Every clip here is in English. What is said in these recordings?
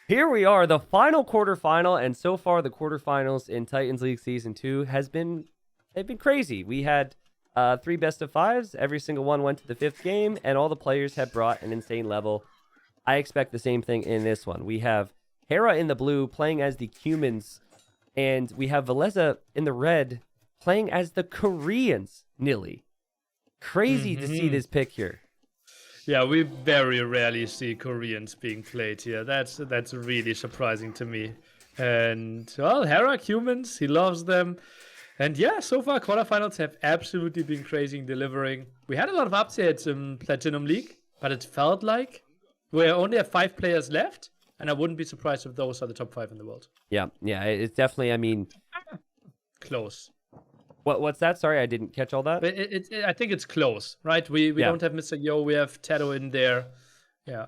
Here we are, the final quarterfinal, and so far the quarterfinals in Titans League Season 2 they've been crazy. We had 3 best of 5s. Every single one went to the 5th game, and all the players have brought an insane level. I expect the same thing in this one. We have Hera in the blue playing as the Cumans, and we have Villese in the red playing as the Koreans, Nili. Crazy to see this pick here. Yeah, we very rarely see Koreans being played here. That's really surprising to me. And, well, Hera, humans, he loves them. And yeah, so far quarterfinals have absolutely been crazy in delivering. We had a lot of upsets in Platinum League, but it felt like we only have 5 players left, and I wouldn't be surprised if those are the top 5 in the world. Yeah, it's definitely, I mean... Close. What's that? Sorry, I didn't catch all that. But I think it's close, right? We don't have Mr. Yo, we have Tato in there. Yeah.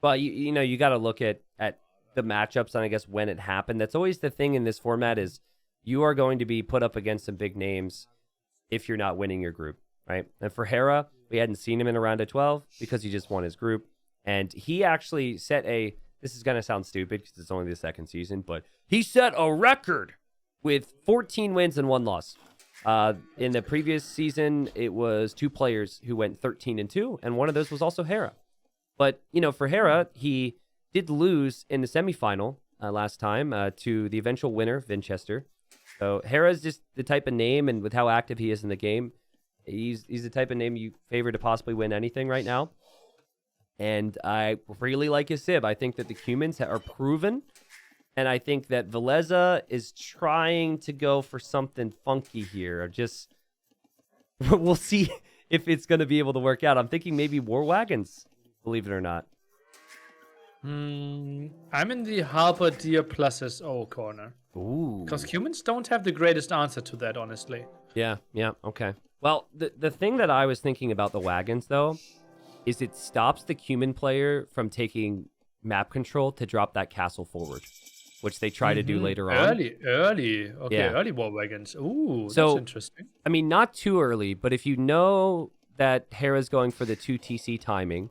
Well, you got to look at the matchups and I guess when it happened. That's always the thing in this format is you are going to be put up against some big names if you're not winning your group, right? And for Hera, we hadn't seen him in a round of 12 because he just won his group. And he actually set this is going to sound stupid because it's only the 2nd season, but he set a record with 14 wins and 1 loss. In the previous season, it was 2 players who went 13-2, and one of those was also Hera. But, for Hera, he did lose in the semifinal last time to the eventual winner, Winchester. So Hera's just the type of name, and with how active he is in the game, he's the type of name you favor to possibly win anything right now. And I really like his Sib. I think that the Cumans are proven. And I think that Villese is trying to go for something funky here. We'll see if it's going to be able to work out. I'm thinking maybe war wagons, believe it or not. I'm in the Halberdier plus SO corner. Ooh. Because humans don't have the greatest answer to that, honestly. Yeah, okay. Well, the thing that I was thinking about the wagons, though, is it stops the Cuman player from taking map control to drop that castle forward, which they try to do later on. Early. Okay, yeah. Early war wagons. Ooh, so, that's interesting. I mean, not too early, but if you know that Hera's going for the 2 TC timing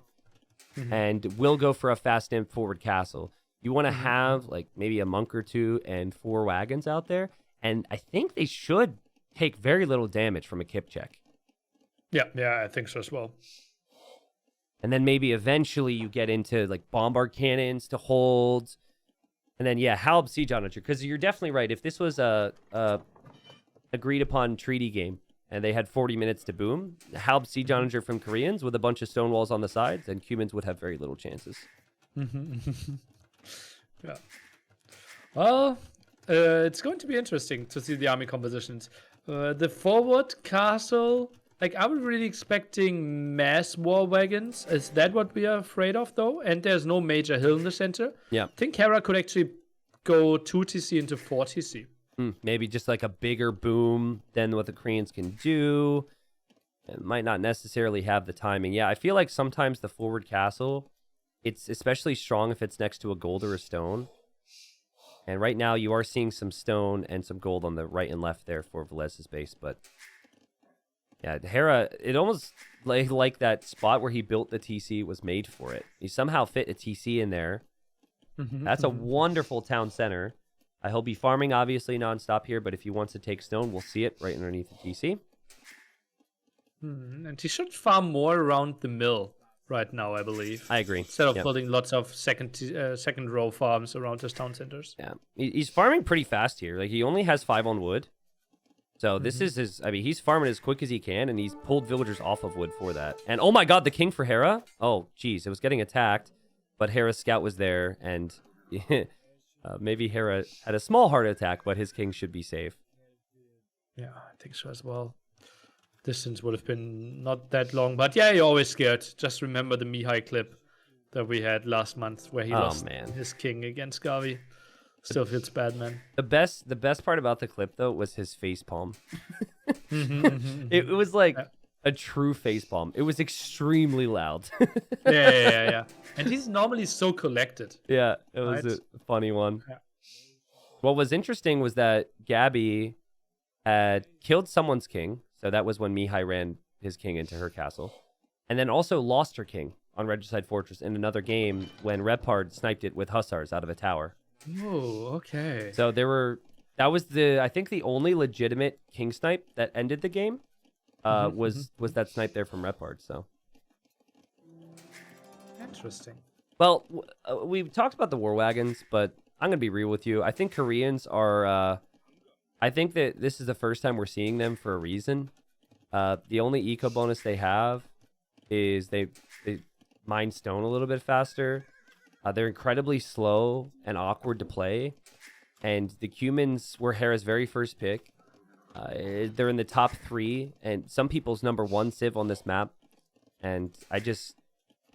and will go for a fast imp forward castle, you want to have like maybe a monk or 2 and 4 wagons out there. And I think they should take very little damage from a kip check. Yeah, I think so as well. And then maybe eventually you get into like bombard cannons to hold. And then, Halb Siege Onager, because you're definitely right. If this was a agreed upon treaty game and they had 40 minutes to boom, Halb Siege Onager from Koreans with a bunch of stone walls on the sides, and Cumans would have very little chances. Yeah. Well, it's going to be interesting to see the army compositions. The forward castle, like I was really expecting mass war wagons. Is that what we are afraid of, though? And there's no major hill in the center. Yeah. I think Hera could actually go 2 TC into 4 TC. Maybe just like a bigger boom than what the Koreans can do. It might not necessarily have the timing. Yeah, I feel like sometimes the forward castle, it's especially strong if it's next to a gold or a stone. And right now you are seeing some stone and some gold on the right and left there for Villese's base, but... yeah, Hera, it almost like that spot where he built the TC was made for it. He somehow fit a TC in there. That's a wonderful town center. He'll be farming, obviously, nonstop here, but if he wants to take stone, we'll see it right underneath the TC. And he should farm more around the mill right now, I believe. I agree. Instead of building lots of second row farms around his town centers. Yeah, he's farming pretty fast here. Like, he only has 5 on wood. So this is his, I mean, he's farming as quick as he can, and he's pulled villagers off of wood for that. And oh my god, the king for Hera? Oh, geez, it was getting attacked, but Hera's scout was there, and maybe Hera had a small heart attack, but his king should be safe. Yeah, I think so as well. Distance would have been not that long, but yeah, you're always scared. Just remember the Mihai clip that we had last month where he lost his king against Gavi. Still feels bad, man. The best part about the clip, though, was his facepalm. It was like a true facepalm. It was extremely loud. Yeah. And he's normally so collected. Yeah, it was a funny one. Yeah. What was interesting was that Gabby had killed someone's king. So that was when Mihai ran his king into her castle. And then also lost her king on Regicide Fortress in another game when Repard sniped it with hussars out of a tower. Oh, okay. So that was I think the only legitimate king snipe that ended the game was that snipe there from Repard. So interesting. well, we've talked about the war wagons, but I'm gonna be real with you. I think Koreans are. I think that this is the first time we're seeing them for a reason. The only eco bonus they have is they mine stone a little bit faster. They're incredibly slow and awkward to play. And the Cumans were Hera's very first pick. They're in the top 3 and some people's number 1 civ on this map. And I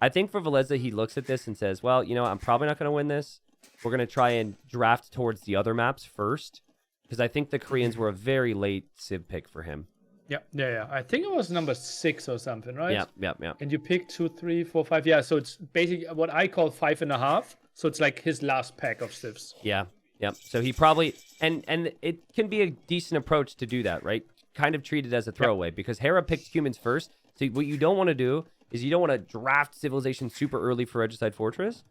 think for Villese, he looks at this and says, well, you know, I'm probably not going to win this. We're going to try and draft towards the other maps first. Because I think the Koreans were a very late civ pick for him. Yeah. I think it was number 6 or something, right? Yeah. And you picked 2, 3, 4, 5. Yeah, so it's basically what I call 5.5. So it's like his last pack of civs. Yeah. So he probably and it can be a decent approach to do that, right? Kind of treat it as a throwaway because Hera picked humans first. So what you don't want to do is you don't want to draft civilization super early for Regicide Fortress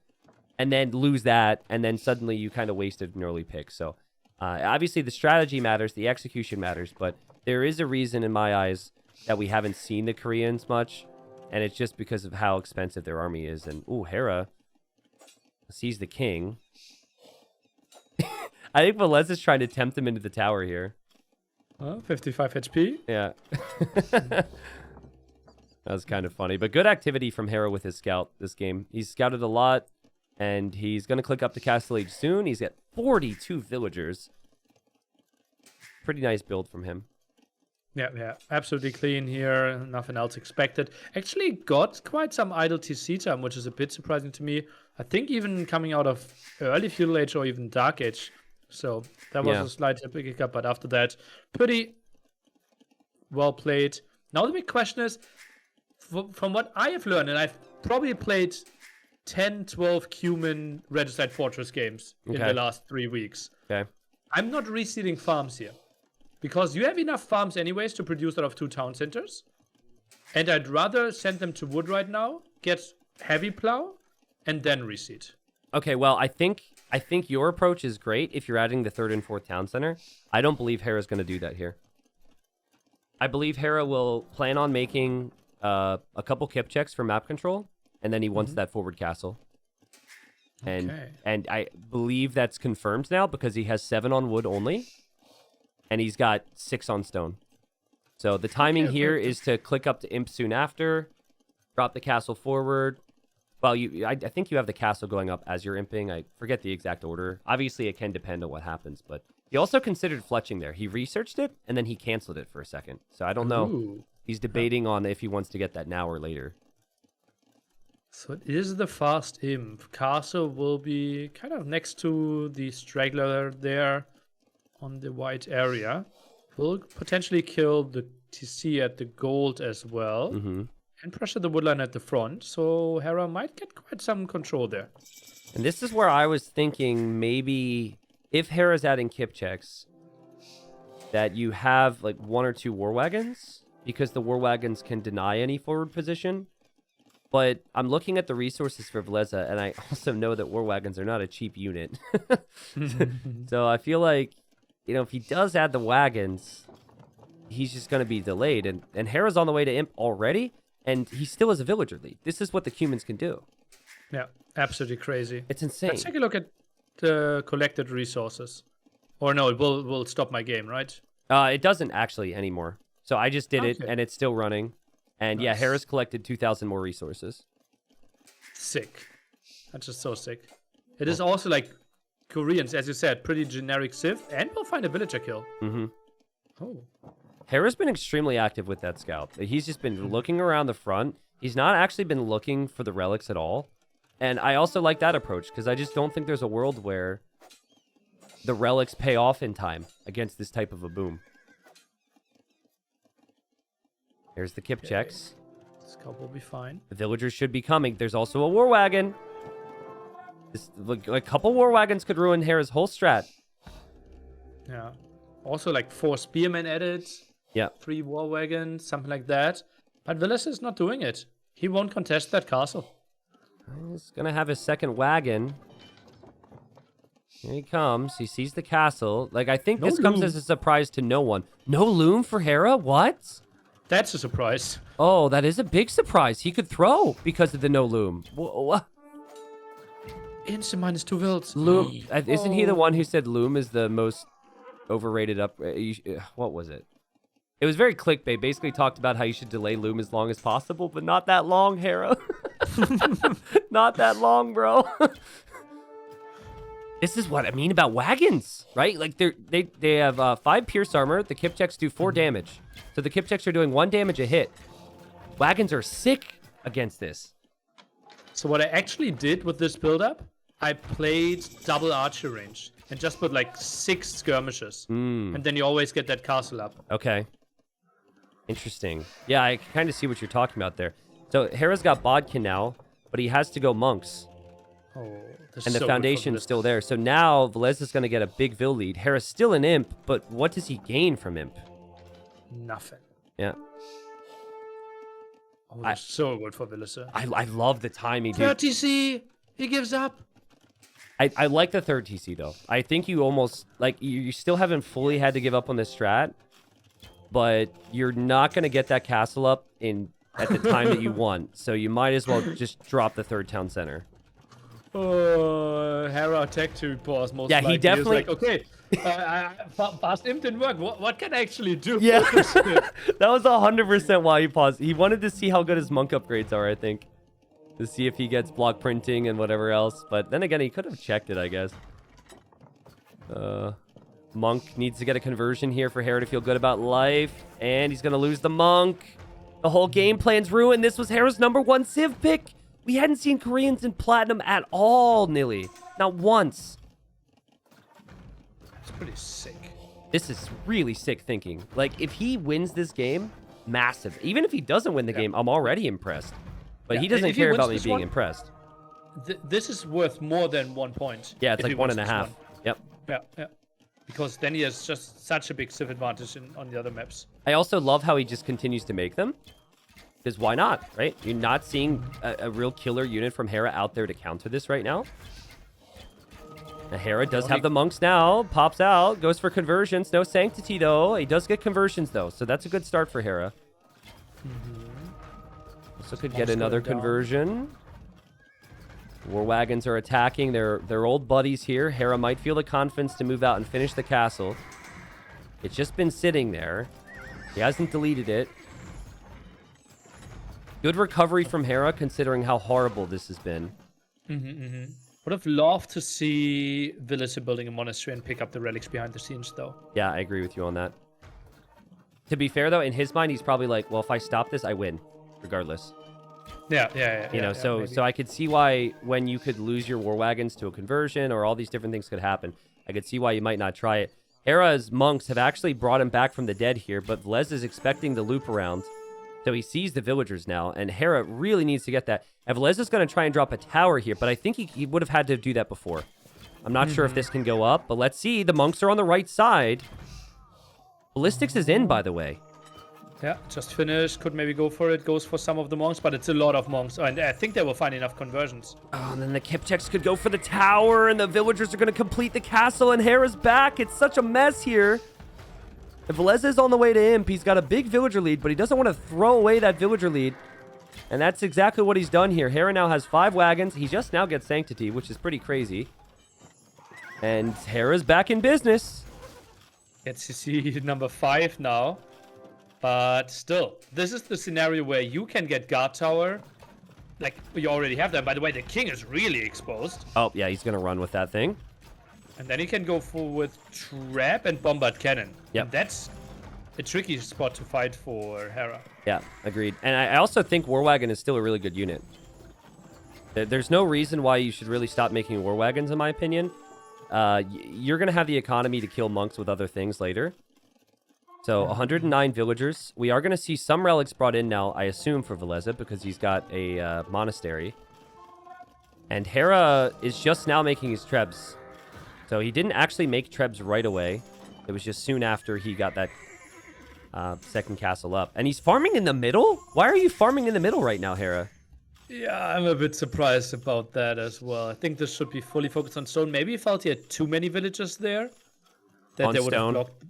and then lose that, and then suddenly you kind of wasted an early pick. So obviously the strategy matters, the execution matters, but there is a reason in my eyes that we haven't seen the Koreans much, and it's just because of how expensive their army is. And Hera sees the king. I think Villese is trying to tempt him into the tower here. 55 HP. Yeah. That was kind of funny. But good activity from Hera with his scout this game. He's scouted a lot, and he's going to click up to Castle Age soon. He's got 42 villagers. Pretty nice build from him. Yeah. Absolutely clean here. Nothing else expected. Actually got quite some idle TC time, which is a bit surprising to me. I think even coming out of early Feudal Age or even Dark Age. So that was a slight hiccup, but after that, pretty well played. Now the big question is, from what I have learned, and I've probably played 10, 12 Cuman Regicide Fortress games in the last 3 weeks. Okay. I'm not reseeding farms here. Because you have enough farms anyways to produce out of 2 town centers. And I'd rather send them to wood right now, get heavy plow, and then reseed. Okay, well, I think your approach is great if you're adding the 3rd and 4th town center. I don't believe Hera's going to do that here. I believe Hera will plan on making a couple kip checks for map control, and then he wants that forward castle. And I believe that's confirmed now because he has 7 on wood only, and he's got 6 on stone. So the timing here is to click up to imp soon after, drop the castle forward. Well, I think you have the castle going up as you're imping. I forget the exact order. Obviously, it can depend on what happens, but he also considered fletching there. He researched it, and then he canceled it for a second. So I don't know. Ooh. He's debating on if he wants to get that now or later. So it is the fast imp. Castle will be kind of next to the straggler there on the white area. Will potentially kill the TC at the gold as well. And pressure the woodline at the front. So Hera might get quite some control there. And this is where I was thinking maybe if Hera's adding kip checks, that you have like 1 or 2 war wagons, because the war wagons can deny any forward position. But I'm looking at the resources for Villese, and I also know that war wagons are not a cheap unit. So I feel like, you know, if he does add the wagons, he's just going to be delayed. And Hera's on the way to imp already, and he still has a villager lead. This is what the Cumans can do. Yeah, absolutely crazy. It's insane. Let's take a look at the collected resources. Or no, it will stop my game, right? It doesn't actually anymore. So I just did it, and it's still running. And yeah, Hera's collected 2,000 more resources. Sick. That's just so sick. It is also like Koreans, as you said, pretty generic civ, and we'll find a villager kill. Oh. Hera's been extremely active with that scout. He's just been looking around the front. He's not actually been looking for the relics at all. And I also like that approach, because I just don't think there's a world where the relics pay off in time against this type of a boom. There's the kip checks. Scout will be fine. The villagers should be coming. There's also a war wagon. A couple war wagons could ruin Hera's whole strat. Yeah. Also like 4 spearmen added. Yeah. 3 war wagons, something like that. But Villese is not doing it. He won't contest that castle. He's going to have his second wagon. Here he comes. He sees the castle. Like, I think this comes as a surprise to no one. No loom for Hera? What? That's a surprise. Oh, that is a big surprise. He could throw because of the no loom. What? Instant -2 wilds. Loom. Isn't he the one who said loom is the most overrated up? What was it? It was very clickbait. Basically talked about how you should delay loom as long as possible, but not that long, Hera. Not that long, bro. This is what I mean about wagons, right? Like they have 5 pierce armor. The Kipchaks do 4 damage. So the Kipchaks are doing 1 damage a hit. Wagons are sick against this. So what I actually did with this build-up, I played double archer range and just put like 6 skirmishes. And then you always get that castle up. Okay. Interesting. Yeah, I kind of see what you're talking about there. So Hera's got Bodkin now, but he has to go monks. Oh, And the foundation's still there. So now Villese is going to get a big Vil lead. Hera's still an imp, but what does he gain from imp? Nothing. Yeah. Oh, that's so good for Villese. I love the timing, dude. 30C! He gives up. I like the third TC, though. I think you almost, like, you still haven't fully had to give up on this strat, but you're not going to get that castle up at the time that you want. So you might as well just drop the third town center. Hera tech to pause most likely. He definitely... Like, okay, fast imp didn't work. What can I actually do? Yeah, that was 100% why he paused. He wanted to see how good his monk upgrades are, I think. To see if he gets block printing and whatever else. But then again, he could have checked it, I guess. Monk needs to get a conversion here for Hera to feel good about life. And he's going to lose the monk. The whole game plan's ruined. This was Hera's #1 Civ pick. We hadn't seen Koreans in Platinum at all, Nili. Not once. It's pretty sick. This is really sick thinking. Like, if he wins this game, massive. Even if he doesn't win the game, I'm already impressed. But he doesn't care about me being impressed. This is worth more than 1 point. Yeah, it's like 1.5. Yep. Yeah. Because then he has just such a big Civ advantage on the other maps. I also love how he just continues to make them. Because why not, right? You're not seeing a real killer unit from Hera out there to counter this right now. Now, Hera does have the monks now. Pops out. Goes for conversions. No sanctity, though. He does get conversions, though. So that's a good start for Hera. Also could get another conversion. War wagons are attacking. They're old buddies here. Hera might feel the confidence to move out and finish the castle. It's just been sitting there. He hasn't deleted it. Good recovery from Hera, considering how horrible this has been. Would have loved to see Villese building a monastery and pick up the relics behind the scenes, though. Yeah, I agree with you on that. To be fair, though, in his mind, he's probably like, well, if I stop this, I win, regardless. Yeah. So I could see why when you could lose your war wagons to a conversion or all these different things could happen. I could see why you might not try it. Hera's monks have actually brought him back from the dead here, but Villese is expecting the loop around. So he sees the villagers now, and Hera really needs to get that. And Villese is going to try and drop a tower here, but I think he would have had to do that before. I'm not sure if this can go up, but let's see. The monks are on the right side. Ballistics is in, by the way. Yeah, just finished. Could maybe go for it. Goes for some of the monks, but it's a lot of monks. And I think they will find enough conversions. Oh, and then the Kipchaks could go for the tower, and the villagers are going to complete the castle, and Hera's back. It's such a mess here. And Villese is on the way to Imp. He's got a big villager lead, but he doesn't want to throw away that villager lead. And that's exactly what he's done here. Hera now has 5 wagons. He just now gets Sanctity, which is pretty crazy. And Hera's back in business. Gets to see number 5 now. But still, this is the scenario where you can get guard tower. Like, you already have that. By the way, the king is really exposed. Oh, yeah, he's going to run with that thing. And then he can go with trap and bombard cannon. Yep. And that's a tricky spot to fight for Hera. Yeah, agreed. And I also think War Wagon is still a really good unit. There's no reason why you should really stop making War Wagons, in my opinion. You're going to have the economy to kill monks with other things later. So 109 villagers. We are going to see some relics brought in now, I assume, for Villese, because he's got a monastery. And Hera is just now making his trebs. So he didn't actually make trebs right away. It was just soon after he got that second castle up. And he's farming in the middle? Why are you farming in the middle right now, Hera? Yeah, I'm a bit surprised about that as well. I think this should be fully focused on stone. Maybe he felt he had too many villagers there that On they would have stone? blocked.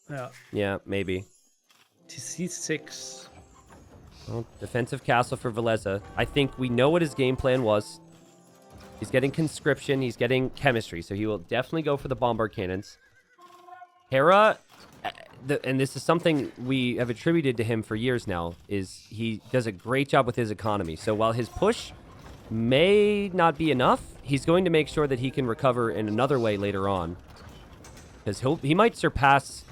Yeah. Yeah, maybe. TC6. Well, defensive castle for Villese. I think we know what his game plan was. He's getting conscription. He's getting chemistry. So he will definitely go for the bombard cannons. Hera, and this is something we have attributed to him for years now, is he does a great job with his economy. So while his push may not be enough, he's going to make sure that he can recover in another way later on. Because he might surpass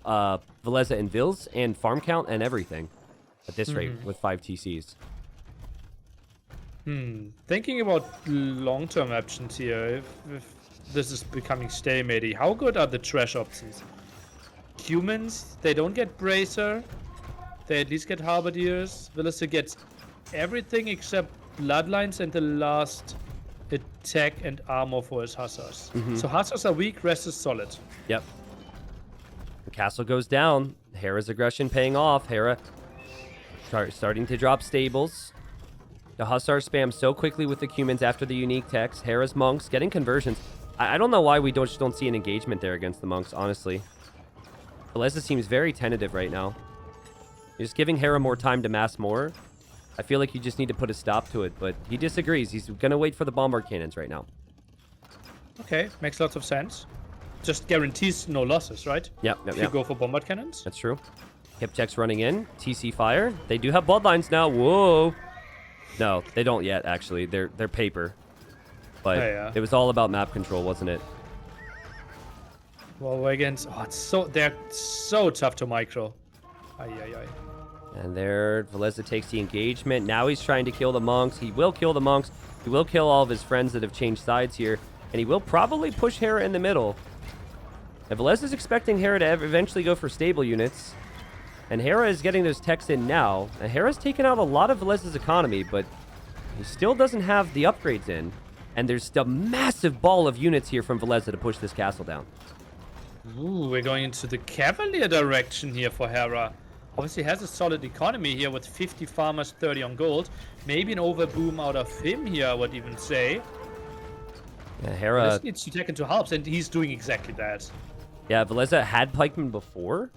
Villese and Vils and farm count and everything at this rate with 5 TCs. Thinking about long-term options here, if this is becoming stalematy, how good are the trash options? Humans, they don't get Bracer. They at least get Halberdiers. Villese gets everything except Bloodlines and the last attack and armor for his Hussars. So Hussars are weak, rest is solid. Yep. The castle goes down. Hera's aggression paying off. Hera starting to drop stables. The Hussar spam so quickly with the Cumans after the unique techs. Hera's monks getting conversions. I don't know why we just don't see an engagement there against the monks, honestly. Villese seems very tentative right now. You're just giving Hera more time to mass more. I feel like you just need to put a stop to it, but he disagrees. He's going to wait for the bombard cannons right now. Okay, makes lots of sense. Just guarantees no losses, right? Yep. If you go for bombard cannons. That's true. Hip checks running in. TC fire. They do have bloodlines now. Whoa. No, they don't yet, actually. They're paper. But it was all about map control, wasn't it? Well, wagons. Oh, they're so tough to micro. Ay. And there, Villese takes the engagement. Now he's trying to kill the monks. He will kill the monks. He will kill all of his friends that have changed sides here. And he will probably push Hera in the middle. And Villese is expecting Hera to eventually go for stable units. And Hera is getting those techs in now. And Hera's taken out a lot of Villese's economy, but he still doesn't have the upgrades in. And there's a massive ball of units here from Villese to push this castle down. Ooh, we're going into the Cavalier direction here for Hera. Obviously has a solid economy here with 50 farmers, 30 on gold. Maybe an overboom out of him here, I would even say. Yeah, Hera Just needs to take into halves, and he's doing exactly that. Yeah, Villese had pikemen before,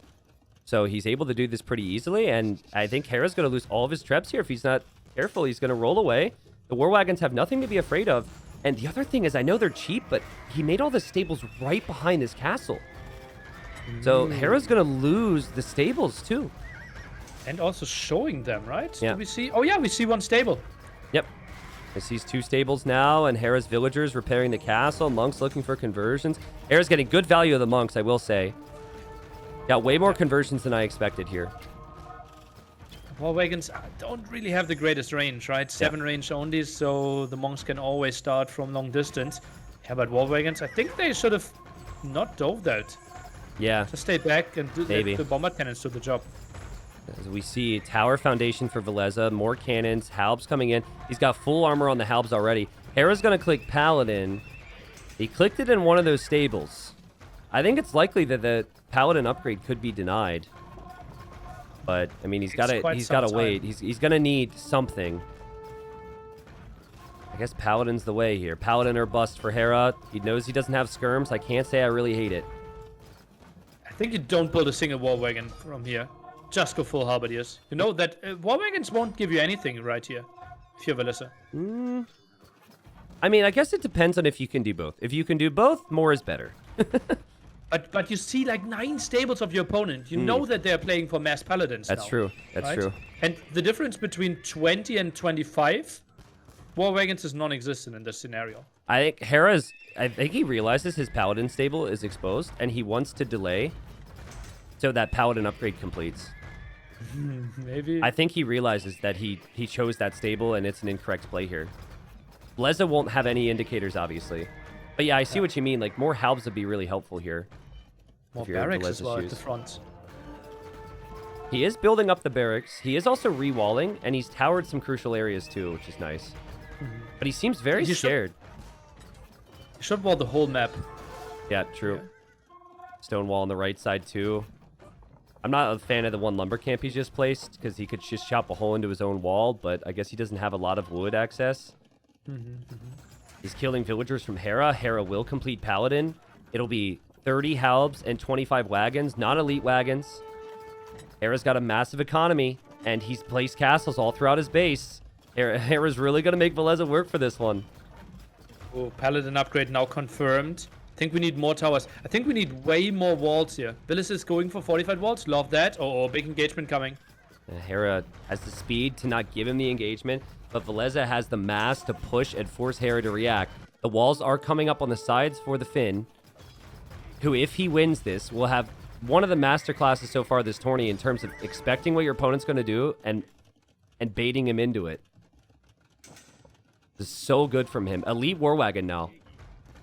so he's able to do this pretty easily, and I think Hera's going to lose all of his trebs here. If he's not careful, he's going to roll away. The war wagons have nothing to be afraid of, and the other thing is, I know they're cheap, but he made all the stables right behind his castle. So Hera's going to lose the stables, too. And also showing them, right? Yeah. Do we see? Oh, yeah, we see one stable. Yep. I see 2 stables now, and Hera's villagers repairing the castle. Monks looking for conversions. Hera's getting good value of the monks, I will say. Got way more conversions than I expected here. War wagons don't really have the greatest range, right? 7 range only, so the monks can always start from long distance. Yeah, but war wagons, I think they should have not dove that. Yeah. Just stay back and let Maybe. the bombard cannons do the job. As we see tower foundation for Villese, more cannons, Halbs coming in. He's got full armor on the Halbs already. Hera's going to click Paladin. He clicked it in one of those stables. I think it's likely that the Paladin upgrade could be denied. But I mean, he's got to wait. He's going to need something. I guess Paladin's the way here. Paladin or bust for Hera. He knows he doesn't have skirms. I can't say I really hate it. I think you don't build a single war wagon from here. Just go full halberdiers. You know that war wagons won't give you anything right here if you're Villese. I mean, I guess it depends on if you can do both. If you can do both, more is better. But you see like 9 stables of your opponent. You know that they're playing for mass paladins That's now, true. That's right? true. And the difference between 20 and 25 war wagons is non-existent in this scenario. I think I think he realizes his Paladin stable is exposed, and he wants to delay so that Paladin upgrade completes. Maybe. I think he realizes that he chose that stable, and it's an incorrect play here. Bleza won't have any indicators, obviously. But yeah, I see what you mean. Like, more halves would be really helpful here. More barracks as well at the front. He is building up the barracks. He is also re-walling, and he's towered some crucial areas too, which is nice. But he seems very scared. You should wall the whole map. Yeah, true. Stone wall on the right side too. I'm not a fan of the one lumber camp he's just placed because he could just chop a hole into his own wall, but I guess he doesn't have a lot of wood access. He's killing villagers from Hera. Hera will complete Paladin. It'll be 30 halbs and 25 wagons, non-elite wagons. Hera's got a massive economy, and he's placed castles all throughout his base. Hera's really going to make Villese work for this one. Oh, Paladin upgrade now confirmed. I think we need more towers. I think we need way more walls here. Villese is going for fortified walls. Love that. Oh, big engagement coming. Hera has the speed to not give him the engagement, but Villese has the mass to push and force Hera to react. The walls are coming up on the sides for the Finn, who, if he wins this, will have one of the master classes so far this tourney in terms of expecting what your opponent's going to do and baiting him into it. This is so good from him. Elite War Wagon now.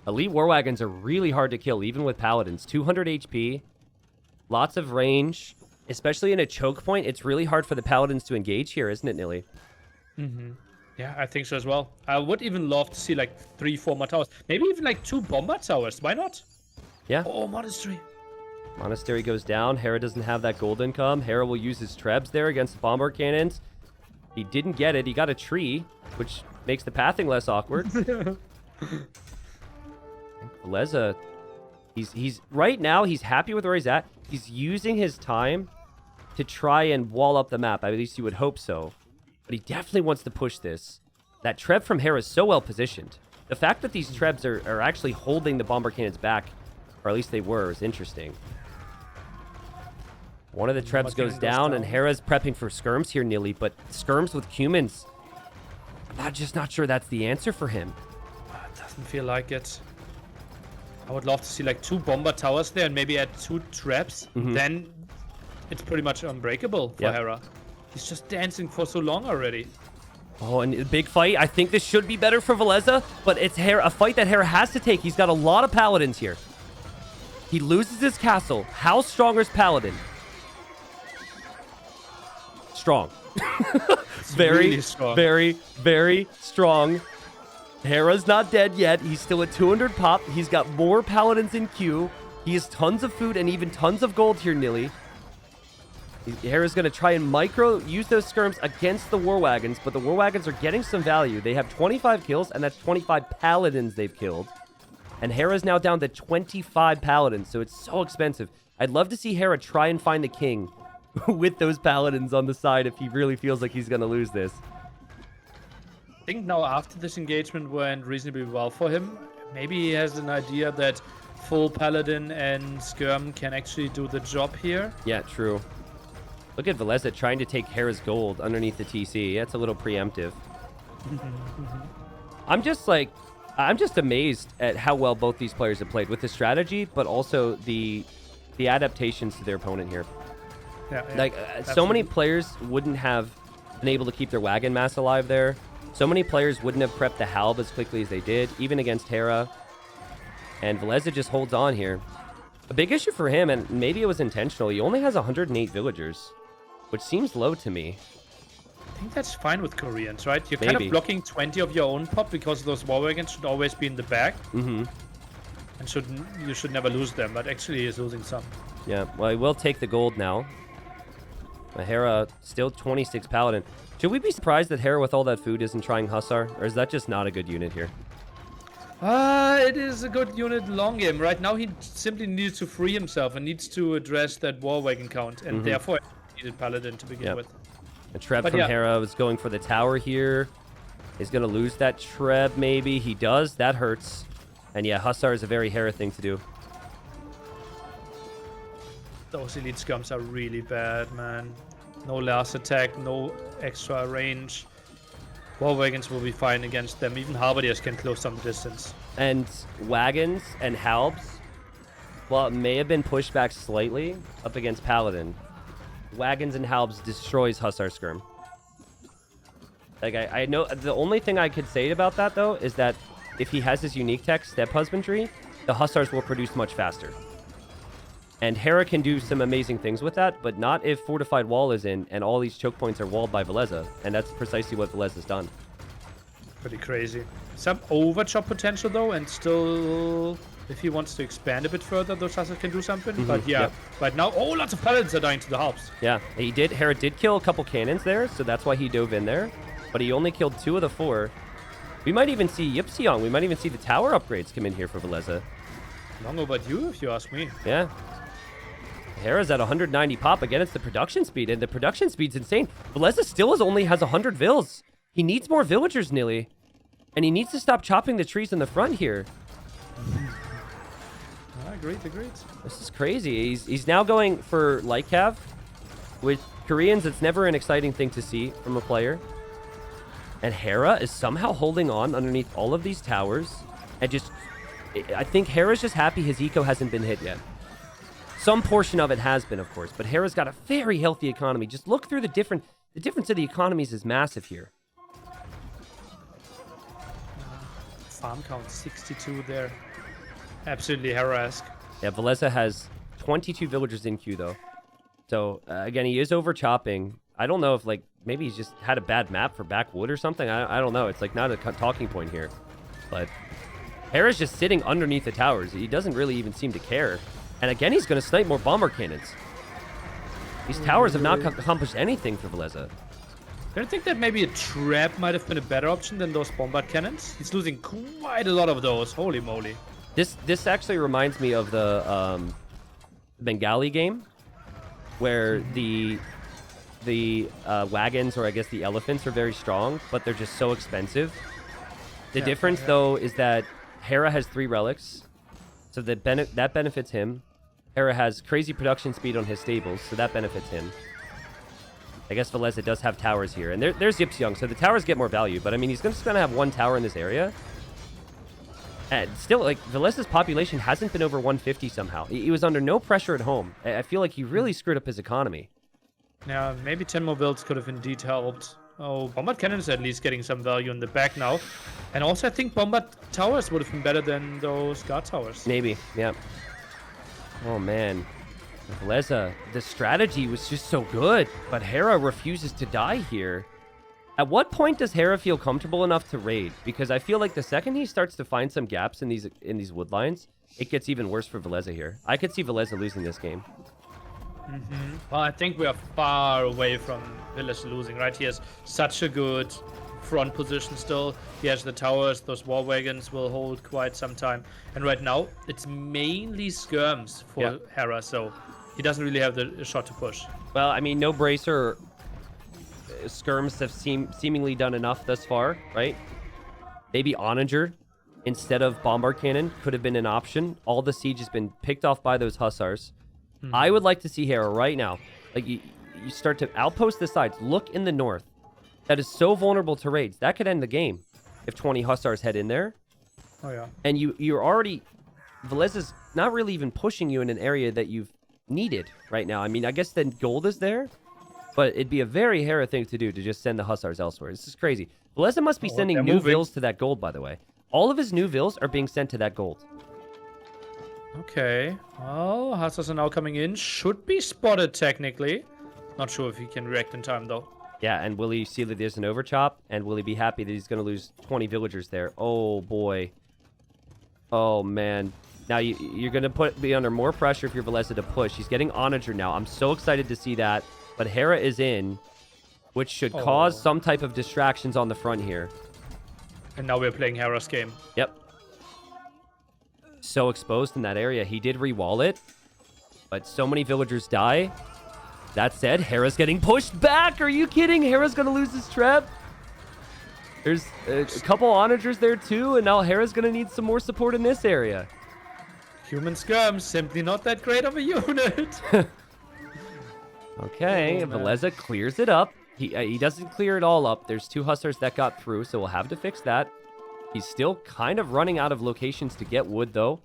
Elite War Wagons are really hard to kill, even with Paladins. 200 HP, lots of range, especially in a choke point. It's really hard for the Paladins to engage here, isn't it, Nili? Yeah, I think so as well. I would even love to see like 3-4 more towers. Maybe even like 2 bomber towers. Why not? Yeah. Oh, monastery. Monastery goes down. Hera doesn't have that gold income. Hera will use his trebs there against the bomber cannons. He didn't get it. He got a tree, which makes the pathing less awkward. Villese, he's right now, he's happy with where he's at. He's using his time to try and wall up the map. At least you would hope so. But he definitely wants to push this. That treb from Hera is so well positioned. The fact that these trebs are actually holding the bomber cannons back, or at least they were, is interesting. One of the trebs goes down, and Hera's prepping for skirms here, Nili, but skirms with humans, I'm just not sure that's the answer for him. It doesn't feel like it. I would love to see like 2 bomber towers there and maybe add 2 traps. Then it's pretty much unbreakable for Hera. He's just dancing for so long already. Oh, and a big fight. I think this should be better for Villese, but it's a fight that Hera has to take. He's got a lot of Paladins here. He loses his castle. How strong is Paladin? Strong. Very, really strong. very, very strong. Hera's not dead yet. He's still at 200 pop. He's got more Paladins in queue. He has tons of food and even tons of gold here, Nili. Hera's going to try and use those skirms against the War Wagons, but the War Wagons are getting some value. They have 25 kills, and that's 25 Paladins they've killed. And Hera's now down to 25 Paladins, so it's so expensive. I'd love to see Hera try and find the king with those Paladins on the side if he really feels like he's going to lose this. I think now after this engagement went reasonably well for him, maybe he has an idea that full Paladin and skirm can actually do the job here. Yeah, true. Look at Villese trying to take Hera's gold underneath the TC. That's a little preemptive. I'm just amazed at how well both these players have played with the strategy, but also the adaptations to their opponent here. Yeah, Like, so many players wouldn't have been able to keep their wagon mass alive there. So many players wouldn't have prepped the halb as quickly as they did, even against Hera. And Villese just holds on here. A big issue for him, and maybe it was intentional, he only has 108 villagers, which seems low to me. I think that's fine with Koreans, right? You're kind of blocking 20 of your own pop because those war wagons should always be in the back. And you should never lose them, but actually he's losing some. Yeah, well, he will take the gold now. Hera, still 26 Paladin. Should we be surprised that Hera with all that food isn't trying Hussar? Or is that just not a good unit here? It is a good unit long game. Right now he simply needs to free himself and needs to address that war wagon count. And therefore he needed Paladin to begin with. A Treb from Hera was going for the tower here. He's going to lose that Treb maybe. He does. That hurts. And yeah, Hussar is a very Hera thing to do. Those elite scums are really bad, man. No last attack, no extra range. War wagons will be fine against them. Even halberdiers can close some distance. And wagons and halbs, while it may have been pushed back slightly up against Paladin, wagons and halbs destroys Hussar Skirm. Like, I know the only thing I could say about that, though, is that if he has his unique tech, Step Husbandry, the Hussars will produce much faster. And Hera can do some amazing things with that, but not if Fortified Wall is in and all these choke points are walled by Villese. And that's precisely what Villese has done. Pretty crazy. Some overchop potential, though, and still If he wants to expand a bit further, those Hussars can do something. But yeah, right now, lots of Paladins are dying to the Harps. Yeah, Hera did kill a couple cannons there, so that's why he dove in there. But he only killed 2 of the 4. We might even see Yipseong. We might even see the tower upgrades come in here for Villese. Long overdue, if you ask me. Yeah. Hera's at 190 pop. Again, it's the production speed, and the production speed's insane. Villese still only has 100 vills. He needs more villagers, Nili. And he needs to stop chopping the trees in the front here. Agreed. This is crazy. He's now going for light cav. With Koreans, it's never an exciting thing to see from a player. And Hera is somehow holding on underneath all of these towers. And I think Hera's just happy his eco hasn't been hit yet. Some portion of it has been, of course, but Hera's got a very healthy economy. Just look through the difference of the economies is massive here. Farm count 62 there. Absolutely Hera-esque. Yeah, Villese has 22 villagers in queue, though. So, again, he is over chopping. I don't know if, like, maybe he's just had a bad map for backwood or something. I don't know. It's, like, not a talking point here. But Hera's just sitting underneath the towers. He doesn't really even seem to care. And, again, he's going to snipe more bomber cannons. These towers have not accomplished anything for Villese. I think that maybe a trap might have been a better option than those bombard cannons. He's losing quite a lot of those. Holy moly. This actually reminds me of the Bengali game, where the wagons, or I guess the elephants, are very strong, but they're just so expensive. The difference, though, is that Hera has 3 relics, so that benefits him. Hera has crazy production speed on his stables, so that benefits him. I guess Villese does have towers here, and there's Yipseong, so the towers get more value, but I mean, he's just going to have 1 tower in this area. And still, like, Villese's population hasn't been over 150 somehow. He was under no pressure at home. I feel like he really screwed up his economy. Yeah, maybe 10 more builds could have indeed helped. Oh, bombard cannons at least getting some value in the back now. And also, I think bombard towers would have been better than those guard towers. Maybe, yeah. Oh, man. Villese, the strategy was just so good, but Hera refuses to die here. At what point does Hera feel comfortable enough to raid? Because I feel like the second he starts to find some gaps in these wood lines, it gets even worse for Villese here. I could see Villese losing this game. Well, I think we are far away from Villese losing, right? He has such a good front position still. He has the towers. Those war wagons will hold quite some time. And right now, it's mainly skirms for Hera, so he doesn't really have the shot to push. Well, I mean, no bracer. Skirms have seemingly done enough thus far, right? Maybe Onager instead of bombard cannon could have been an option. All the siege has been picked off by those hussars. I would like to see Hera right now. Like, you start to outpost the sides. Look in the north. That is so vulnerable to raids. That could end the game if 20 hussars head in there. Oh, yeah. And you're already... Villese's not really even pushing you in an area that you've needed right now. I mean, I guess the gold is there, but it'd be a very Hera thing to do to just send the hussars elsewhere. This is crazy. Villese must be sending new vills to that gold, by the way. All of his new vills are being sent to that gold. Okay. Well, hussars are now coming in. Should be spotted, technically. Not sure if he can react in time, though. Yeah, and will he see that there's an overchop? And will he be happy that he's going to lose 20 villagers there? Oh, boy. Oh, man. Now, you're going to be under more pressure if you're Villese to push. He's getting Onager now. I'm so excited to see that. But Hera is in, which should cause some type of distractions on the front here. And now we're playing Hera's game. Yep. So exposed in that area. He did re-wall it, but so many villagers die. That said, Hera's getting pushed back. Are you kidding? Hera's going to lose this trap. There's a couple Onagers there too, and now Hera's going to need some more support in this area. Human skirms, simply not that great of a unit. Okay, Villese clears it up. He doesn't clear it all up. There's 2 hussars that got through, so we'll have to fix that. He's still kind of running out of locations to get wood, though.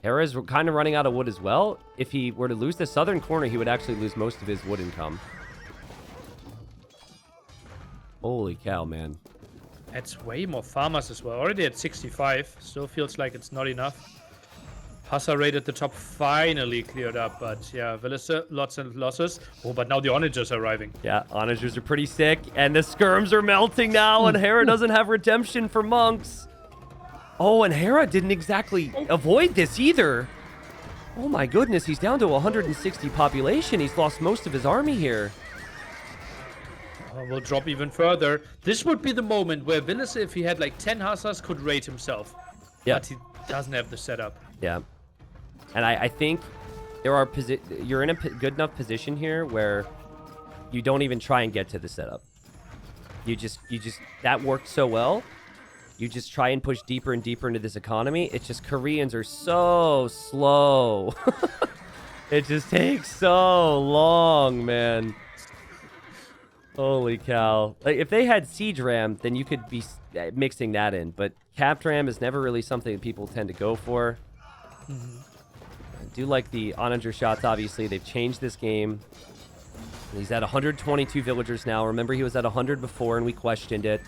Hera's kind of running out of wood as well. If he were to lose the southern corner, he would actually lose most of his wood income. Holy cow, man. That's way more farmers as well. Already at 65. Still feels like it's not enough. Hussar raid at the top finally cleared up, but yeah, Villese, lots and losses. Oh, but now the Onagers are arriving. Yeah, Onagers are pretty sick, and the skirms are melting now, and Hera doesn't have redemption for monks. Oh, and Hera didn't exactly avoid this either. Oh my goodness, he's down to 160 population. He's lost most of his army here. We'll drop even further. This would be the moment where Villese, if he had like 10 Hussars, could raid himself. Yeah. But he doesn't have the setup. Yeah. And I think there are you're in a good enough position here where you don't even try and get to the setup. You just that worked so well. You just try and push deeper and deeper into this economy. It's just Koreans are so slow. It just takes so long, man. Holy cow. Like, if they had Siege Ram, then you could be mixing that in. But Capped Ram is never really something that people tend to go for. I do like the Onager shots, obviously. They've changed this game. He's at 122 villagers now. Remember, he was at 100 before, and we questioned it.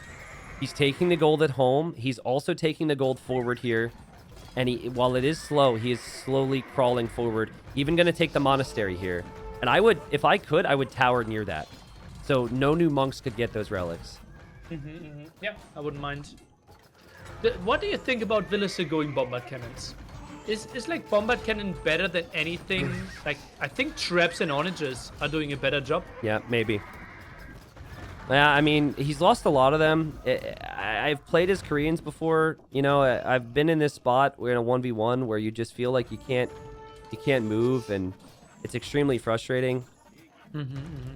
He's taking the gold at home. He's also taking the gold forward here. And while it is slow, he is slowly crawling forward. Even going to take the monastery here. And I would, if I could, I would tower near that. So no new monks could get those relics. Yeah, I wouldn't mind. What do you think about Villese going bombard cannons? Is like bombard cannon better than anything? Like, I think traps and onagers are doing a better job. Yeah, maybe. Yeah, I mean, he's lost a lot of them. I've played as Koreans before. You know, I've been in this spot where in a 1v1 where you just feel like you can't move, and it's extremely frustrating.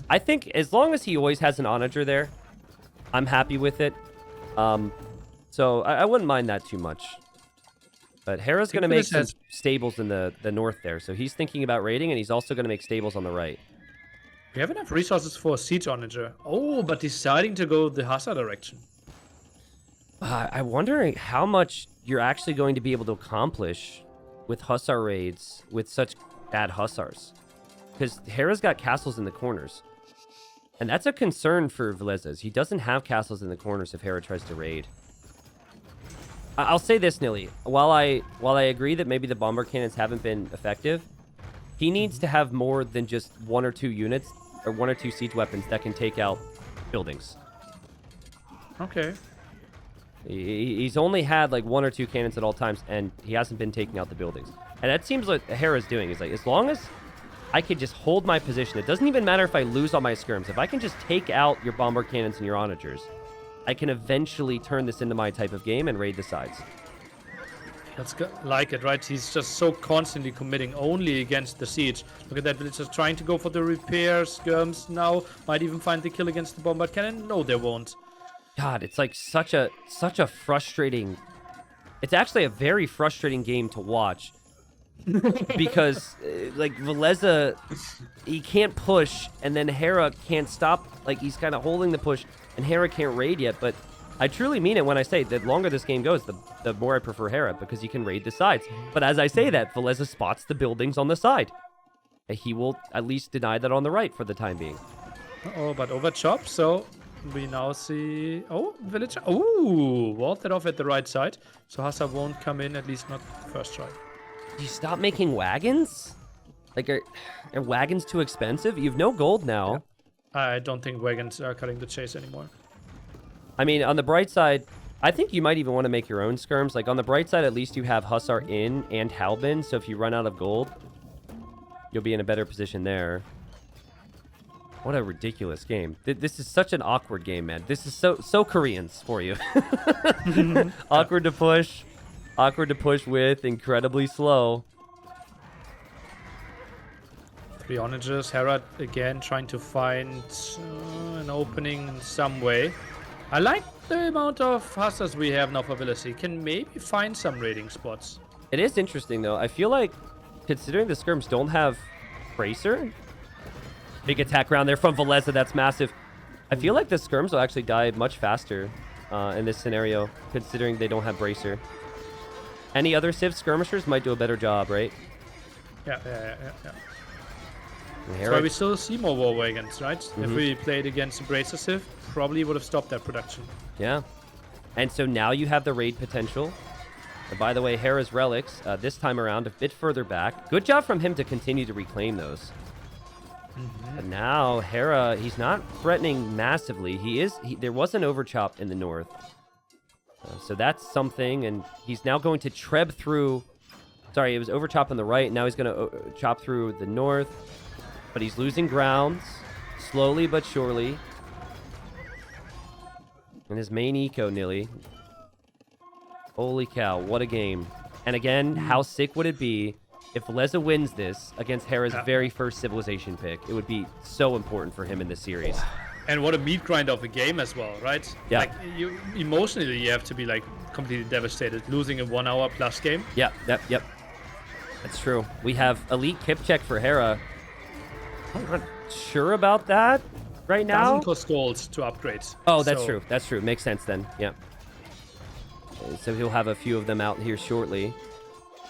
I think as long as he always has an onager there, I'm happy with it. So I wouldn't mind that too much. But Hera's going to make some stables in the north there. So he's thinking about raiding, and he's also going to make stables on the right. We have enough resources for a siege onager. Oh, but deciding to go the Hussar direction. I'm wondering how much you're actually going to be able to accomplish with Hussar raids with such bad Hussars. Because Hera's got castles in the corners. And that's a concern for Villese. He doesn't have castles in the corners if Hera tries to raid. I'll say this, Nili. While I agree that maybe the bomber cannons haven't been effective, he needs to have more than just 1 or 2 units or 1 or 2 siege weapons that can take out buildings. Okay. He's only had like 1 or 2 cannons at all times, and he hasn't been taking out the buildings. And that seems what Hera's doing. Is like, as long as I could just hold my position, it doesn't even matter if I lose all my skirms. If I can just take out your bomber cannons and your onagers, I can eventually turn this into my type of game and raid the sides. That's like it, right? He's just so constantly committing only against the siege. Look at that village just trying to go for the repairs. Skirms now might even find the kill against the bombard cannon. No, they won't. God, it's like such a frustrating... It's actually a very frustrating game to watch. Because, like, Villese, he can't push, and then Hera can't stop. Like, he's kind of holding the push, and Hera can't raid yet. But I truly mean it when I say the longer this game goes, the more I prefer Hera, because he can raid the sides. But as I say that, Villese spots the buildings on the side. He will at least deny that on the right for the time being. Oh, but over chop, so we now see... Oh, villager. Oh, walled that off at the right side. So Hussar won't come in, at least not first try. You stop making wagons? Like, are wagons too expensive? You've no gold now. Yeah. I don't think wagons are cutting the chase anymore. I mean, on the bright side, I think you might even want to make your own skirms. Like, on the bright side, at least you have Hussar in and Halbin, so if you run out of gold, you'll be in a better position there. What a ridiculous game. This is such an awkward game, man. This is so Koreans for you. Awkward to push. Awkward to push with, incredibly slow. 3 onagers. Hera again trying to find an opening in some way. I like the amount of Hussars we have now for Villese. Can maybe find some raiding spots. It is interesting, though. I feel like, considering the skirms don't have Bracer, big attack round there from Villese, that's massive. I feel like the skirms will actually die much faster in this scenario, considering they don't have Bracer. Any other Civ skirmishers might do a better job, right? Yeah. That's why we still see more war wagons, right? If we played against Bracer Civ, probably would have stopped that production. Yeah. And so now you have the raid potential. And by the way, Hera's relics, this time around, a bit further back. Good job from him to continue to reclaim those. But now, Hera, he's not threatening massively. There was an overchop in the north. So that's something, and he's now going to treb through. Sorry, it was overchop on the right. Now he's going to chop through the north, but he's losing grounds slowly but surely. And his main eco, Nili. Holy cow, what a game. And again, how sick would it be if Villese wins this against Hera's very first Civilization pick? It would be so important for him in this series. And what a meat grind of a game as well, right? Yeah. Like, emotionally, you have to be, like, completely devastated, losing a 1 hour plus game. Yep. That's true. We have elite kip check for Hera. I'm not sure about that right now. Doesn't cost gold to upgrade. Oh, that's true. That's true. Makes sense then. Yeah. So he'll have a few of them out here shortly.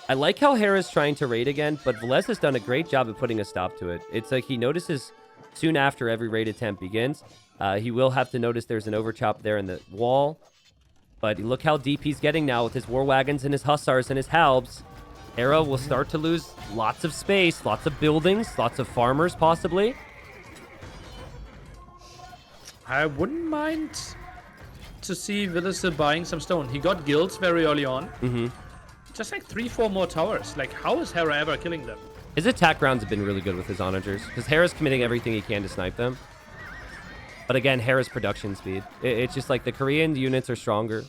I like how Hera's trying to raid again, but Villese has done a great job of putting a stop to it. It's like he notices soon after every raid attempt begins. He will have to notice there's an overchop there in the wall. But look how deep he's getting now with his war wagons and his hussars and his halbs. Hera will start to lose lots of space, lots of buildings, lots of farmers possibly. I wouldn't mind to see Villese buying some stone. He got guilds very early on. Mm-hmm. Just like 3-4 more towers. Like, how is Hera ever killing them? His attack rounds have been really good with his onagers, because Hera's committing everything he can to snipe them. But again, Hera's production speed. It's just like the Korean units are stronger,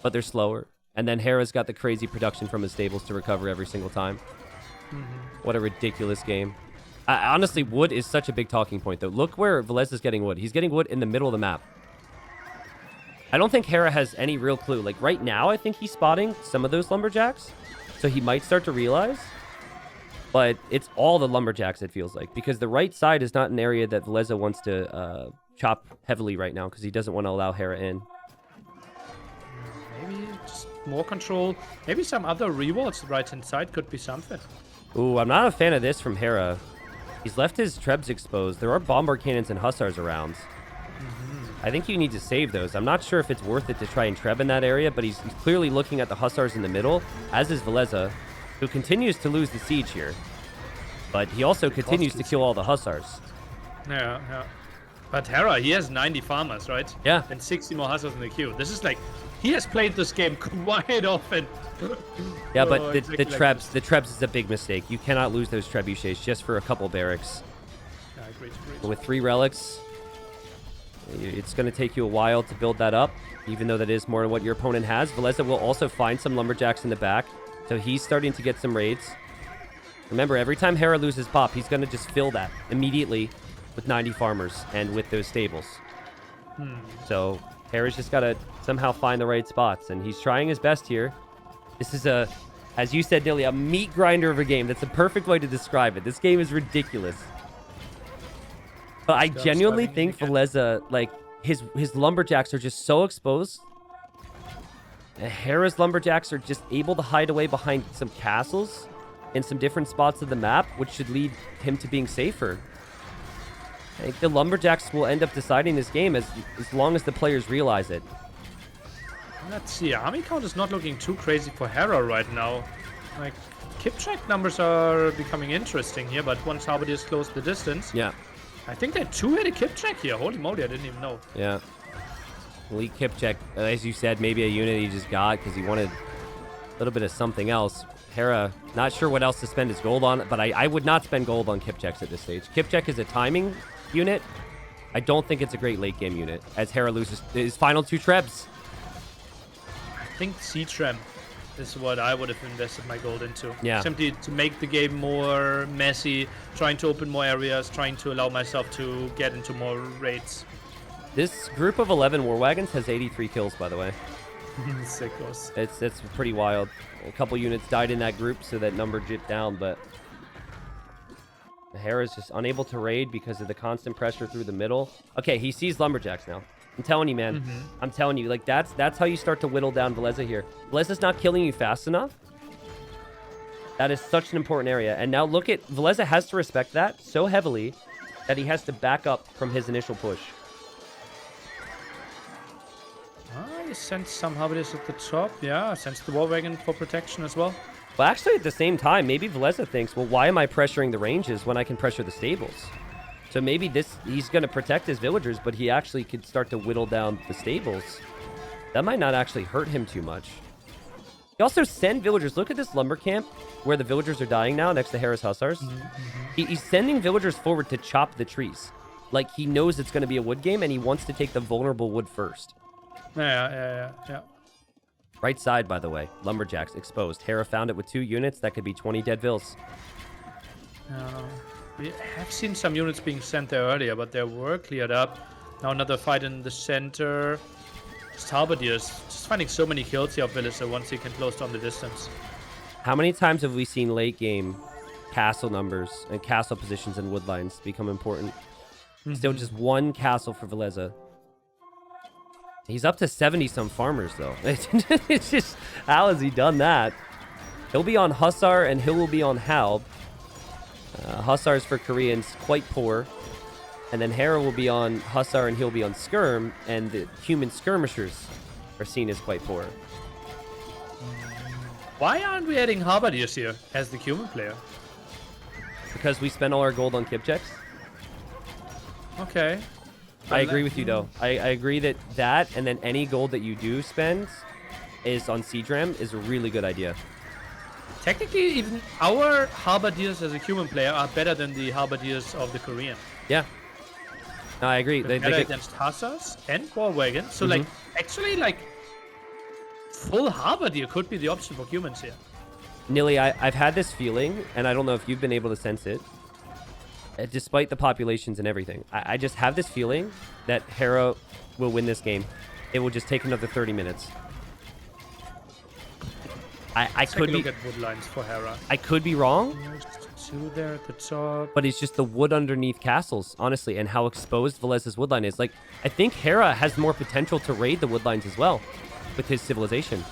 but they're slower. And then Hera's got the crazy production from his stables to recover every single time. What a ridiculous game. Honestly, wood is such a big talking point, though. Look where Villese is getting wood. He's getting wood in the middle of the map. I don't think Hera has any real clue. Like, right now, I think he's spotting some of those lumberjacks. So he might start to realize. But it's all the lumberjacks, it feels like. Because the right side is not an area that Villese wants to chop heavily right now. Because he doesn't want to allow Hera in. Maybe just more control. Maybe some other rewards right-hand side could be something. Ooh, I'm not a fan of this from Hera. He's left his trebs exposed. There are bombard cannons and hussars around. I think you need to save those. I'm not sure if it's worth it to try and treb in that area, but he's clearly looking at the hussars in the middle, as is Villese, who continues to lose the siege here. But he also continues to kill all the hussars. Yeah. But Hera, he has 90 farmers, right? Yeah. And 60 more hussars in the queue. This is like, he has played this game quite often. Yeah, but the trebs is a big mistake. You cannot lose those trebuchets just for a couple barracks. Yeah, agreed. But with 3 relics, it's going to take you a while to build that up, even though that is more than what your opponent has. Villese will also find some lumberjacks in the back, so he's starting to get some raids. Remember, every time Hera loses pop, he's going to just fill that immediately with 90 farmers and with those stables. So Hera's just got to somehow find the right spots, and he's trying his best here. This is as you said, Nili, a meat grinder of a game. That's the perfect way to describe it. This game is ridiculous. But I genuinely think Villese, like, his lumberjacks are just so exposed. And Hera's lumberjacks are just able to hide away behind some castles in some different spots of the map, which should lead him to being safer. I think the lumberjacks will end up deciding this game as long as the players realize it. Let's see. Army count is not looking too crazy for Hera right now. Like, kip check numbers are becoming interesting here, but once Halberdiers close the distance. Yeah. I think they 2-hit a kip check here. Holy moly, I didn't even know. Yeah. Elite kip check, as you said, maybe a unit he just got because he wanted a little bit of something else. Hera, not sure what else to spend his gold on, but I would not spend gold on kip checks at this stage. Kip check is a timing unit. I don't think it's a great late game unit, as Hera loses his final 2 trebs. I think C-Trem is what I would have invested my gold into. Yeah. Simply to make the game more messy, trying to open more areas, trying to allow myself to get into more raids. This group of 11 war wagons has 83 kills, by the way. Sickos. It's pretty wild. A couple units died in that group, so that number dipped down, but Hera's just unable to raid because of the constant pressure through the middle. Okay, he sees lumberjacks now. I'm telling you, man. I'm telling you, like, that's how you start to whittle down Villese here. Villese's not killing you fast enough. That is such an important area. And now look at, Villese has to respect that so heavily that he has to back up from his initial push. I sense some Halberdiers at the top. Yeah, I sense the war wagon for protection as well. Well, actually, at the same time, maybe Villese thinks, well, why am I pressuring the ranges when I can pressure the stables? So maybe he's going to protect his villagers, but he actually could start to whittle down the stables. That might not actually hurt him too much. He also send villagers. Look at this lumber camp where the villagers are dying now next to Hera's Hussars. He's sending villagers forward to chop the trees. Like, he knows it's going to be a wood game, and he wants to take the vulnerable wood first. Yeah. Right side, by the way. Lumberjacks exposed. Hera found it with 2 units. That could be 20 dead vills. We have seen some units being sent there earlier, but they were cleared up. Now another fight in the center. Just Halberdiers just finding so many kills here of Villese once he can close down the distance. How many times have we seen late game castle numbers and castle positions and wood lines become important? Still just 1 castle for Villese. He's up to 70-some farmers, though. It's just, how has he done that? He'll be on Hussar, and Hill will be on Halb. Hussars for Koreans, quite poor. And then Hera will be on Hussar, and he'll be on Skirm, and the human skirmishers are seen as quite poor. Why aren't we adding Halberdiers here as the human player? Because we spend all our gold on kip checks. Okay. I agree with you, though. I agree that and then any gold that you do spend is on Siege Ram is a really good idea. Technically, even our Halberdiers as a human player are better than the Halberdiers of the Korean. Yeah. No, I agree. They get against Hussars and war wagon. So, actually, full Halberdier could be the option for humans here. Nili, I've had this feeling, and I don't know if you've been able to sense it, despite the populations and everything. I just have this feeling that Hera will win this game. It will just take another 30 minutes. I could be. Look at wood lines for Hera. I could be wrong. There's 2 there at the top. But it's just the wood underneath castles, honestly, and how exposed Villese's woodline is. Like, I think Hera has more potential to raid the woodlines as well with his civilization.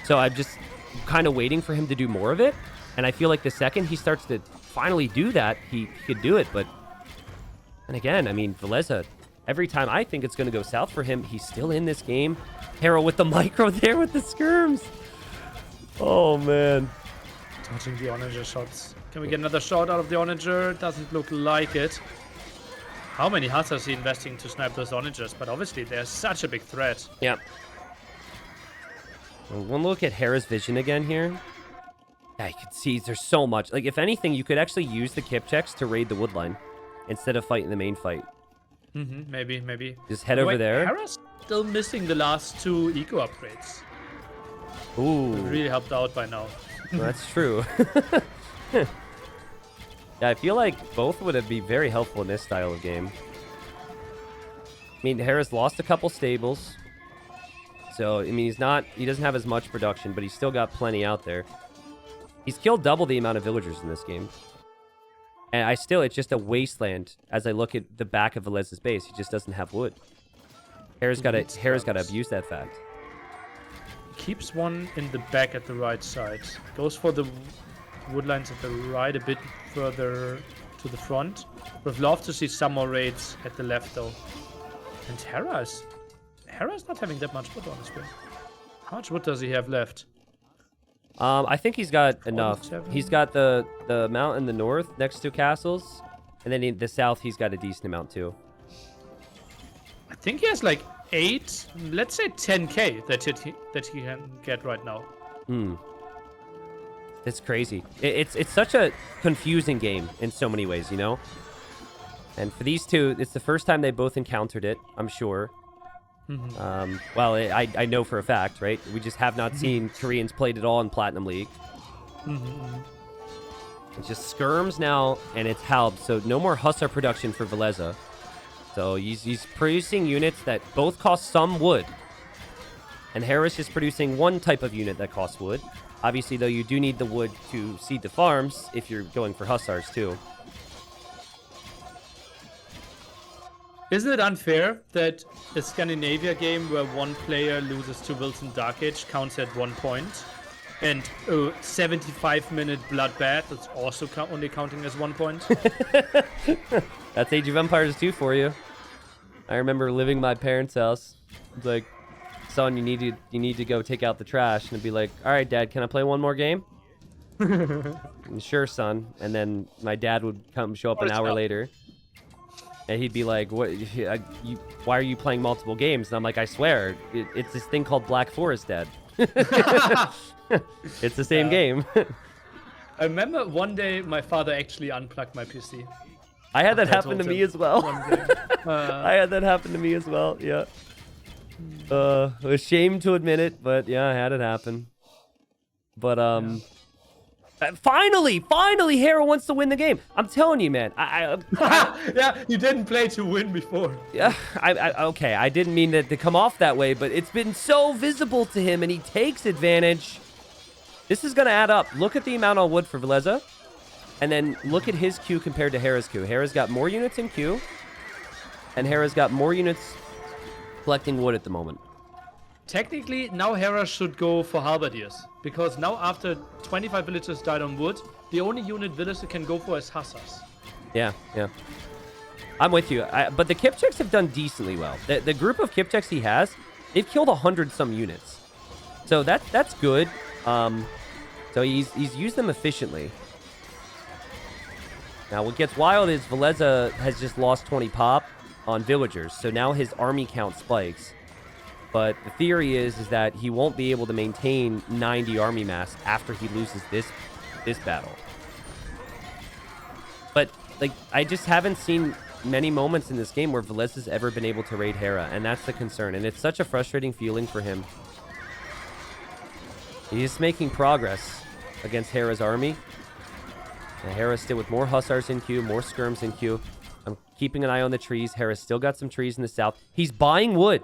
So I'm just kind of waiting for him to do more of it. And I feel like the second he starts to finally do that, he could do it. But, and again, I mean, Villese, every time I think it's going to go south for him, he's still in this game. Hera with the micro there with the skirms. Oh, man. Touching the Onager shots. Can we get another shot out of the Onager? Doesn't look like it. How many Hussars is he investing to snipe those Onagers? But obviously, they're such a big threat. Yeah. One look at Hera's vision again here. Yeah, you can see there's so much. Like, if anything, you could actually use the kip checks to raid the woodline instead of fighting the main fight. Maybe. Just head over there. Hera's still missing the last 2 eco upgrades. Ooh. Really helped out by now. Well, that's true. Yeah, I feel like both would be very helpful in this style of game. I mean, Hera's lost a couple stables. So, I mean, he doesn't have as much production, but he's still got plenty out there. He's killed double the amount of villagers in this game. And it's just a wasteland as I look at the back of Villese's base. He just doesn't have wood. Hera's got to abuse that fact. Keeps one in the back at the right side. Goes for the woodlines at the right, a bit further to the front. Would love to see some more raids at the left, though. And Hera's not having that much wood, honestly. How much wood does he have left? I think he's got enough. 47? He's got the mount in the north next to castles, and then in the south he's got a decent amount too. I think he has like 8, let's say 10k that he can get right now. It's crazy. It's such a confusing game in so many ways, you know? And for these two, it's the first time they both encountered it, I'm sure. Well, I know for a fact, right? We just have not seen Koreans played at all in Platinum League. It's just skirms now, and it's Halb, so no more Hussar production for Villese. So he's producing units that both cost some wood. And Hera's just producing one type of unit that costs wood. Obviously, though, you do need the wood to seed the farms if you're going for Hussars, too. Isn't it unfair that a Scandinavia game where one player loses to Wilson Dark Age counts at 1 point, and a 75-minute bloodbath is also only counting as 1 point? That's Age of Empires 2 for you. I remember living in my parents' house. It's like, son, you need to go take out the trash, and it'd be like, all right, Dad, can I play one more game? Sure, son. And then my dad would show up an hour later. And he'd be like, "What? Why are you playing multiple games?" And I'm like, "I swear, it's this thing called Black Forest, Dad. It's the same game." I remember one day my father actually unplugged my PC. I had that happen to me as well. I I had that happen to me as well. Yeah. Ashamed to admit it, but yeah, I had it happen. But finally, Hera wants to win the game. I'm telling you, man. Yeah, you didn't play to win before. Yeah, okay. I didn't mean that to come off that way, but it's been so visible to him, and he takes advantage. This is gonna add up. Look at the amount on wood for Villese, and then look at his Q compared to Hera's Q. Hera's got more units in Q, and Hera's got more units collecting wood at the moment. Technically, now Hera should go for halberdiers, because now after 25 villagers died on wood, the only unit Villese can go for is hussars. Yeah. I'm with you. But the Kipchaks have done decently well. The group of Kipchaks he has, they've killed 100-some units. So that's good. So he's used them efficiently. Now, what gets wild is Villese has just lost 20 pop on villagers, so now his army count spikes. But the theory is that he won't be able to maintain 90 army mass after he loses this battle. But like, I just haven't seen many moments in this game where Villese's ever been able to raid Hera, and that's the concern. And it's such a frustrating feeling for him. He's making progress against Hera's army. And Hera's still with more hussars in queue, more skirms in queue. I'm keeping an eye on the trees. Hera's still got some trees in the south. He's buying wood.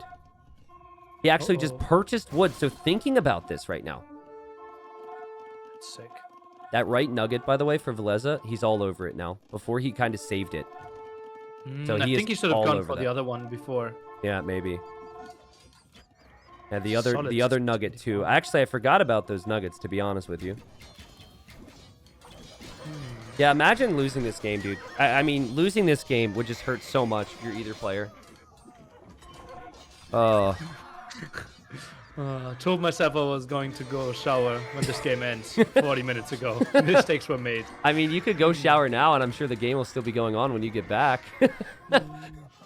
He actually just purchased wood, so thinking about this right now. That's sick. That right nugget, by the way, for Villese, he's all over it now. Before he kind of saved it. So I think he should have gone for that. the other one before. Yeah, maybe. Yeah, the Solid other nugget too. Actually, I forgot about those nuggets, to be honest with you. Yeah, imagine losing this game, dude. I mean, losing this game would just hurt so much if you're either player. Oh. Told myself I was going to go shower when this game ends 40 minutes ago. Mistakes were made. I mean, you could go shower now, and I'm sure the game will still be going on when you get back.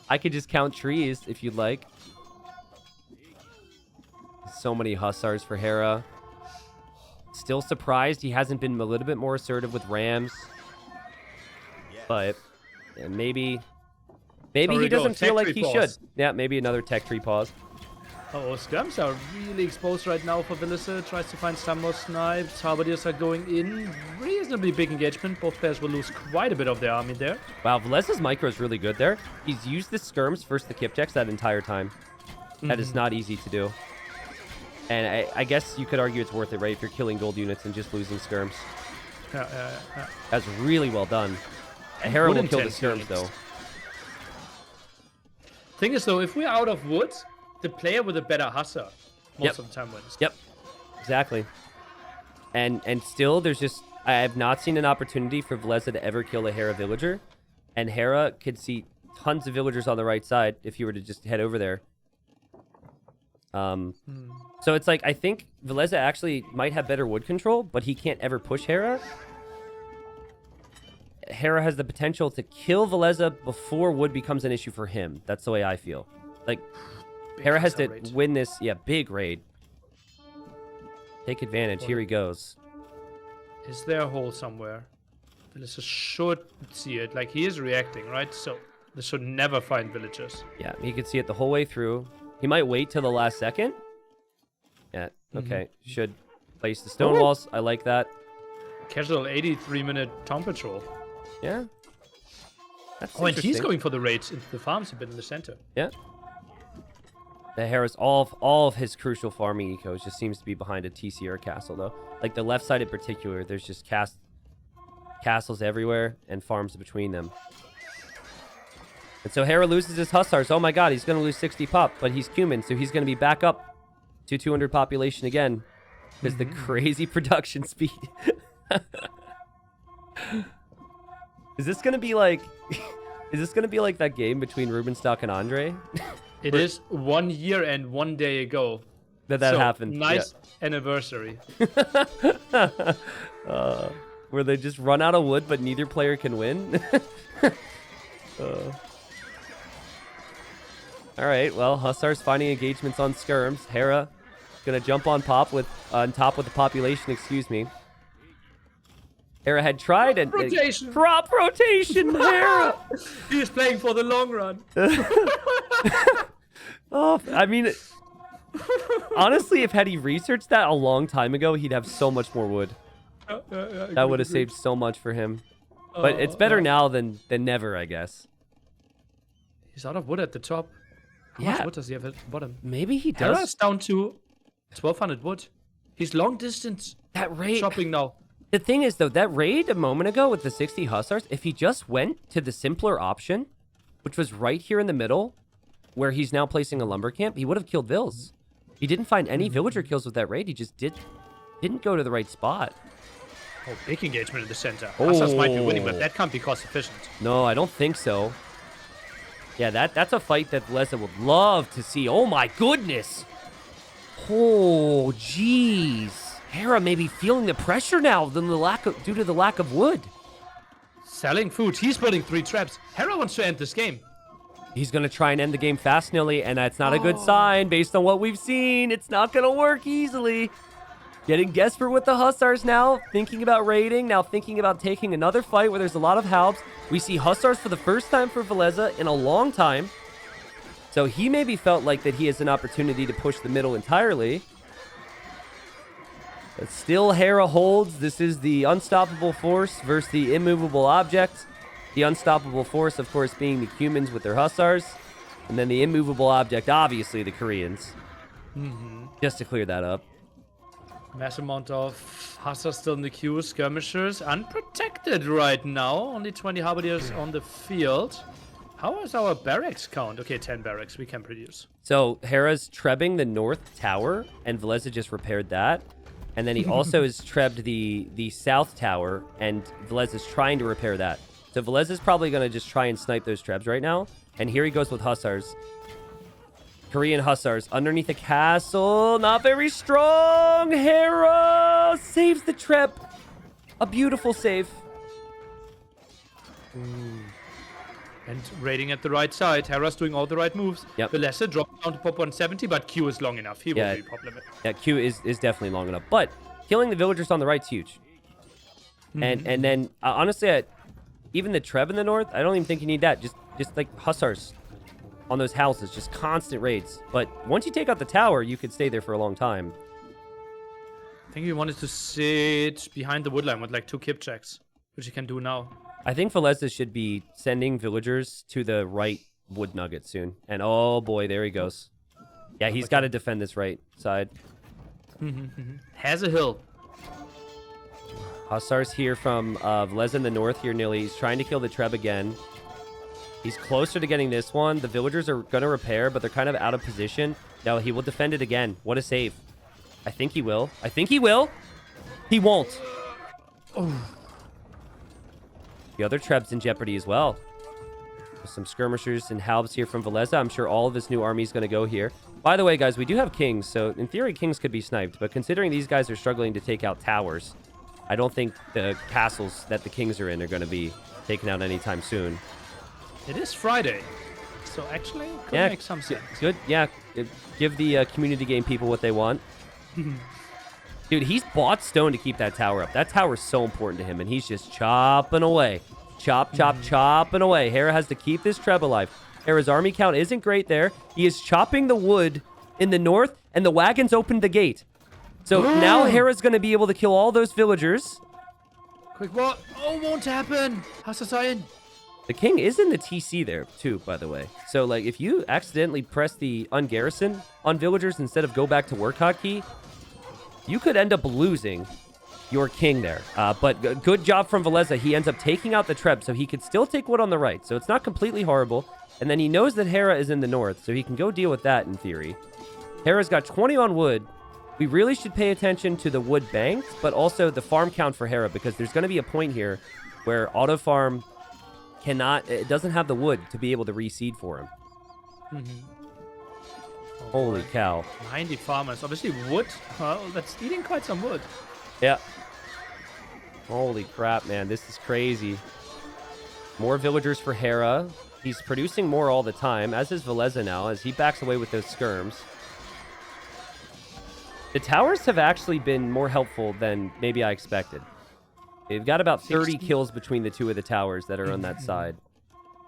I could just count trees if you'd like. So many hussars for Hera. Still surprised he hasn't been a little bit more assertive with rams. But yeah, maybe he doesn't feel like he should. Yeah, maybe another tech tree pause. Oh, skirms are really exposed right now for Villese. Tries to find some more snipes. Halberdiers are going in. Reasonably big engagement. Both players will lose quite a bit of their army there. Wow, Villese's micro is really good there. He's used the skirms versus the Kipchaks that entire time. That is not easy to do. And I guess you could argue it's worth it, right? If you're killing gold units and just losing skirms. Yeah. That's really well done. Hera will kill the skirms, though. Thing is, though, if we're out of wood, the player with a better hussar most of the time wins. Yep, exactly. And still, there's just... I have not seen an opportunity for Villese to ever kill a Hera villager. And Hera could see tons of villagers on the right side if you were to just head over there. So it's like, I think Villese actually might have better wood control, but he can't ever push Hera. Hera has the potential to kill Villese before wood becomes an issue for him. That's the way I feel. Like, Hera has to win this. Yeah, big raid. Take advantage. Here he goes. Is there a hole somewhere? Villagers should see it. Like, he is reacting, right? So, they should never find villagers. Yeah, he could see it the whole way through. He might wait till the last second. Yeah, okay. Should place the stone walls. I like that. Casual 83-minute town patrol. Yeah. That's and he's going for the raids into the farms a bit in the center. Yeah. The Hera's all of his crucial farming ecos just seems to be behind a TCR castle, though. Like the left side in particular, there's just castles everywhere and farms between them. And so Hera loses his hussars. Oh my god, he's going to lose 60 pop, but he's cumin, so he's going to be back up to 200 population again. Because the crazy production speed. Is this going to be like... Is this going to be like that game between Rubenstock and Andre? It is 1 year and 1 day ago. That happened. Nice anniversary. Where they just run out of wood, but neither player can win. All right, well, Hussar's finding engagements on skirms. Hera gonna jump on top with the population, excuse me. Hera had tried and Rotation. crop rotation. Hera. He is playing for the long run. Oh, I mean, honestly, if had he researched that a long time ago, he'd have so much more wood. That would have saved so much for him. But it's better now than never, I guess. He's out of wood at the top. How much wood does he have at the bottom? Maybe he does. Hera's down to 1,200 wood. He's long distance. That raid. Shopping now. The thing is, though, that raid a moment ago with the 60 Hussars, if he just went to the simpler option, which was right here in the middle, where he's now placing a lumber camp, he would have killed Vils. He didn't find any villager kills with that raid. He just didn't go to the right spot. Oh, big engagement in the center. Hussars might be winning, but that can't be cost efficient. No, I don't think so. Yeah, that's a fight that Villese would love to see. Oh my goodness. Oh, jeez. Hera may be feeling the pressure now due to the lack of wood. Selling food. He's putting 3 traps. Hera wants to end this game. He's going to try and end the game fast, Nili, and that's not a good sign based on what we've seen. It's not going to work easily. Getting desperate with the Hussars now, thinking about raiding, now thinking about taking another fight where there's a lot of Halbs. We see Hussars for the first time for Villese in a long time. So he maybe felt like that he has an opportunity to push the middle entirely. But still, Hera holds. This is the unstoppable force versus the immovable object. The unstoppable force, of course, being the humans with their Hussars. And then the immovable object, obviously, the Koreans. Just to clear that up. Mass amount of Hussars still in the queue. Skirmishers unprotected right now. Only 20 Halberdiers on the field. How is our barracks count? Okay, 10 barracks we can produce. So Hera's trebbing the north tower, and Villese just repaired that. And then he also has trebbed the south tower, and Villese is trying to repair that. So Villese is probably going to just try and snipe those trebs right now. And here he goes with Hussars. Korean Hussars underneath the castle. Not very strong. Hera saves the treb. A beautiful save. And raiding at the right side. Hera's doing all the right moves. Yep. Villese dropped down to pop 170, but Q is long enough. He won't be problematic. Yeah, Q is definitely long enough. But killing the villagers on the right's huge. And then, honestly, even the treb in the north, I don't even think you need that. Just like Hussars on those houses. Just constant raids. But once you take out the tower, you could stay there for a long time. I think he wanted to sit behind the woodline with like 2 kip checks, which he can do now. I think Villese should be sending villagers to the right wood nugget soon. And oh boy, there he goes. Yeah, he's got to defend this right side. Has a hill. Hussars here from Villese in the north here, Nili. He's trying to kill the treb again. He's closer to getting this one. The villagers are going to repair, but they're kind of out of position. No, he will defend it again. What a save. I think he will. I think he will. He won't. Oh. The other treb's in jeopardy as well. There's some skirmishers and halbs here from Villese. I'm sure all of this new army is going to go here. By the way, guys, we do have kings, so in theory, kings could be sniped. But considering these guys are struggling to take out towers, I don't think the castles that the kings are in are going to be taken out anytime soon. It is Friday, so actually it could make some sense. Good, yeah. Give the community game people what they want. Dude, he's bought stone to keep that tower up. That tower is so important to him, and he's just chopping away. Chopping away. Hera has to keep this treb alive. Hera's army count isn't great there. He is chopping the wood in the north, and the wagons opened the gate. So now Hera's going to be able to kill all those villagers. Quick what? Oh, won't happen. Hasasayan. The king is in the TC there, too, by the way. So, like, if you accidentally press the ungarrison on villagers instead of go back to work hotkey, you could end up losing your king there. But good job from Villese. He ends up taking out the treb, so he could still take wood on the right. So it's not completely horrible. And then he knows that Hera is in the north, so he can go deal with that in theory. Hera's got 20 on wood. We really should pay attention to the wood banks, but also the farm count for Hera, because there's going to be a point here where auto farm it doesn't have the wood to be able to reseed for him. Holy cow. 90 farmers. Obviously wood. Well, that's eating quite some wood. Yeah. Holy crap, man. This is crazy. More villagers for Hera. He's producing more all the time, as is Villese now, as he backs away with those skirms. The towers have actually been more helpful than maybe I expected. They've got about 30 kills between the two of the towers that are on that side.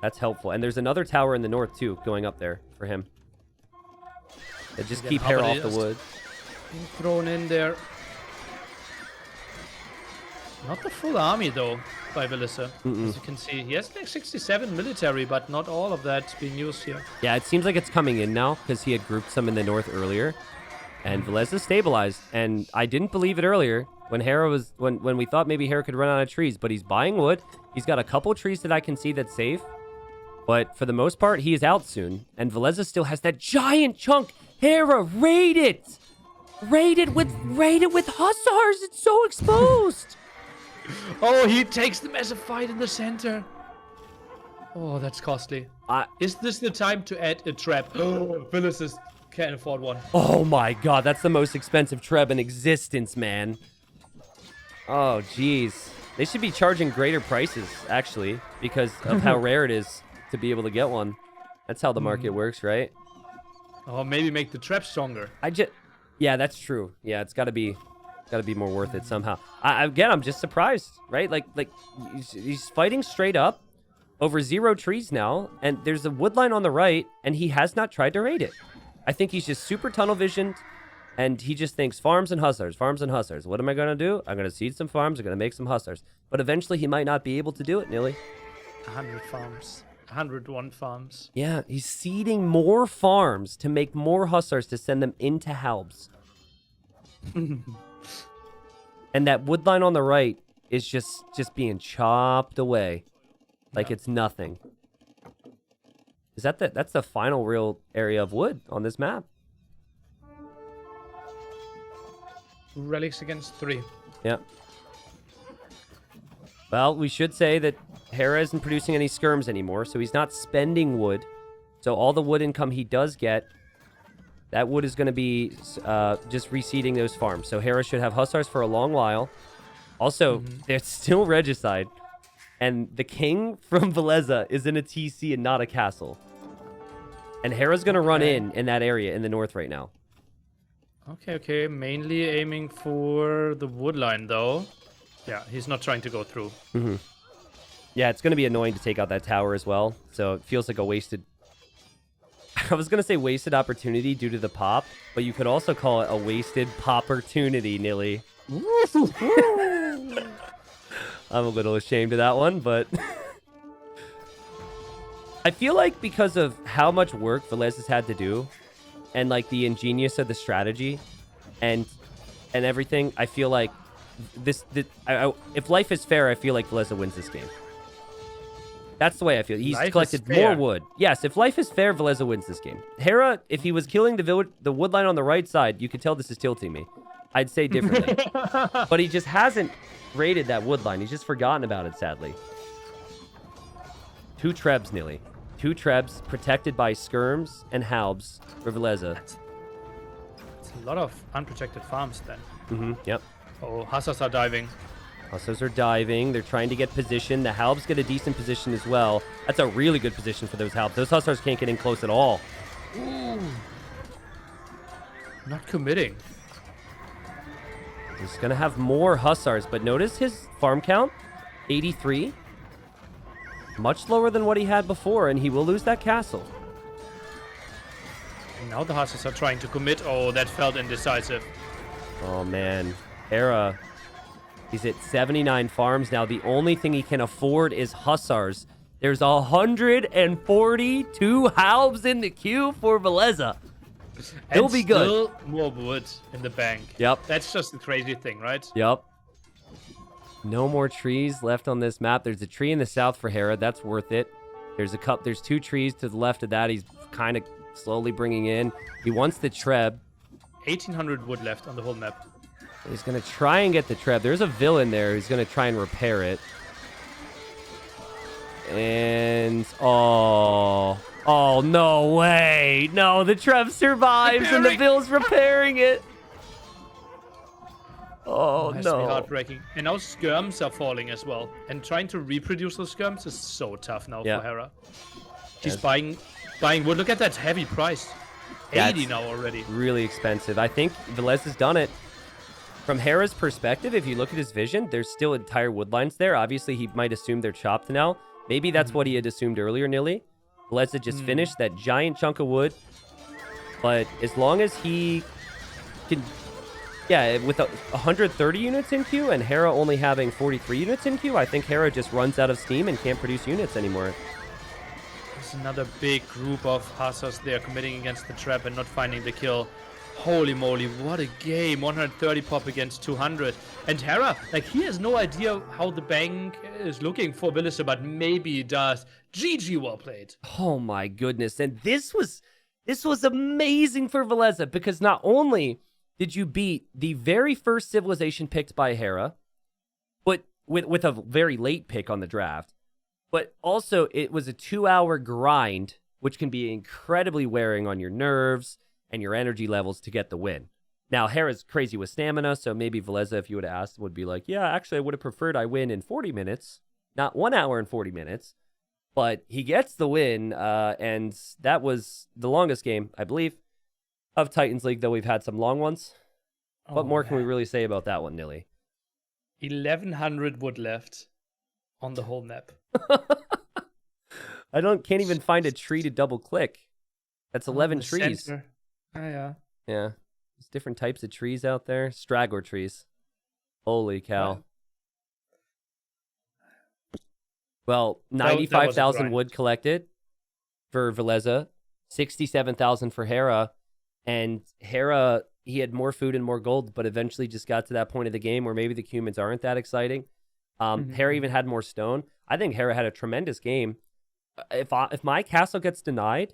That's helpful. And there's another tower in the north, too, going up there for him. They just keep Hera off the wood. Being thrown in there. Not the full army, though, by Villese. As you can see, he has like 67 military, but not all of that being used here. Yeah, it seems like it's coming in now, because he had grouped some in the north earlier. And Villese stabilized, and I didn't believe it earlier when Hera was when we thought maybe Hera could run out of trees, but he's buying wood. He's got a couple trees that I can see that's safe, but for the most part, he is out soon. And Villese still has that giant chunk. Hera, raid it! Raid it with hussars. It's so exposed. Oh, he takes them as a fight in the center. Oh, that's costly. Is this the time to add a trap? Oh, Villese can't afford one. Oh my god, that's the most expensive treb in existence, man. Oh, jeez. They should be charging greater prices, actually, because of how rare it is to be able to get one. That's how the market works, right? Oh, maybe make the trap stronger. Yeah, that's true. Yeah, it's got to be more worth it somehow. Again, I'm just surprised, right? Like he's fighting straight up over 0 trees now, and there's a wood line on the right, and he has not tried to raid it. I think he's just super tunnel visioned, and he just thinks farms and hussars, farms and hussars. What am I going to do? I'm going to seed some farms. I'm going to make some hussars. But eventually he might not be able to do it, Nili. 100 farms. 101 farms. Yeah, he's seeding more farms to make more hussars to send them into halbs. And that wood line on the right is just being chopped away like it's nothing. Is that's the final real area of wood on this map? Relics against 3. Yep. Well, we should say that Hera isn't producing any skirms anymore, so he's not spending wood. So all the wood income he does get, that wood is going to be just reseeding those farms. So Hera should have hussars for a long while. Also, there's still regicide. And the king from Villese is in a TC and not a castle. And Hera's going to run in that area in the north right now. Okay. Mainly aiming for the wood line, though. Yeah, he's not trying to go through. Yeah, it's going to be annoying to take out that tower as well. So it feels like a wasted... I was going to say wasted opportunity due to the pop, but you could also call it a wasted popportunity, Nili. I'm a little ashamed of that one, but... I feel like because of how much work Villese has had to do, and like the ingenious of the strategy, and everything, I feel like if life is fair, I feel like Villese wins this game. That's the way I feel. He's collected more wood. Yes, if life is fair, Villese wins this game. Hera, if he was killing the wood line on the right side, you could tell this is tilting me. I'd say differently. But he just hasn't raided that wood line. He's just forgotten about it, sadly. 2 trebs, Nili. 2 trebs protected by skirms and halbs for Villese. It's a lot of unprotected farms then. Yep. Oh, hussars are diving. Hussars are diving. They're trying to get position. The halbs get a decent position as well. That's a really good position for those halbs. Those hussars can't get in close at all. Ooh. Not committing. He's going to have more hussars, but notice his farm count, 83. Much lower than what he had before, and he will lose that castle. And now the hussars are trying to commit. Oh, that felt indecisive. Oh, man. Hera, he's at 79 farms now. The only thing he can afford is hussars. There's 142 halbs in the queue for Villese. He'll be good. Still more wood in the bank. Yep. That's just the crazy thing, right? Yep. No more trees left on this map. There's a tree in the south for Hera. That's worth it. There's 2 trees to the left of that. He's kind of slowly bringing in. He wants the treb. 1,800 wood left on the whole map. He's going to try and get the treb. There's a villain there who's going to try and repair it. And... Oh, no way. No, the treb survives and the vill's repairing it. Oh, Has no. to be heartbreaking. And now skirms are falling as well. And trying to reproduce those skirms is so tough now for Hera. She's Yes. buying wood. Look at that heavy price. 80 now already. Really expensive. I think Villese has done it. From Hera's perspective, if you look at his vision, there's still entire wood lines there. Obviously, he might assume they're chopped now. Maybe that's what he had assumed earlier, Nili. Villese just finished that giant chunk of wood. But as long as he can... Yeah, with 130 units in queue and Hera only having 43 units in queue, I think Hera just runs out of steam and can't produce units anymore. There's another big group of Hussars there committing against the trap and not finding the kill. Holy moly, what a game. 130 pop against 200. And Hera, like, he has no idea how the bank is looking for Villese, but maybe he does. GG, well played. Oh my goodness. And this was amazing for Villese because not only did you beat the very first civilization picked by Hera, but with a very late pick on the draft, but also it was a 2-hour grind, which can be incredibly wearing on your nerves and your energy levels to get the win. Now, Hera's crazy with stamina, so maybe Villese, if you would have asked, would be like, yeah, actually, I would have preferred I win in 40 minutes, not 1 hour and 40 minutes. But he gets the win, and that was the longest game, I believe, of Titans League, though we've had some long ones. What more can we really say about that one, Nili? 1,100 wood left on the whole map. Can't even find a tree to double click. That's 11 trees. Center. Yeah. Yeah. There's different types of trees out there. Straggler trees. Holy cow. Well, 95,000 wood collected for Villese, 67,000 for Hera, and Hera, he had more food and more gold, but eventually just got to that point of the game where maybe the humans aren't that exciting. Hera even had more stone. I think Hera had a tremendous game. If my castle gets denied,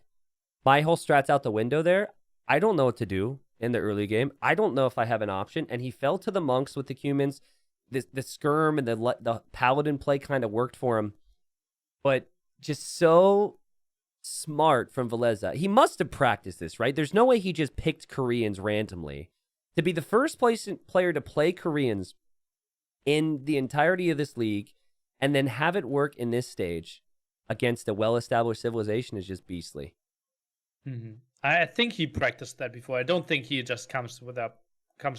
my whole strat's out the window there. I don't know what to do in the early game. I don't know if I have an option. And he fell to the monks with the humans. The skirm and the paladin play kind of worked for him. But just so smart from Villese. He must have practiced this, right? There's no way he just picked Koreans randomly. To be the first player to play Koreans in the entirety of this league and then have it work in this stage against a well-established civilization is just beastly. I think he practiced that before. I don't think he just comes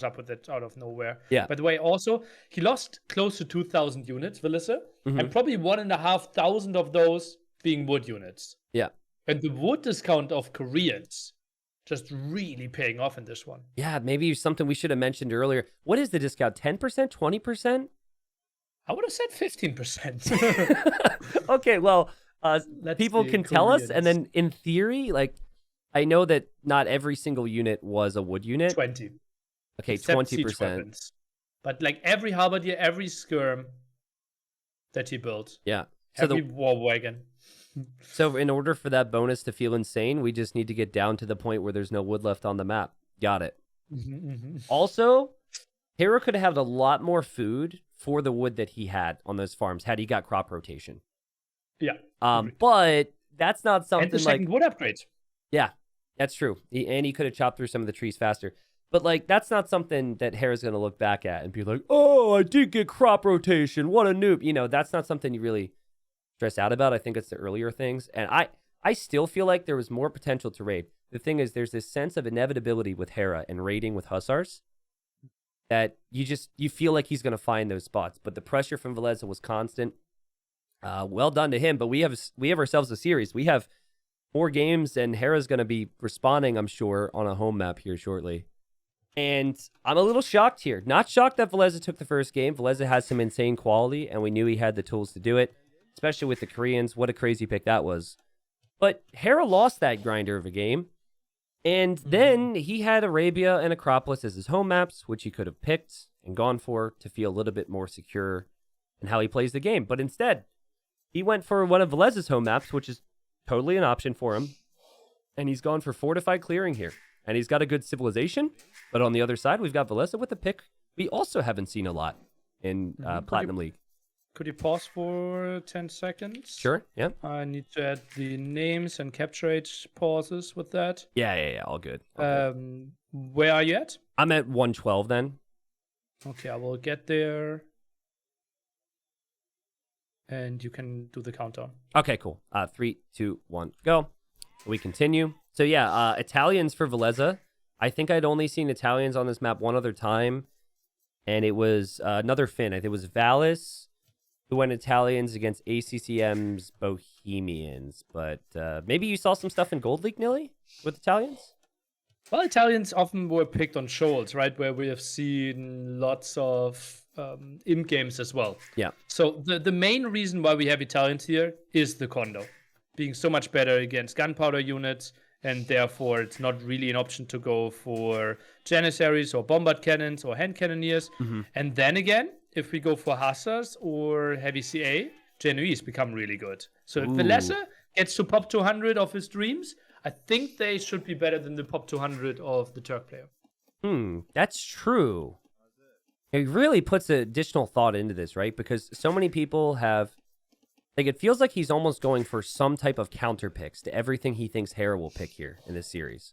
up with it out of nowhere. Yeah. By the way, also, he lost close to 2,000 units, Villese, and probably 1,500 of those being wood units. Yeah. And the wood discount of Koreans just really paying off in this one. Yeah, maybe something we should have mentioned earlier. What is the discount? 10%? 20%? I would have said 15%. Okay, well, people can tell us, and then in theory, like, I know that not every single unit was a wood unit. 20. Okay, Except 20%. But like every halberdier, every skirm that he built. Yeah. Every war wagon. So in order for that bonus to feel insane, we just need to get down to the point where there's no wood left on the map. Got it. Also, Hera could have had a lot more food for the wood that he had on those farms had he got crop rotation. Yeah. But that's not something and the second wood upgrade. Yeah, that's true. And he could have chopped through some of the trees faster. But, like, that's not something that Hera's going to look back at and be like, oh, I did get crop rotation. What a noob. You know, that's not something you really stress out about. I think it's the earlier things. And I still feel like there was more potential to raid. The thing is, there's this sense of inevitability with Hera and raiding with Hussars that you feel like he's going to find those spots. But the pressure from Villese was constant. Well done to him. But we have ourselves a series. We have 4 games, and Hera's going to be responding, I'm sure, on a home map here shortly. And I'm a little shocked here. Not shocked that Villese took the first game. Villese has some insane quality, and we knew he had the tools to do it, especially with the Koreans. What a crazy pick that was. But Hera lost that grinder of a game. And then he had Arabia and Acropolis as his home maps, which he could have picked and gone for to feel a little bit more secure in how he plays the game. But instead, he went for one of Villese's home maps, which is totally an option for him. And he's gone for fortified clearing here. And he's got a good civilization. But on the other side, we've got Villese with a pick we also haven't seen a lot in Platinum League. Could you pause for 10 seconds? Sure, yeah. I need to add the names and capture rate pauses with that. Yeah, all good. Where are you at? I'm at 112 then. Okay, I will get there. and you can do the countdown. Okay, cool. 3, 2, 1, go. We continue. So yeah, Italians for Villese. I think I'd only seen Italians on this map one other time, and it was another Finn. I think it was Villese who went Italians against ACCM's Bohemians. But maybe you saw some stuff in Gold League, Nili, with Italians? Well, Italians often were picked on shoals, right? Where we have seen lots of in-games as well. Yeah. So the main reason why we have Italians here is the Kondo. Being so much better against gunpowder units, and therefore it's not really an option to go for Janissaries or bombard cannons or hand cannoneers. And then again, if we go for Hussars or heavy CA, Genoese become really good. So if Villese gets to pop 200 of his dreams, I think they should be better than the pop 200 of the Turk player. That's true. It really puts additional thought into this, right? Because so many people have... Like, it feels like he's almost going for some type of counter picks to everything he thinks Hera will pick here in this series.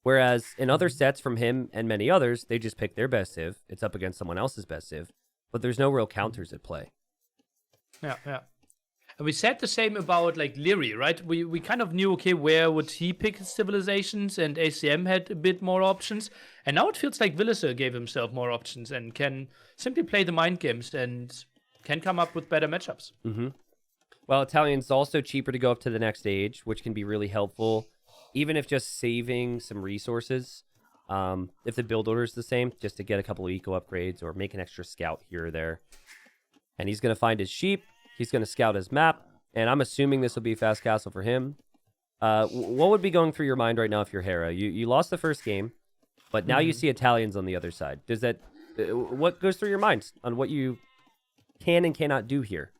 Whereas in other sets from him and many others, they just pick their best civ. It's up against someone else's best civ. But there's no real counters at play. Yeah. And we said the same about, like, Leary, right? We kind of knew, okay, where would he pick his civilizations, and ACM had a bit more options. And now it feels like Villese gave himself more options and can simply play the mind games and can come up with better matchups. Well, Italian's also cheaper to go up to the next stage, which can be really helpful, even if just saving some resources. If the build order is the same, just to get a couple of eco upgrades or make an extra scout here or there. And he's going to find his sheep. He's going to scout his map. And I'm assuming this will be a fast castle for him. What would be going through your mind right now if you're Hera? You lost the first game, but now you see Italians on the other side. Does that... what goes through your mind on what you can and cannot do here?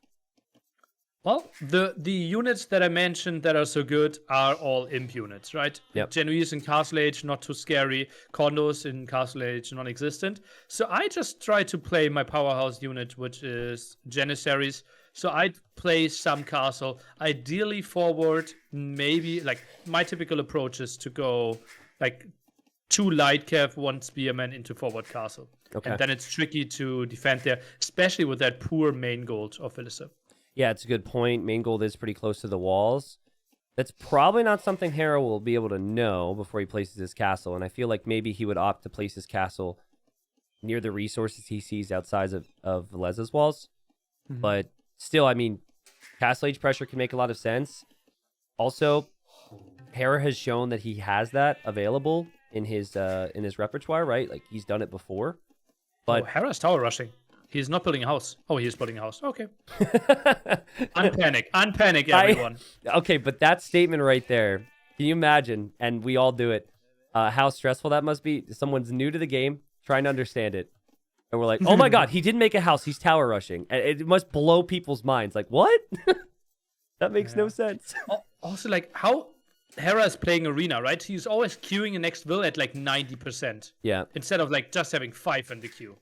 Well, the units that I mentioned that are so good are all imp units, right? Yep. Genoese in Castle Age, not too scary. Condos in Castle Age, non-existent. So I just try to play my powerhouse unit, which is Janissaries. So I'd play some castle, ideally forward, maybe, like, my typical approach is to go, like, 2 light cav, 1 spearman into forward castle. Okay. And then it's tricky to defend there, especially with that poor main gold of Villese. Yeah, it's a good point. Main gold is pretty close to the walls. That's probably not something Hera will be able to know before he places his castle, and I feel like maybe he would opt to place his castle near the resources he sees outside of Villese's walls. But still, I mean, Castle Age pressure can make a lot of sense. Also, Hera has shown that he has that available in his repertoire, right? Like, he's done it before. But Hera's tower rushing. He's not building a house. Oh, he is building a house. Okay. Unpanic, everyone. Okay, but that statement right there, can you imagine, and we all do it, how stressful that must be? Someone's new to the game, trying to understand it. And we're like, oh my god, he didn't make a house, he's tower rushing. And it must blow people's minds. Like, what? That makes no sense. Also, like, how Hera is playing Arena, right? He's always queuing a next will at like 90%. Yeah. Instead of like just having 5 in the queue.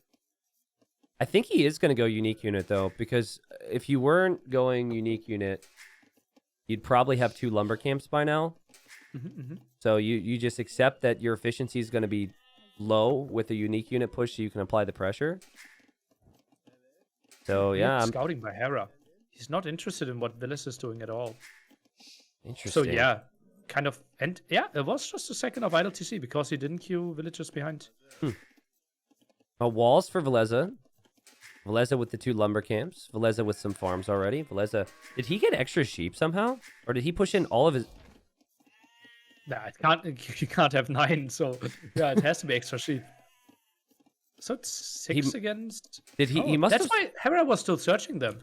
I think he is going to go unique unit, though, because if you weren't going unique unit, you'd probably have 2 lumber camps by now. So you just accept that your efficiency is going to be low with a unique unit push so you can apply the pressure. So, yeah. Scouting by Hera. He's not interested in what Villese is doing at all. Interesting. So, yeah. Kind of... And, yeah, it was just a second of idle TC because he didn't queue villagers behind. Walls for Villese. Villese with the 2 lumber camps. Villese with some farms already. Villese... Did he get extra sheep somehow? Or did he push in all of his... Nah, you can't have 9, so yeah, it has to be extra sheep. So it's 6 against... Did he... he must That's why Hera was still searching them.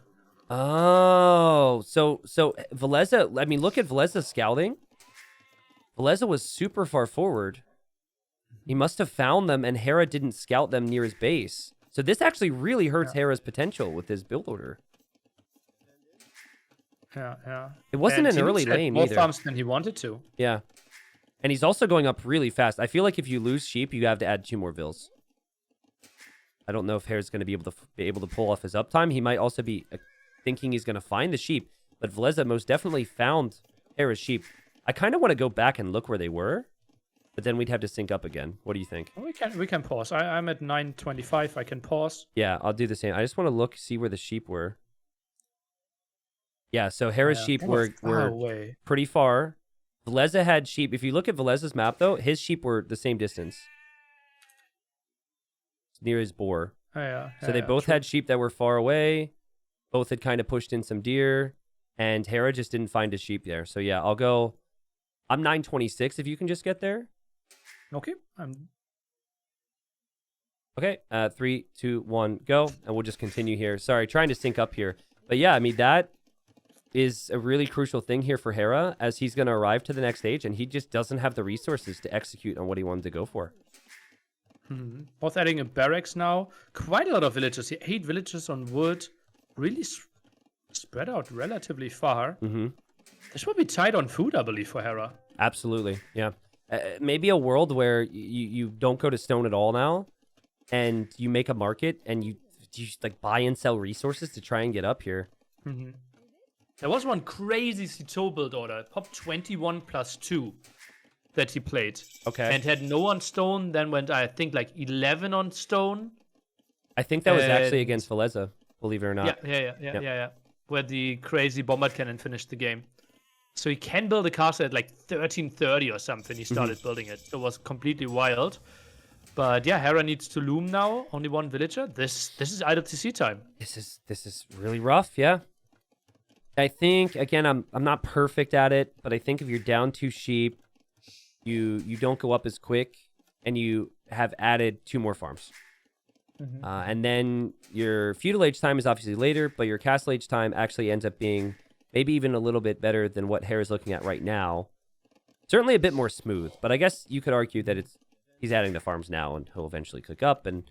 Oh, so Villese... I mean, look at Villese's scouting. Villese was super far forward. He must have found them, and Hera didn't scout them near his base. So this actually really hurts Hera's potential with his build order. Yeah. It wasn't an early lane more either. More farms than he wanted to. Yeah. And he's also going up really fast. I feel like if you lose sheep, you have to add 2 more vills. I don't know if Hera's going to be able to pull off his uptime. He might also be thinking he's going to find the sheep. But Villese most definitely found Hera's sheep. I kind of want to go back and look where they were. But then we'd have to sync up again. What do you think? We can pause. I'm at 9:25. I can pause. Yeah, I'll do the same. I just want to see where the sheep were. Yeah, so Hera's sheep were away. pretty far. Villese had sheep. If you look at Villese's map, though, his sheep were the same distance. Near his boar. Oh, yeah. So they both had sheep that were far away. Both had kind of pushed in some deer. And Hera just didn't find his sheep there. So yeah, I'll go. I'm 926 if you can just get there. Okay. Okay, 3, 2, 1, go. And we'll just continue here. Sorry, trying to sync up here. But yeah, I mean, that is a really crucial thing here for Hera as he's going to arrive to the next stage and he just doesn't have the resources to execute on what he wanted to go for. Both adding a barracks now. Quite a lot of villages here. 8 villages on wood. Really spread out relatively far. This will be tight on food, I believe, for Hera. Absolutely, yeah. Maybe a world where you don't go to stone at all now and you make a market and you just like buy and sell resources to try and get up here. There was one crazy Citeaux build order, pop 21 plus 2 that he played. Okay. And had no on stone, then went, I think, like 11 on stone. I think that was actually against Villese, believe it or not. Yeah. Where the crazy bombard cannon finished the game. So he can build a castle at like 1330 or something. He started building it. It was completely wild. But yeah, Hera needs to loom now. Only one villager. This is IWTC time. This is really rough, yeah. I think again I'm not perfect at it, but I think if you're down 2 sheep, you don't go up as quick and you have added 2 more farms. And then your feudal age time is obviously later, but your castle age time actually ends up being maybe even a little bit better than what Hera's looking at right now. Certainly a bit more smooth, but I guess you could argue that he's adding the farms now and he'll eventually click up. And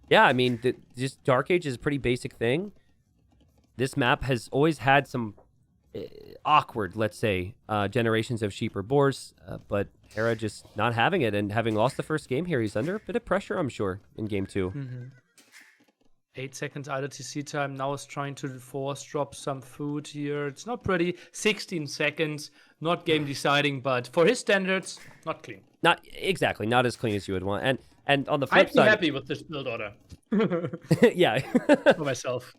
yeah, I mean, just Dark Age is a pretty basic thing. This map has always had some awkward, let's say, generations of sheep or boars, but Hera just not having it, and having lost the first game here, he's under a bit of pressure, I'm sure, in game 2. 8 seconds IWTC time. Now is trying to force drop some food here. It's not pretty. 16 seconds. Not game deciding, but for his standards, not clean. Not exactly, not as clean as you would want. And on the flip I'd side, be happy with this build order. yeah, For myself.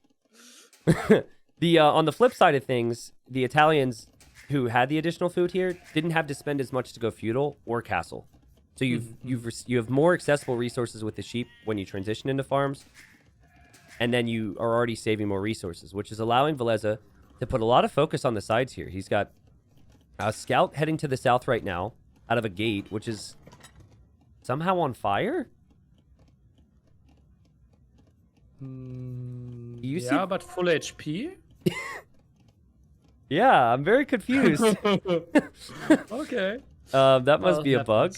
On the flip side of things, the Italians who had the additional food here didn't have to spend as much to go feudal or castle. So you have more accessible resources with the sheep when you transition into farms, and then you are already saving more resources, which is allowing Villese to put a lot of focus on the sides here. He's got a scout heading to the south right now out of a gate, which is somehow on fire. You see? Yeah, but full HP. Yeah, I'm very confused. Okay. That must be a bug.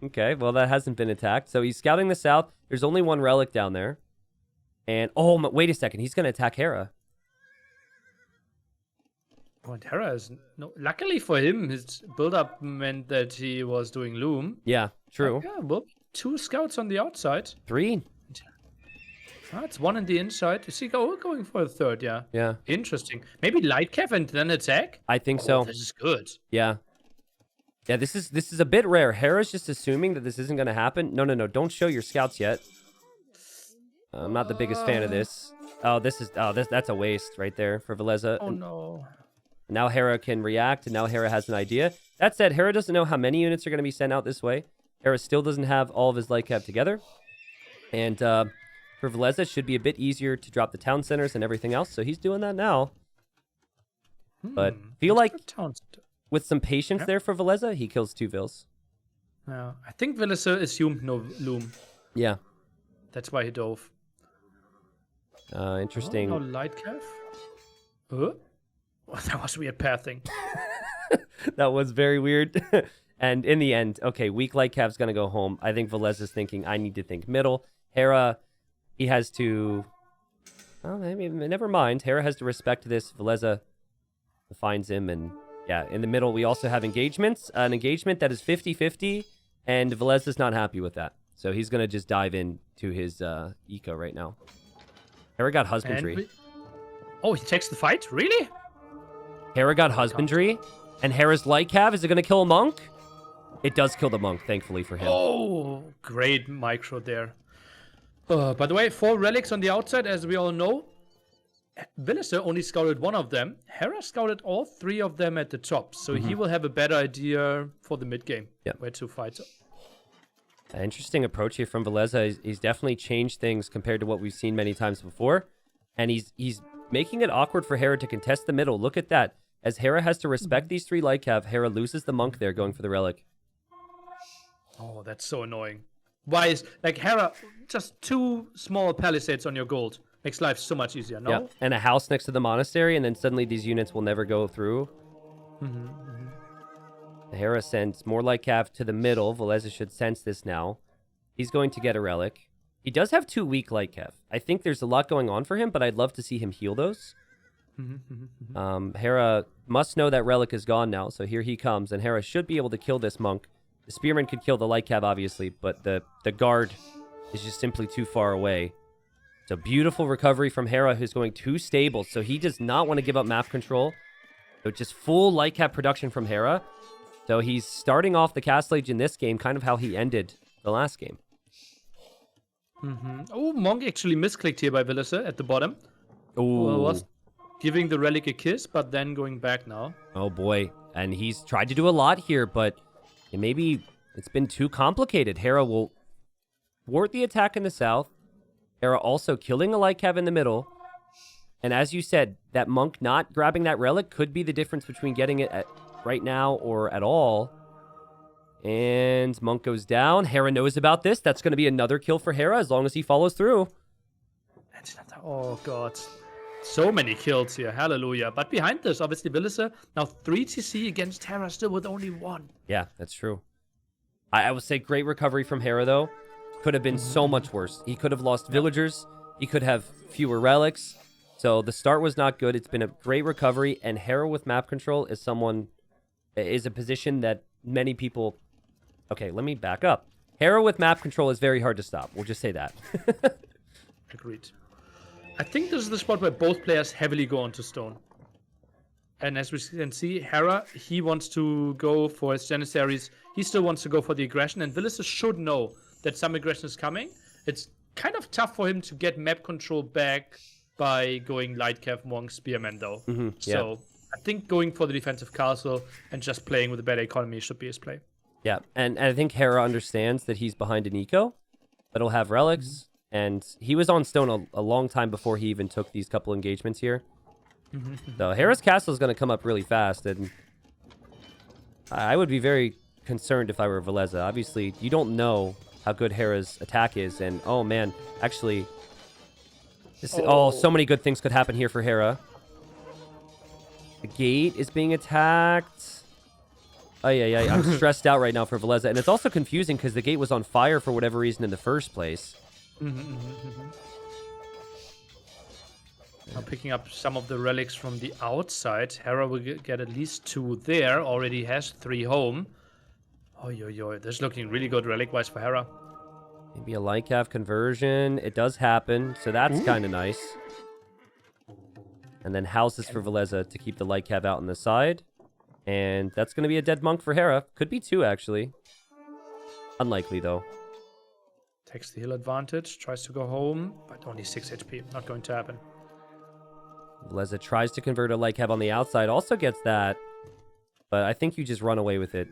Okay, well, that hasn't been attacked. So he's scouting the south. There's only one relic down there. And, oh, wait a second. He's going to attack Hera. Oh, and Hera is... No, luckily for him, his build-up meant that he was doing loom. Yeah, true. Yeah, well, 2 scouts on the outside. 3. It's 1 in the inside. Is he going for a 3rd? Yeah. Yeah. Interesting. Maybe light cav and then attack? I think so. This is good. Yeah. Yeah, this is a bit rare. Hera's just assuming that this isn't going to happen. No. Don't show your scouts yet. I'm not the biggest fan of this. That's a waste right there for Villese. Oh, no. Now Hera can react, and now Hera has an idea. That said, Hera doesn't know how many units are going to be sent out this way. Hera still doesn't have all of his light cav together. And for Villese, it should be a bit easier to drop the town centers and everything else, so he's doing that now. But feel like with some patience there for Villese, he kills 2 Villes. Yeah, I think Villese assumed no loom. Yeah. That's why he dove. Interesting. Oh, no light cav? Oh, that was weird pathing. That was very weird. And in the end, okay, weak light cav's going to go home. I think Villese is thinking, I need to think middle. Hera, he has to... Oh, maybe, never mind. Hera has to respect this. Villese finds him, and yeah, in the middle, we also have engagements. An engagement that is 50-50, and Villese is not happy with that. So he's going to just dive into his eco right now. Hera got husbandry. Oh, he takes the fight? Really? Hera got husbandry, and Hera's light cav, is it going to kill a monk? It does kill the monk, thankfully for him. Oh, great micro there. By the way, 4 relics on the outside, as we all know. Villese only scouted one of them. Hera scouted all 3 of them at the top, so he will have a better idea for the mid game where to fight. An interesting approach here from Villese. He's definitely changed things compared to what we've seen many times before, and he's making it awkward for Hera to contest the middle. Look at that. As Hera has to respect these 3 light cav, Hera loses the monk there going for the relic. Oh, that's so annoying. Why is, like, Hera, just 2 small palisades on your gold makes life so much easier, no? Yeah, and a house next to the monastery, and then suddenly these units will never go through. Hera sends more light cav to the middle. Villese should sense this now. He's going to get a relic. He does have 2 weak light cav. I think there's a lot going on for him, but I'd love to see him heal those. Hera must know that relic is gone now, so here he comes, and Hera should be able to kill this monk. The spearman could kill the light cav, obviously, but the guard is just simply too far away. It's a beautiful recovery from Hera, who's going 2 stables, so he does not want to give up map control. So just full light cav production from Hera. So he's starting off the Castle Age in this game, kind of how he ended the last game. Oh, Monk actually misclicked here by Villese at the bottom. Oh, Well, was giving the relic a kiss, but then going back now. oh boy. And he's tried to do a lot here, but maybe it's been too complicated. Hera will thwart the attack in the south. Hera also killing a light cav in the middle. And as you said, that monk not grabbing that relic could be the difference between getting it right now or at all. And monk goes down. Hera knows about this. That's going to be another kill for Hera as long as he follows through. Oh, God. So many kills here. Hallelujah. But behind this, obviously, Villese now 3 TC against Hera, still with only 1. Yeah, that's true. I would say great recovery from Hera, though. Could have been so much worse. He could have lost villagers. He could have fewer relics. So the start was not good. It's been a great recovery. And Hera with map control is a position that many people... Okay, let me back up. Hera with map control is very hard to stop. We'll just say that. Agreed. I think this is the spot where both players heavily go onto stone. And as we can see, Hera, he wants to go for his Janissaries. He still wants to go for the aggression. And Villese should know that some aggression is coming. It's kind of tough for him to get map control back by going light cav, monk, spearman, though. So I think going for the defensive castle and just playing with a better economy should be his play. Yeah, and I think Hera understands that he's behind an eco that'll have relics. And he was on stone a long time before he even took these couple engagements here. So Hera's castle is going to come up really fast, and I would be very concerned if I were Villese. Obviously, you don't know how good Hera's attack is, and oh man, actually, so many good things could happen here for Hera. The gate is being attacked. Oh yeah, I'm stressed out right now for Villese, and it's also confusing because the gate was on fire for whatever reason in the first place. Now picking up some of the relics from the outside. Hera will get at least 2 there. Already has 3 home. Oh, this is looking really good relic-wise for Hera. Maybe a light cav conversion. It does happen, so that's kind of nice. And then houses for Villese to keep the light cav out on the side. And that's going to be a dead monk for Hera. Could be 2, actually. Unlikely, though. Takes the heal advantage, tries to go home, but only 6 HP. Not going to happen. Villese tries to convert a light cav on the outside, also gets that. But I think you just run away with it.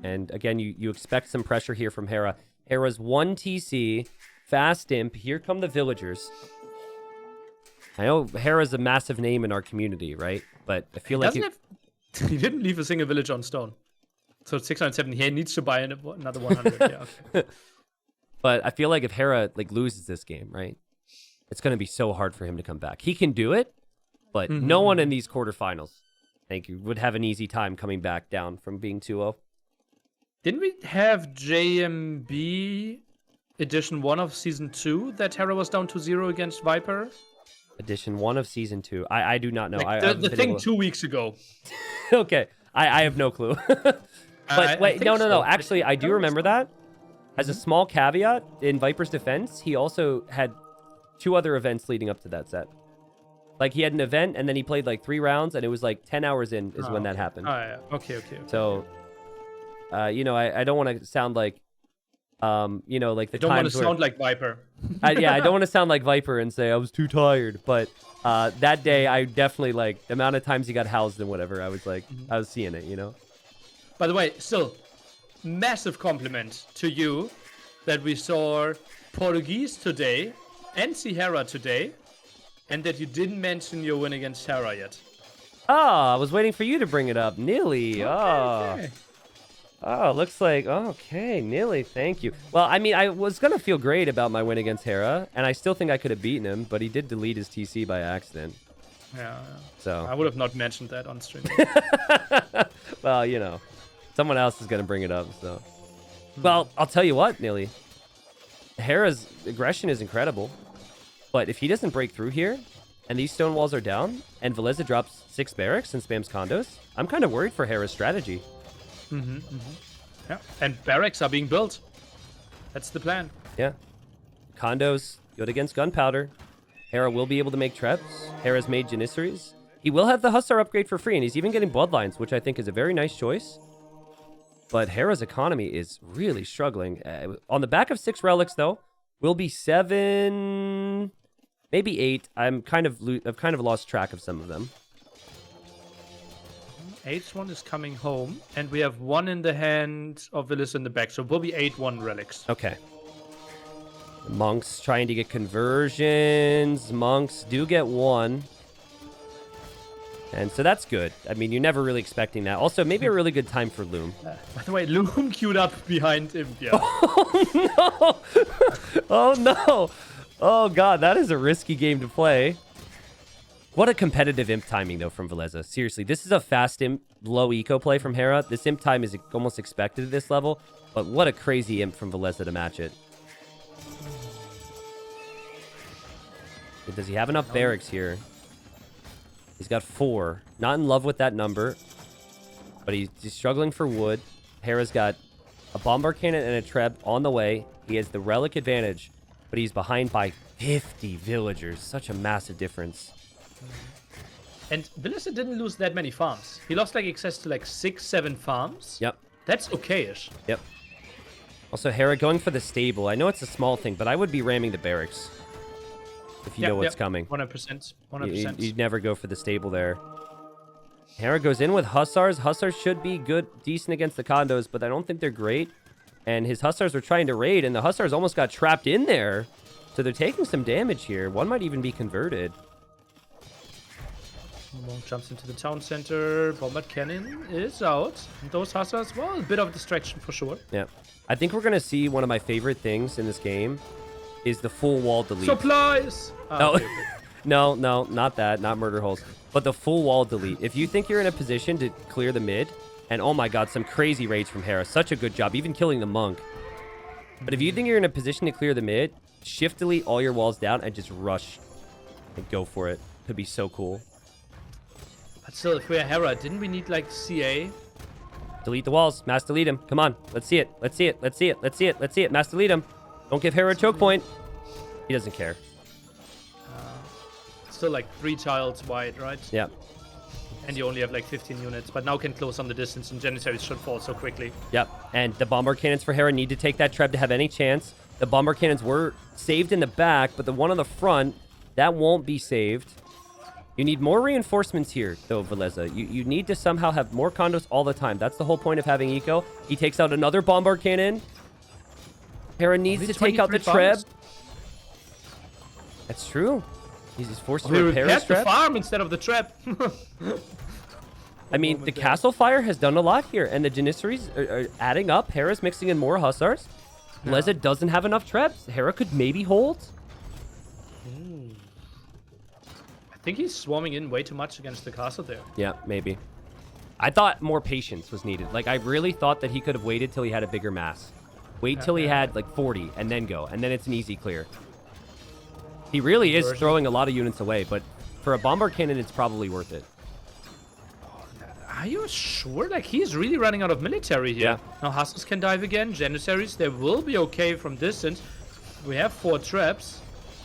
And again, you expect some pressure here from Hera. Hera's 1 TC, fast imp. Here come the villagers. I know Hera's a massive name in our community, right? But I feel like... He didn't leave a single village on stone. So 670, he needs to buy another 100. Yeah, okay. But I feel like if Hera loses this game, right, it's going to be so hard for him to come back. He can do it, but no one in these quarterfinals, I think, would have an easy time coming back down from being 2-0. Didn't we have JMB Edition 1 of Season 2 that Hera was down to 0 against Viper? Edition 1 of Season 2. I do not know. The thing 2 weeks ago. Okay. I have no clue. But wait, no. Actually, I do remember that. As a small caveat, in Viper's defense, he also had 2 other events leading up to that set. Like, he had an event, and then he played, 3 rounds, and it was, 10 hours in is when that happened. Oh, yeah. Okay. So, I don't want to sound like You know, like the I don't want times to where sound like Viper. yeah, I don't want to sound like Viper and say I was too tired, but that day I definitely like the amount of times he got housed and whatever. I was like, I was seeing it, you know. By the way, still, massive compliment to you that we saw Portuguese today and see Hera today, and that you didn't mention your win against Hera yet. Oh, I was waiting for you to bring it up, Nili. Okay. Oh, looks like okay, Nili. Thank you. Well, I mean, I was gonna feel great about my win against Hera, and I still think I could have beaten him, but he did delete his TC by accident. Yeah. So I would have not mentioned that on stream. well, you know, someone else is gonna bring it up. So, well, I'll tell you what, Nili. Hera's aggression is incredible, but if he doesn't break through here, and these stone walls are down, and Villese drops 6 barracks and spams condos, I'm kind of worried for Hera's strategy. Yeah. And barracks are being built. That's the plan. Yeah. Condos, good against gunpowder. Hera will be able to make traps. Hera's made Janissaries. He will have the Hussar upgrade for free, and he's even getting Bloodlines, which I think is a very nice choice. But Hera's economy is really struggling. On the back of 6 relics, though, will be 7, maybe 8. I've kind of lost track of some of them. H1 is coming home, and we have 1 in the hand of Villese in the back, so it will be 8-1 relics. Okay. Monks trying to get conversions. Monks do get 1. And so that's good. I mean, you're never really expecting that. Also, maybe a really good time for Loom. By the way, Loom queued up behind him. Yeah. Oh, no. Oh, no. Oh, God. That is a risky game to play. What a competitive imp timing, though, from Villese. Seriously, this is a fast imp, low eco play from Hera. This imp time is almost expected at this level. But what a crazy imp from Villese to match it. Does he have enough barracks here? He's got 4. Not in love with that number. But he's struggling for wood. Hera's got a Bombard Cannon and a Treb on the way. He has the Relic advantage. But he's behind by 50 villagers. Such a massive difference. And Villese didn't lose that many farms. He lost like access to like 6-7 farms. Yep. That's okay-ish. Yep. Also, Hera going for the stable. I know it's a small thing, but I would be ramming the barracks. If you know what's coming. 100%. 100%. You'd never go for the stable there. Hera goes in with Hussars. Hussars should be good, decent against the condos, but I don't think they're great. And his Hussars are trying to raid, and the Hussars almost got trapped in there. So they're taking some damage here. One might even be converted. Monk jumps into the town center. Bombard Cannon is out. And those Hussars, well, a bit of a distraction for sure. Yeah. I think we're going to see one of my favorite things in this game is the full wall delete. Supplies! No, okay. No, not that. Not murder holes. But the full wall delete. If you think you're in a position to clear the mid, and oh my god, some crazy raids from Hera. Such a good job, even killing the monk. But if you think you're in a position to clear the mid, shift delete all your walls down and just rush and go for it. Could be so cool. But still, if we're Hera, didn't we need like CA? Delete the walls. Mass delete him. Come on. Let's see it. Let's see it. Let's see it. Let's see it. Let's see it. Mass delete him. Don't give Hera a choke point. He doesn't care. Still like 3 tiles wide, right? Yeah. And you only have like 15 units, but now can close on the distance, and Janissaries should fall so quickly. Yep. And the Bombard Cannons for Hera need to take that Treb to have any chance. The Bombard Cannons were saved in the back, but the one on the front, that won't be saved. You need more reinforcements here, though, Villese. You need to somehow have more condos all the time. That's the whole point of having eco. He takes out another Bombard Cannon. Hera needs to take out the Treb. That's true. He's forced to repair his the farm instead of the trap. I mean, the Castle Fire has done a lot here, and the Janissaries are adding up. Hera's mixing in more Hussars. Villese doesn't have enough Trebs. Hera could maybe hold. I think he's swarming in way too much against the castle there. Yeah, maybe. I thought more patience was needed. Like, I really thought that he could have waited till he had a bigger mass. Wait till he had, like, 40, and then go. And then it's an easy clear. He really is throwing a lot of units away, but for a Bombard Cannon, it's probably worth it. Are you sure? Like, he's really running out of military here. Yeah. Now, Hussars can dive again. Janissaries, they will be okay from distance. We have 4 traps.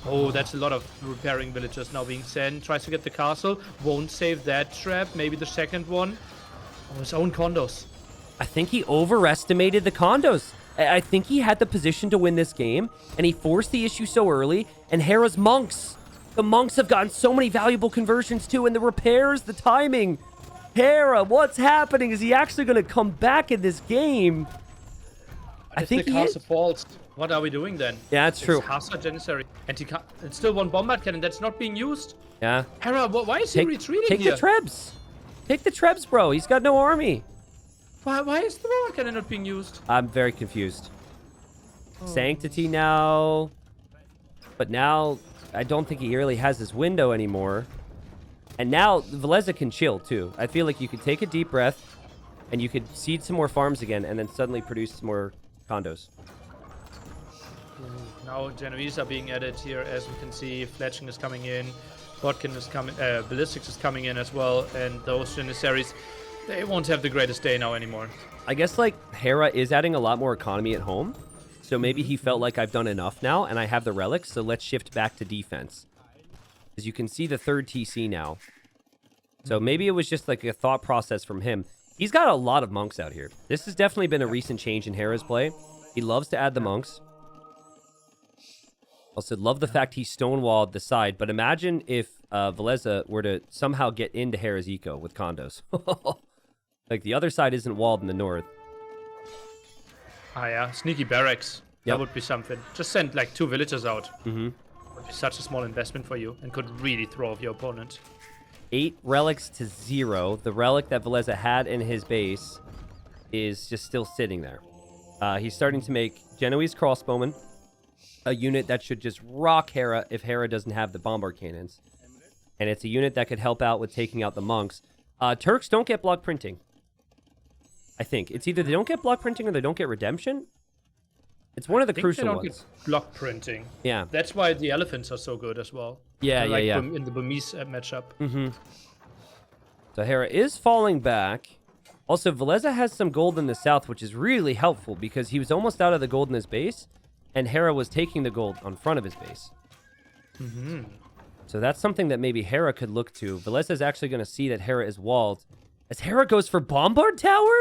Oh, that's a lot of repairing villagers now being sent. Tries to get the castle. Won't save that trap. Maybe the second one. Oh, his own condos. I think he overestimated the condos. I think he had the position to win this game, and he forced the issue so early, and Hera's monks. The monks have gotten so many valuable conversions too, and the repairs, the timing. Hera, what's happening? Is he actually going to come back in this game? I think the he is. castle falls. What are we doing then? Yeah, it's true. It's hazard Janissary. And he can't, it's still one bombard cannon that's not being used. Yeah. Hera, why is he retreating Take here? the Trebs. Take the Trebs, bro. He's got no army. Why is the bombard cannon not being used? I'm very confused. Sanctity now. But now, I don't think he really has his window anymore. And now, Villese can chill, too. I feel like you could take a deep breath, and you could seed some more farms again, and then suddenly produce some more condos. Now Genoese are being added here, as we can see. Fletching is coming in. Bodkin is coming. Ballistics is coming in as well. And those Janissaries, they won't have the greatest day now anymore. I guess, like, Hera is adding a lot more economy at home. So maybe he felt like I've done enough now, and I have the relics, so let's shift back to defense. As you can see the third TC now. So maybe it was just like a thought process from him. He's got a lot of monks out here. This has definitely been a recent change in Hera's play. He loves to add the monks. Also, love the fact he stonewalled the side, but imagine if Villese were to somehow get into Hera's eco with condos. Like, the other side isn't walled in the north. Ah, yeah. Sneaky barracks. Yep. That would be something. Just send, like, 2 villagers out. Mm-hmm. Would be such a small investment for you and could really throw off your opponent. 8 relics to 0. The relic that Villese had in his base is just still sitting there. He's starting to make Genoese crossbowmen, a unit that should just rock Hera if Hera doesn't have the bombard cannons. And it's a unit that could help out with taking out the monks. Turks don't get block printing. I think. It's either they don't get block printing or they don't get redemption. It's one of the crucial they don't ones. get block printing. Yeah. That's why the elephants are so good as well. Yeah, like yeah. In the Burmese matchup. Mm-hmm. So Hera is falling back. Also, Villese has some gold in the south, which is really helpful because he was almost out of the gold in his base, and Hera was taking the gold on front of his base. Mm-hmm. So that's something that maybe Hera could look to. Villese is actually going to see that Hera is walled. As Hera goes for Bombard Tower?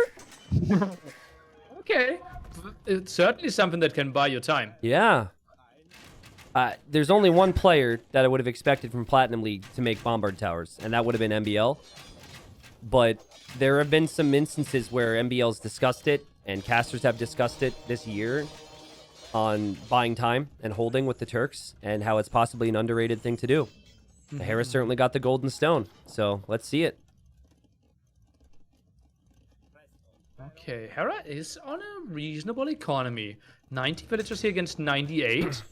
Okay. It's certainly something that can buy you time. Yeah. There's only one player that I would have expected from Platinum League to make Bombard Towers, and that would have been MBL. But there have been some instances where MBL's discussed it, and casters have discussed it this year on buying time and holding with the Turks, and how it's possibly an underrated thing to do. Mm-hmm. Hera certainly got the golden stone, so let's see it. Okay, Hera is on a reasonable economy. 90 villagers here against 98.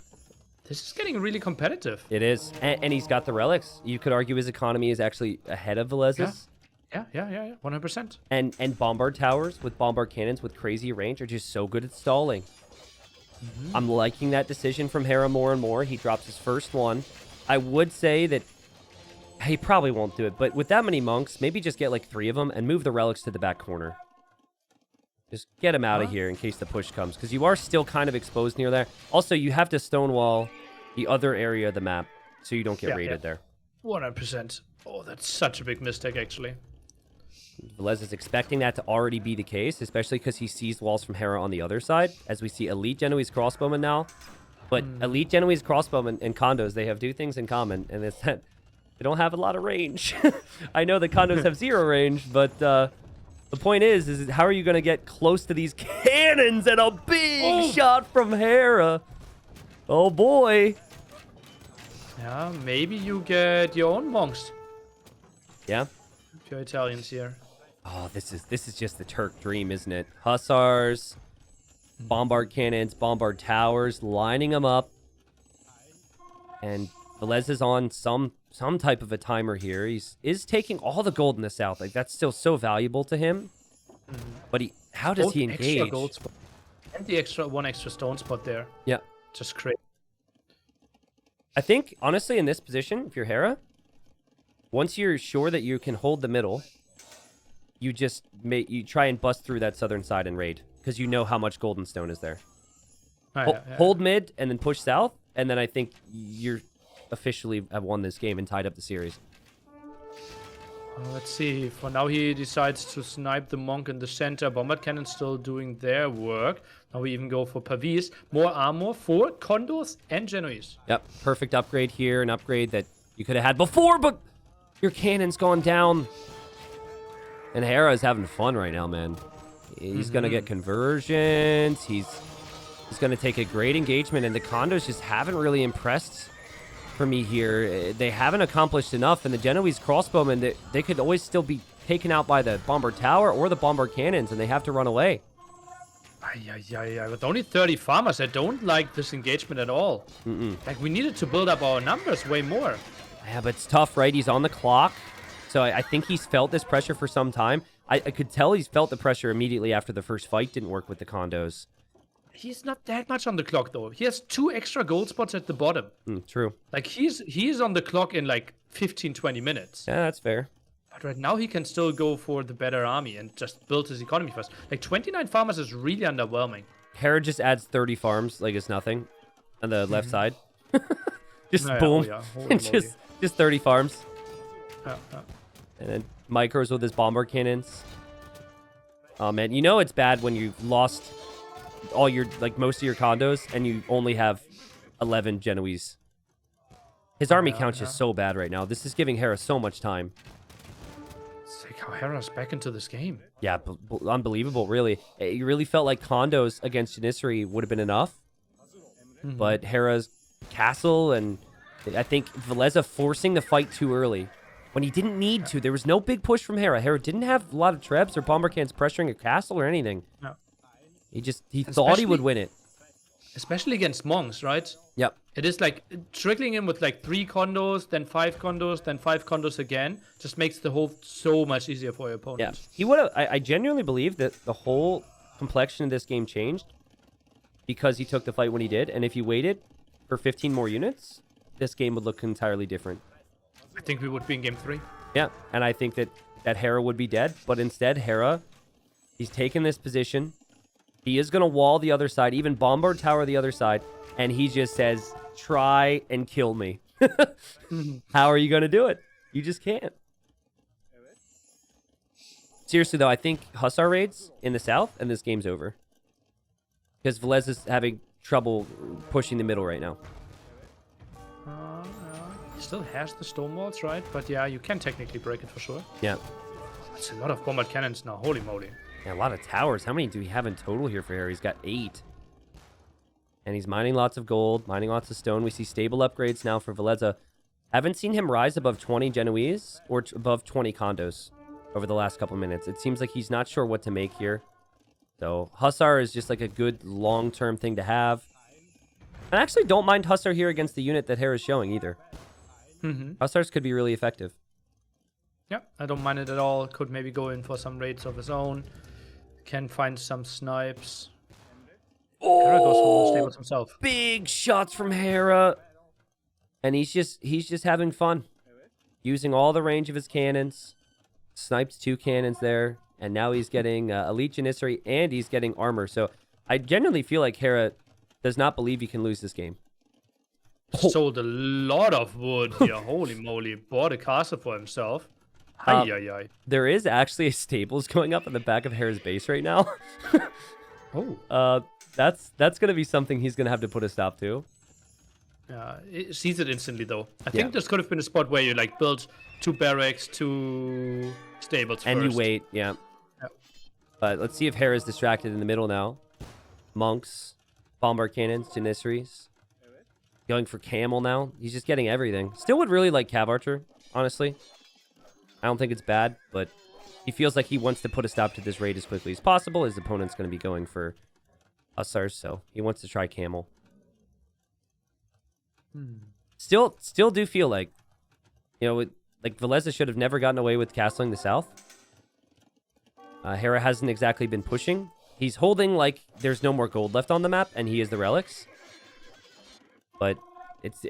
This is getting really competitive. It is. And he's got the relics. You could argue his economy is actually ahead of Villese's. Yeah. 100%. And bombard towers with bombard cannons with crazy range are just so good at stalling. Mm-hmm. I'm liking that decision from Hera more and more. He drops his first one. I would say that he probably won't do it, but with that many monks, maybe just get like 3 of them and move the relics to the back corner. Just get him out of here in case the push comes, because you are still kind of exposed near there. Also, you have to stonewall the other area of the map so you don't get raided there. 100%. Oh, that's such a big mistake, actually. Villese is expecting that to already be the case, especially because he sees walls from Hera on the other side, as we see Elite Genoese Crossbowmen now. But Elite Genoese Crossbowmen and condos, they have 2 things in common, and it's that they don't have a lot of range. I know the condos have 0 range, but the point is how are you going to get close to these cannons and a big shot from Hera? Oh, boy. Yeah, maybe you get your own monks. Yeah? If you're Italians here. Oh, this is just the Turk dream, isn't it? Hussars, bombard cannons, bombard towers, lining them up. And Villese is on some type of a timer here. Is taking all the gold in the south. Like, that's still so valuable to him. But how does he engage? Extra gold spot. And the one extra stone spot there. Yeah. Just crazy. I think, honestly, in this position, if you're Hera, once you're sure that you can hold the middle, you just you try and bust through that southern side and raid, because you know how much golden stone is there. Hold mid and then push south, and then I think you're officially have won this game and tied up the series. Let's see. For now, he decides to snipe the monk in the center. Bombard cannon still doing their work. Now we even go for Pavis. More armor for condos and Genoese. Yep, perfect upgrade here. An upgrade that you could have had before, but your cannon's gone down. And Hera is having fun right now, man. He's going to get conversions. He's going to take a great engagement. And the condos just haven't really impressed for me here. They haven't accomplished enough. And the Genoese crossbowmen, they could always still be taken out by the bomber tower or the bomber cannons, and they have to run away. With only 30 farmers, I don't like this engagement at all. Like, we needed to build up our numbers way more. Yeah, but it's tough, right? He's on the clock. So I think he's felt this pressure for some time. I could tell he's felt the pressure immediately after the first fight didn't work with the condos. He's not that much on the clock, though. He has 2 extra gold spots at the bottom. True. Like, he's on the clock in, like, 15, 20 minutes. Yeah, that's fair. But right now, he can still go for the better army and just build his economy first. Like, 29 farmers is really underwhelming. Hera just adds 30 farms like it's nothing on the left side. Just boom. And just 30 farms. And then micros with his bomber cannons. Oh, man. You know it's bad when you've lost all your, like, most of your condos and you only have 11 Genoese. His army count's just so bad right now. This is giving Hera so much time. It's like how Hera's back into this game. Yeah, unbelievable, really. It really felt like condos against Janissary would have been enough. But Hera's castle and I think Villese forcing the fight too early. When he didn't need to. There was no big push from Hera. Hera didn't have a lot of trebs or bomber cans pressuring a castle or anything. No. He thought he would win it. Especially against monks, right? Yep. It is like trickling in with like 3 condos, then 5 condos, then 5 condos again. Just makes the whole so much easier for your opponent. Yeah. He would have. I genuinely believe that the whole complexion of this game changed because he took the fight when he did. And if he waited for 15 more units, this game would look entirely different. I think we would be in game 3. Yeah, and I think that Hera would be dead, but instead Hera, he's taken this position. He is going to wall the other side, even bombard tower the other side, and he just says, try and kill me. How are you going to do it? You just can't. Seriously, though, I think Hussar raids in the south, and this game's over. Because Villese is having trouble pushing the middle right now. He still has the stone walls, right? But yeah, you can technically break it for sure. Yeah. That's a lot of bombard cannons now. Holy moly. Yeah, a lot of towers. How many do we have in total here for Hera? He's got 8. And he's mining lots of gold, mining lots of stone. We see stable upgrades now for Villese. Haven't seen him rise above 20 Genoese or above 20 condos over the last couple minutes. It seems like he's not sure what to make here. So Hussar is just like a good long-term thing to have. I actually don't mind Hussar here against the unit that Hera is showing either. Hussars could be really effective. Yeah, I don't mind it at all. Could maybe go in for some raids of his own. Can find some snipes. Hera goes for the stables himself. Big shots from Hera. And he's just having fun. Using all the range of his cannons. Sniped 2 cannons there. And now he's getting elite Janissary and he's getting armor. So I genuinely feel like Hera does not believe he can lose this game. Sold a lot of wood here. Holy moly. Bought a castle for himself. There is actually a stables going up in the back of Hera's base right now. That's going to be something he's going to have to put a stop to. It sees it instantly, though. I think this could have been a spot where you like build 2 barracks, 2 stables and first. You wait, yeah. But let's see if Hera's distracted in the middle now. Monks, bombard cannons, Janissaries. Going for camel now. He's just getting everything. Still would really like Cav Archer, honestly. I don't think it's bad, but he feels like he wants to put a stop to this raid as quickly as possible. His opponent's going to be going for Hussars, so he wants to try camel. Still do feel like, like Villese should have never gotten away with castling the south. Hera hasn't exactly been pushing. He's holding like there's no more gold left on the map, and he is the relics. But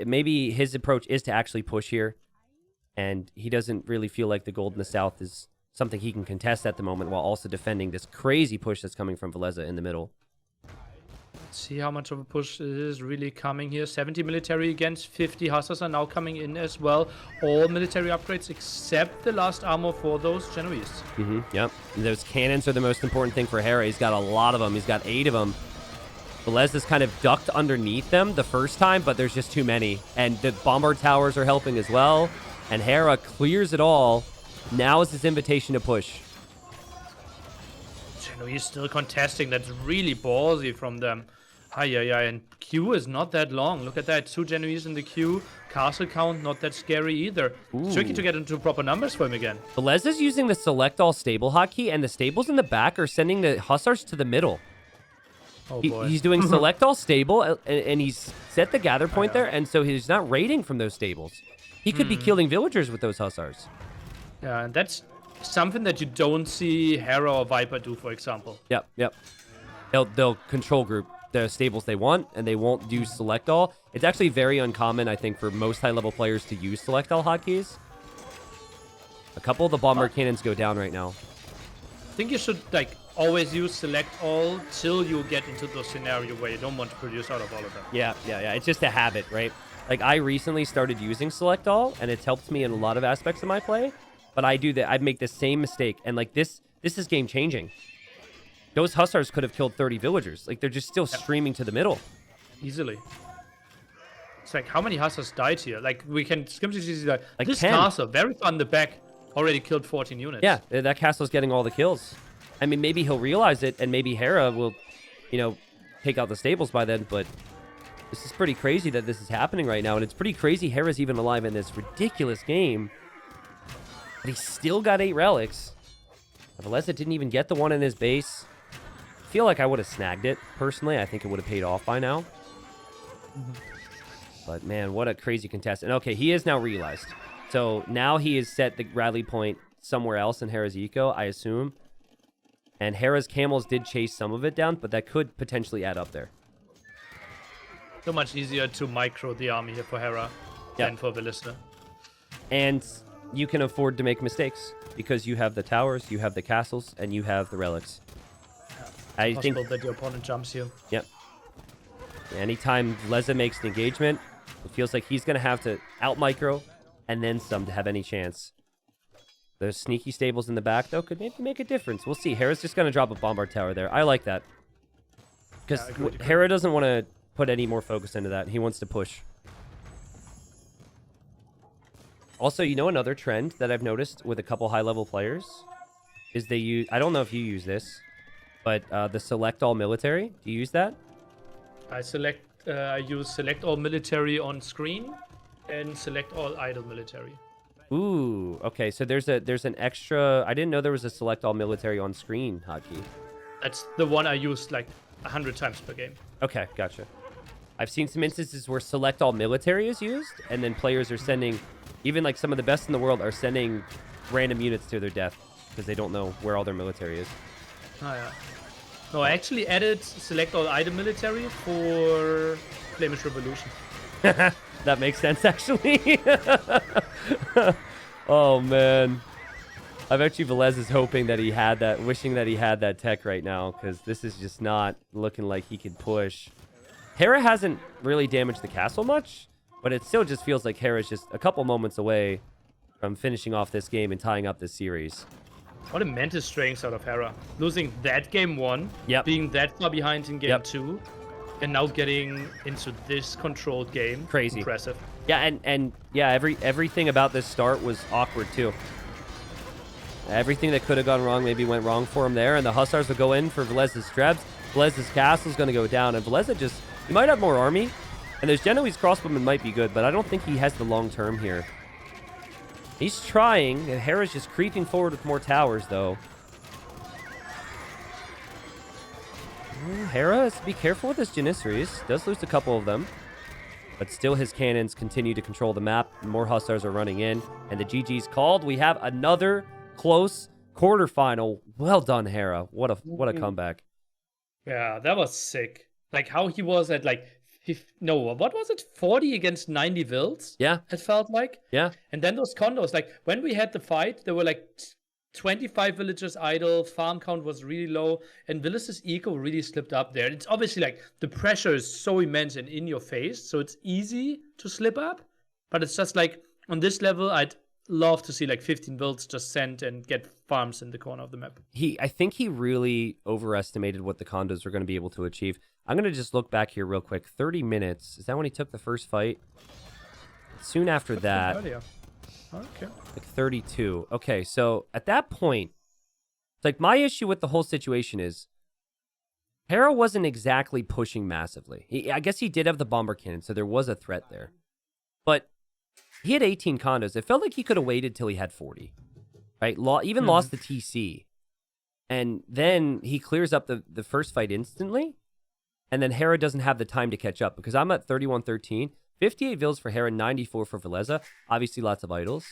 maybe his approach is to actually push here, and he doesn't really feel like the gold in the south is something he can contest at the moment while also defending this crazy push that's coming from Villese in the middle. Let's see how much of a push is really coming here. 70 military against 50 hussars are now coming in as well. All military upgrades except the last armor for those Genoese. Yep. And those cannons are the most important thing for Hera. He's got a lot of them. He's got 8 of them. Villese is kind of ducked underneath them the first time, but there's just too many. And the bombard towers are helping as well. And Hera clears it all. Now is his invitation to push. Genoese still contesting. That's really ballsy from them. And queue is not that long. Look at that. 2 Genoese in the queue. Castle count not that scary either. It's tricky to get into proper numbers for him again. Villese is using the select all stable hotkey, and the stables in the back are sending the hussars to the middle. Oh boy. He's doing select all stable, and he's set the gather point there, and so he's not raiding from those stables. He could be killing villagers with those hussars. Yeah, and that's something that you don't see Hera or Viper do, for example. Yep. They'll control group the stables they want, and they won't do select all. It's actually very uncommon, I think, for most high-level players to use select all hotkeys. A couple of the bomber cannons go down right now. I think you should always use select all till you get into the scenario where you don't want to produce out of all of them. Yeah. It's just a habit, right? Like, I recently started using select all, and it's helped me in a lot of aspects of my play. But I do that. I make the same mistake, and this is game changing. Those hussars could have killed 30 villagers. Like, they're just still streaming to the middle. Easily. It's like, how many hussars died here? Like, we can simply see that this 10. castle, very far in the back, already killed 14 units. Yeah, that castle's getting all the kills. I mean, maybe he'll realize it, and maybe Hera will, take out the stables by then, but this is pretty crazy that this is happening right now, and it's pretty crazy Hera's even alive in this ridiculous game. But he's still got 8 relics. Villese didn't even get the one in his base. I feel like I would have snagged it, personally. I think it would have paid off by now. But, man, what a crazy contest. And, okay, he is now realized. So now he has set the rally point somewhere else in Hera's eco, I assume. And Hera's camels did chase some of it down, but that could potentially add up there. So much easier to micro the army here for Hera than for Villese. And you can afford to make mistakes because you have the towers, you have the castles, and you have the relics. I think that your opponent jumps you. Yep. Anytime Villese makes an engagement, it feels like he's going to have to out-micro and then some to have any chance. Those sneaky stables in the back, though, could maybe make a difference. We'll see. Hera's just going to drop a bombard tower there. I like that. Because Hera doesn't want to put any more focus into that. He wants to push. Also, another trend that I've noticed with a couple high-level players is they use... I don't know if you use this, but the select all military. Do you use that? I use select all military on screen and select all idle military. Ooh, okay. So there's an extra... I didn't know there was a select all military on screen hotkey. That's the one I use 100 times per game. Okay, gotcha. I've seen some instances where select all military is used, and then players are sending... Even some of the best in the world are sending random units to their death because they don't know where all their military is. Oh, yeah. No, I actually added select all item military for Flemish Revolution. That makes sense, actually. Oh, man. I bet you Villese is hoping that he had that, wishing that he had that tech right now, because this is just not looking like he could push. Hera hasn't really damaged the castle much, but it still just feels like Hera's just a couple moments away from finishing off this game and tying up this series. What immense strength out of Hera. Losing that game 1, being that far behind in game 2, and now getting into this controlled game. Crazy. Impressive. Yeah, and everything about this start was awkward too. Everything that could have gone wrong maybe went wrong for him there, and the Hussars will go in for Villese's Trebs. Villese's castle's going to go down, and Villese he might have more army, and those Genoese crossbowmen might be good, but I don't think he has the long term here. He's trying, and Hera's just creeping forward with more towers, though. Hera has to be careful with his Janissaries. Does lose a couple of them. But still his cannons continue to control the map. More Hussars are running in. And the GG's called. We have another close quarterfinal. Well done, Hera. What a comeback. Yeah, that was sick. How he was at what was it? 40 against 90 Villes? Yeah. It felt like. Yeah. And then those condos, when we had the fight, there were 25 villagers idle, farm count was really low, and Villese's eco really slipped up there. It's obviously like the pressure is so immense and in your face, so it's easy to slip up. But it's just like on this level, I'd love to see like 15 builds just sent and get farms in the corner of the map. I think he really overestimated what the condos were going to be able to achieve. I'm going to just look back here real quick. 30 minutes. Is that when he took the first fight? Soon after that. Earlier. Okay. Like 32. Okay, so at that point, like my issue with the whole situation is Hera wasn't exactly pushing massively. I guess he did have the bomber cannon, so there was a threat there. But he had 18 condos. It felt like he could have waited till he had 40. Right? Even lost the TC. And then he clears up the first fight instantly. And then Hera doesn't have the time to catch up because I'm at 31-13. 58 vills for Hera, 94 for Villese. Obviously, lots of idols.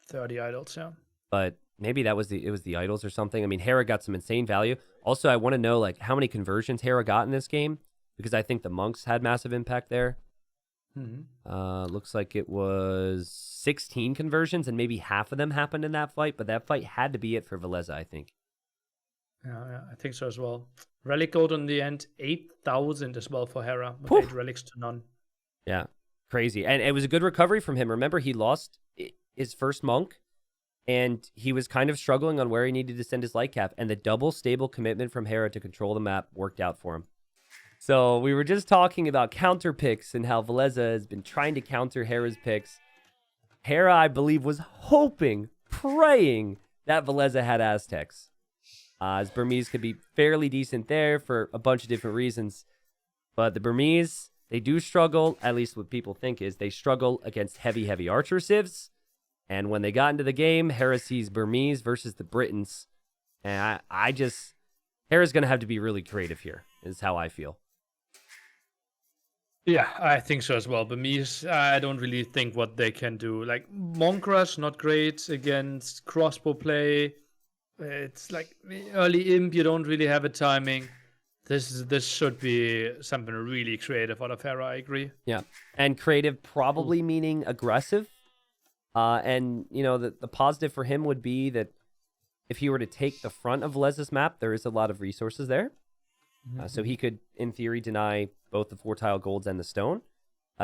30 idols, yeah. But maybe it was the idols or something. I mean, Hera got some insane value. Also, I want to know like how many conversions Hera got in this game because I think the monks had massive impact there. Looks like it was 16 conversions, and maybe half of them happened in that fight. But that fight had to be it for Villese, I think. Yeah, I think so as well. Relic gold in the end, 8,000 as well for Hera, with 8 relics to none. Yeah. Crazy. And it was a good recovery from him. Remember, he lost his first monk, and he was kind of struggling on where he needed to send his light cap, and the double stable commitment from Hera to control the map worked out for him. So we were just talking about counter picks and how Villese has been trying to counter Hera's picks. Hera, I believe, was hoping, praying that Villese had Aztecs. As Burmese could be fairly decent there for a bunch of different reasons. But the Burmese... they do struggle, at least what people think is, they struggle against heavy archer civs. And when they got into the game, Hera sees Burmese versus the Britons. And I just... Hera's going to have to be really creative here, is how I feel. Yeah, I think so as well. Burmese, I don't really think what they can do. Like, Monk Rush, not great against crossbow play. It's like early imp, you don't really have a timing. This should be something really creative out of Hera, I agree. Yeah, and creative probably meaning aggressive. And, you know, the positive for him would be that if he were to take the front of Villese's map, there is a lot of resources there. So he could, in theory, deny both the 4-tile golds and the stone.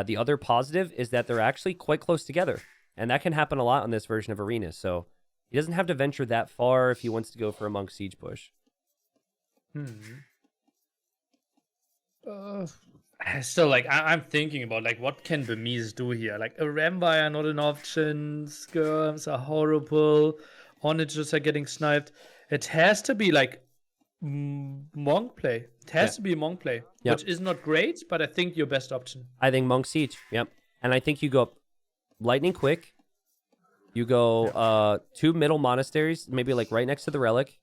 The other positive is that they're actually quite close together. And that can happen a lot on this version of Arena. So he doesn't have to venture that far if he wants to go for a monk siege push. Still, like, I'm thinking about, like, what can Burmese do here? Like, a Rambire not an option, skirms are horrible, onagers are getting sniped. It has to be, like, monk play. It has to be monk play, which is not great, but I think your best option. I think monk siege, and I think you go lightning quick. You go 2 middle monasteries, maybe, like, right next to the relic.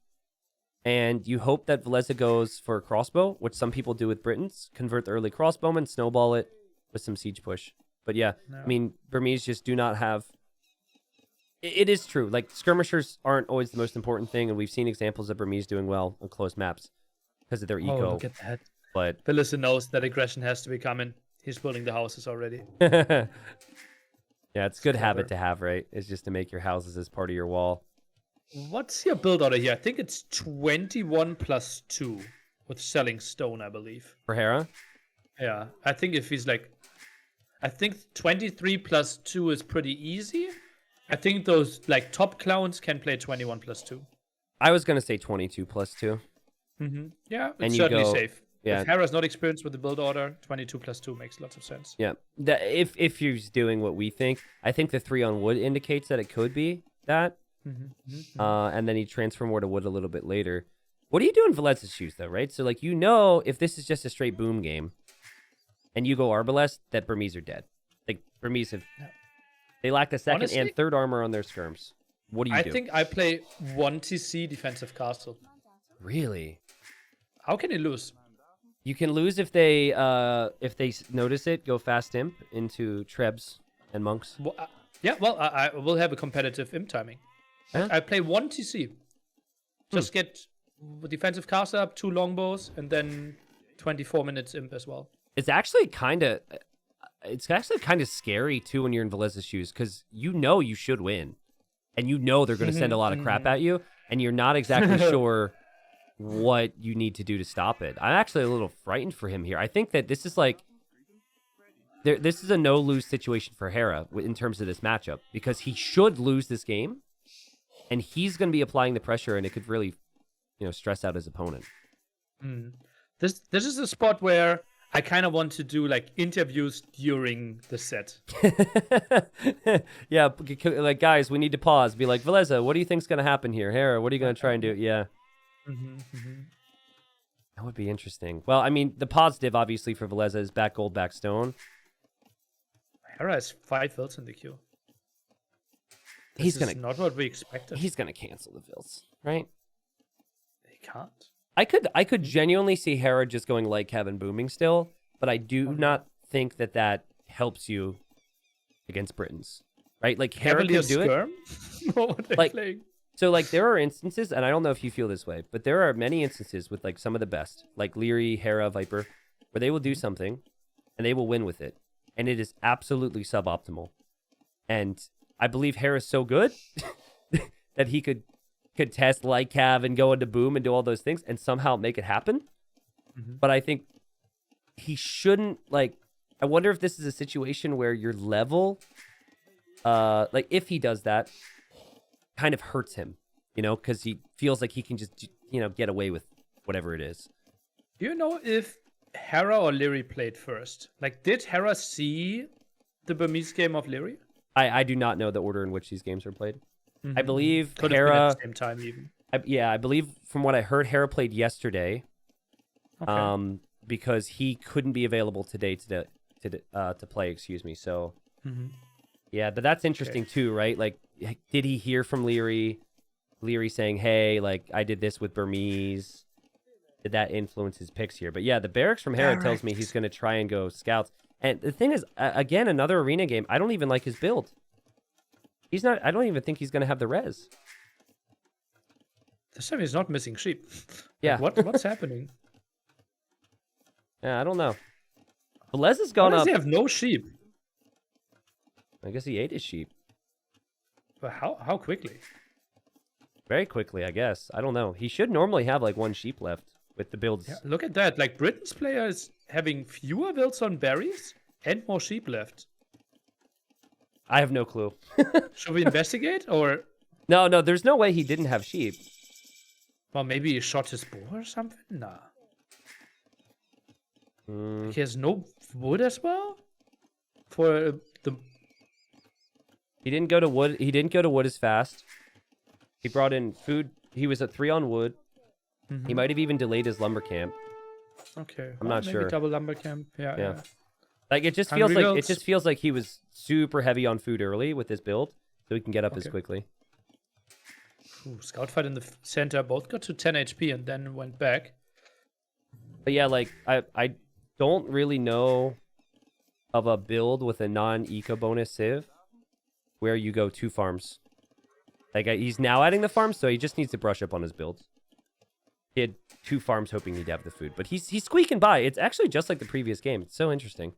And you hope that Villese goes for a crossbow, which some people do with Britons. Convert the early crossbowman, snowball it with some siege push. But yeah, I mean, Burmese just do not have... It is true. Like, skirmishers aren't always the most important thing, and we've seen examples of Burmese doing well on closed maps because of their eco. Oh, look at that. But Villese knows that aggression has to be coming. He's building the houses already. Yeah, it's a good habit to have, right? It's just to make your houses as part of your wall. What's your build order here? I think it's 21 plus 2 with selling stone, I believe. For Hera? Yeah, I think if he's like... I think 23 plus 2 is pretty easy. I think those like top clowns can play 21 plus 2. I was going to say 22 plus 2. Yeah, And it's you certainly go- safe. Yeah. If Hera's not experienced with the build order, 22 plus 2 makes lots of sense. Yeah. If he's doing what we think, I think the 3 on wood indicates that it could be that. And then he transfer more to wood a little bit later. What do you do in Villese's shoes, though, right? So, like, you know, if this is just a straight boom game and you go Arbalest, that Burmese are dead. Like, Burmese have... They lack the second Honestly, and third armor on their skirms. What do you do? I think I play 1 TC defensive castle. Really? How can he lose? You can lose if they notice it, go fast imp into trebs and monks. Well, I will have a competitive imp timing. Huh? I play 1 TC. Just get defensive cast up, 2 longbows, and then 24 minutes imp as well. It's actually kind of scary too when you're in Villese's shoes because you know you should win. and you know they're going to send a lot of crap at you, and you're not exactly sure what you need to do to stop it. I'm actually a little frightened for him here. I think that this is like, this is a no-lose situation for Hera in terms of this matchup, because he should lose this game, and he's going to be applying the pressure, and it could really, stress out his opponent. This is a spot where I kind of want to do like interviews during the set. Yeah, like, guys, we need to pause. Be like, Villese, what do you think's going to happen here? Hera, what are you going to try and do? Yeah. That would be interesting. Well, I mean, the positive, obviously, for Villese is back gold, back stone. Hera has 5 Vills in the queue. This is not what we expected. He's going to cancel the Vills, right? He can't. I could genuinely see Hera just going like Kevin booming still, but I do not think that helps you against Britons, right? Like Hera can do it. Like, so like there are instances, and I don't know if you feel this way, but there are many instances with like some of the best, like Leary, Hera, Viper, where they will do something and they will win with it, and it is absolutely suboptimal. And I believe Hera's so good that he could test like Cav and go into boom and do all those things and somehow make it happen. But I think he shouldn't, like, I wonder if this is a situation where your level, like if he does that, kind of hurts him, because he feels like he can just, get away with whatever it is. Do you know if Hera or Leary played first? Like, did Hera see the Burmese game of Leary? I do not know the order in which these games are played. I believe Hera. At the same time, even. I believe from what I heard, Hera played yesterday. Okay. Because he couldn't be available today to play. Excuse me. So, yeah, but that's interesting too, right? Like, did he hear from Leary? Leary saying, "Hey, like I did this with Burmese." Did that influence his picks here? But yeah, the barracks from Hera tells me he's going to try and go scouts. And the thing is, again, another arena game. I don't even like his build. He's not. I don't even think he's going to have the res. This time he's not missing sheep. Yeah. What's happening? Yeah, I don't know. Velez has gone up. Why does he have no sheep? I guess he ate his sheep. But how quickly? Very quickly, I guess. I don't know. He should normally have like 1 sheep left with the builds. Yeah, look at that. Like Britain's player is having fewer builds on berries and more sheep left. I have no clue. Should we investigate or? No, there's no way he didn't have sheep. Well, maybe he shot his bow or something? Nah. He has no wood as well? For the... He didn't go to wood. He didn't go to wood as fast. He brought in food. He was at 3 on wood. He might have even delayed his lumber camp. Okay. I'm not sure. Double lumber camp. Yeah. Like it just feels like he was super heavy on food early with this build, so he can get up as quickly. Ooh, scout fight in the center. Both got to 10 HP and then went back. But yeah, like I don't really know of a build with a non-eco bonus civ where you go 2 farms. Like he's now adding the farms, so he just needs to brush up on his builds. He had 2 farms hoping he'd have the food, but he's squeaking by. It's actually just like the previous game. It's so interesting.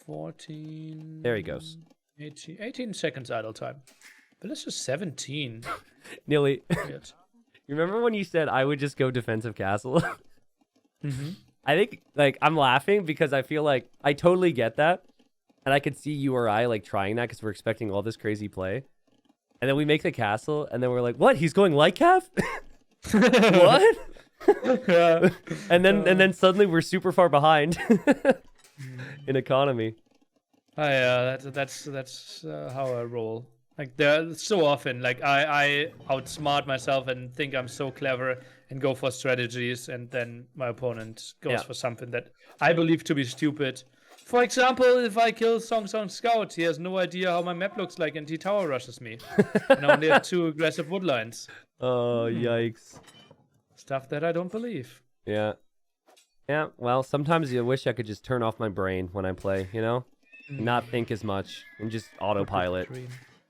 14. There he goes. 18 seconds idle time. But it's just 17. Nili, you remember when you said I would just go defensive castle? I think like I'm laughing because I feel like I totally get that, and I could see you or I like trying that because we're expecting all this crazy play, and then we make the castle, and then we're like, what? He's going light cav? What? and then suddenly we're super far behind in economy. That's how I roll. Like so often, like I outsmart myself and think I'm so clever and go for strategies, and then my opponent goes for something that I believe to be stupid. For example, if I kill Song Scout, he has no idea how my map looks like, and he tower rushes me. And I only have 2 aggressive wood lines. Oh, yikes. Stuff that I don't believe. Yeah. Yeah, well, sometimes I wish I could just turn off my brain when I play, Not think as much and just autopilot.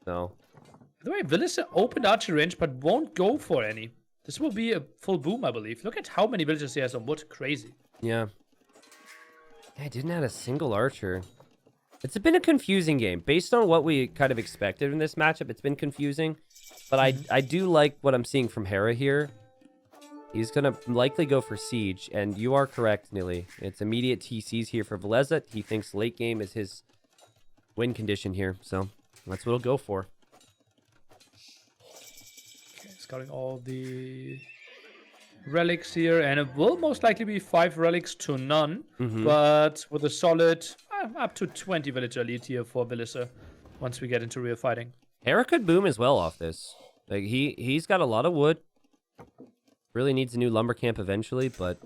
So. By the way, Villese opened archery range, but won't go for any. This will be a full boom, I believe. Look at how many villagers he has on wood. Crazy. Yeah. I didn't add a single archer. It's been a confusing game. Based on what we kind of expected in this matchup, it's been confusing. But I do like what I'm seeing from Hera here. He's going to likely go for Siege. And you are correct, Nili. It's immediate TCs here for Villese. He thinks late game is his win condition here. So that's what he'll go for. Okay, scouting all the relics here. And it will most likely be 5 relics to none. But with a solid up to 20 villager lead here for Villese once we get into real fighting. Hera could boom as well off this. Like he's got a lot of wood. Really needs a new lumber camp eventually, but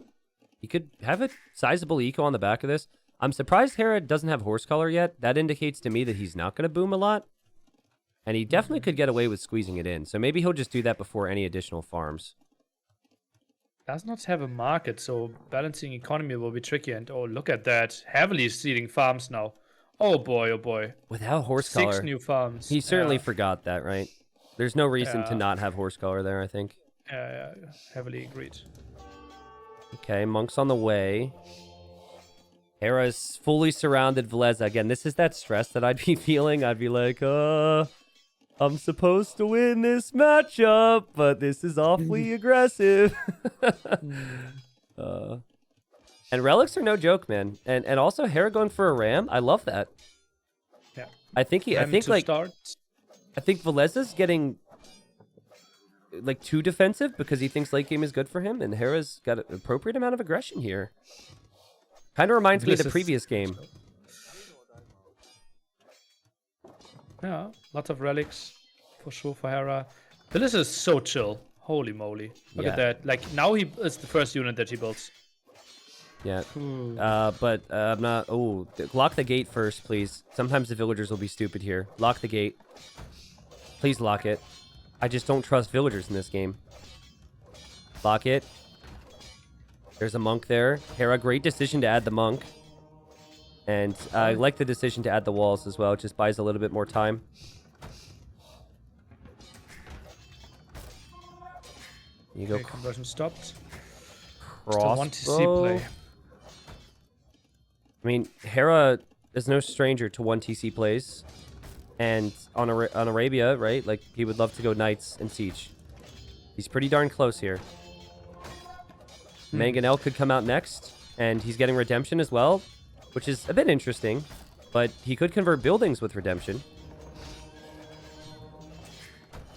he could have a sizable eco on the back of this. I'm surprised Hera doesn't have horse color yet. That indicates to me that he's not going to boom a lot. And he definitely could get away with squeezing it in. So maybe he'll just do that before any additional farms. Does not have a market, so balancing economy will be tricky. And oh, look at that. Heavily seeding farms now. Oh boy, oh boy. Without horse color. 6 new farms. He certainly forgot that, right? There's no reason to not have horse color there, I think. Yeah, heavily agreed. Okay, monks on the way. Hera's fully surrounded Villese. Again, this is that stress that I'd be feeling. I'd be like, I'm supposed to win this matchup, but this is awfully aggressive. And relics are no joke, man. And also Hera going for a ram. I love that. Yeah. I think Villese's getting like too defensive because he thinks late game is good for him, and Hera's got an appropriate amount of aggression here. Kind of reminds me of the previous game. Yeah, lots of relics for sure for Hera. Villese is so chill. Holy moly. Look at that. Like, now he is the first unit that he builds. Yeah. But I'm not... Oh, lock the gate first, please. Sometimes the villagers will be stupid here. Lock the gate. Please lock it. I just don't trust villagers in this game. Lock it. There's a monk there. Hera, great decision to add the monk. And I like the decision to add the walls as well. It just buys a little bit more time. You go. Conversion stopped. Crossbow. Still 1 TC play. I mean, Hera is no stranger to 1 TC plays. And on Arabia, right? Like, he would love to go Knights and Siege. He's pretty darn close here. Mangonel could come out next. And he's getting Redemption as well, which is a bit interesting. But he could convert buildings with Redemption.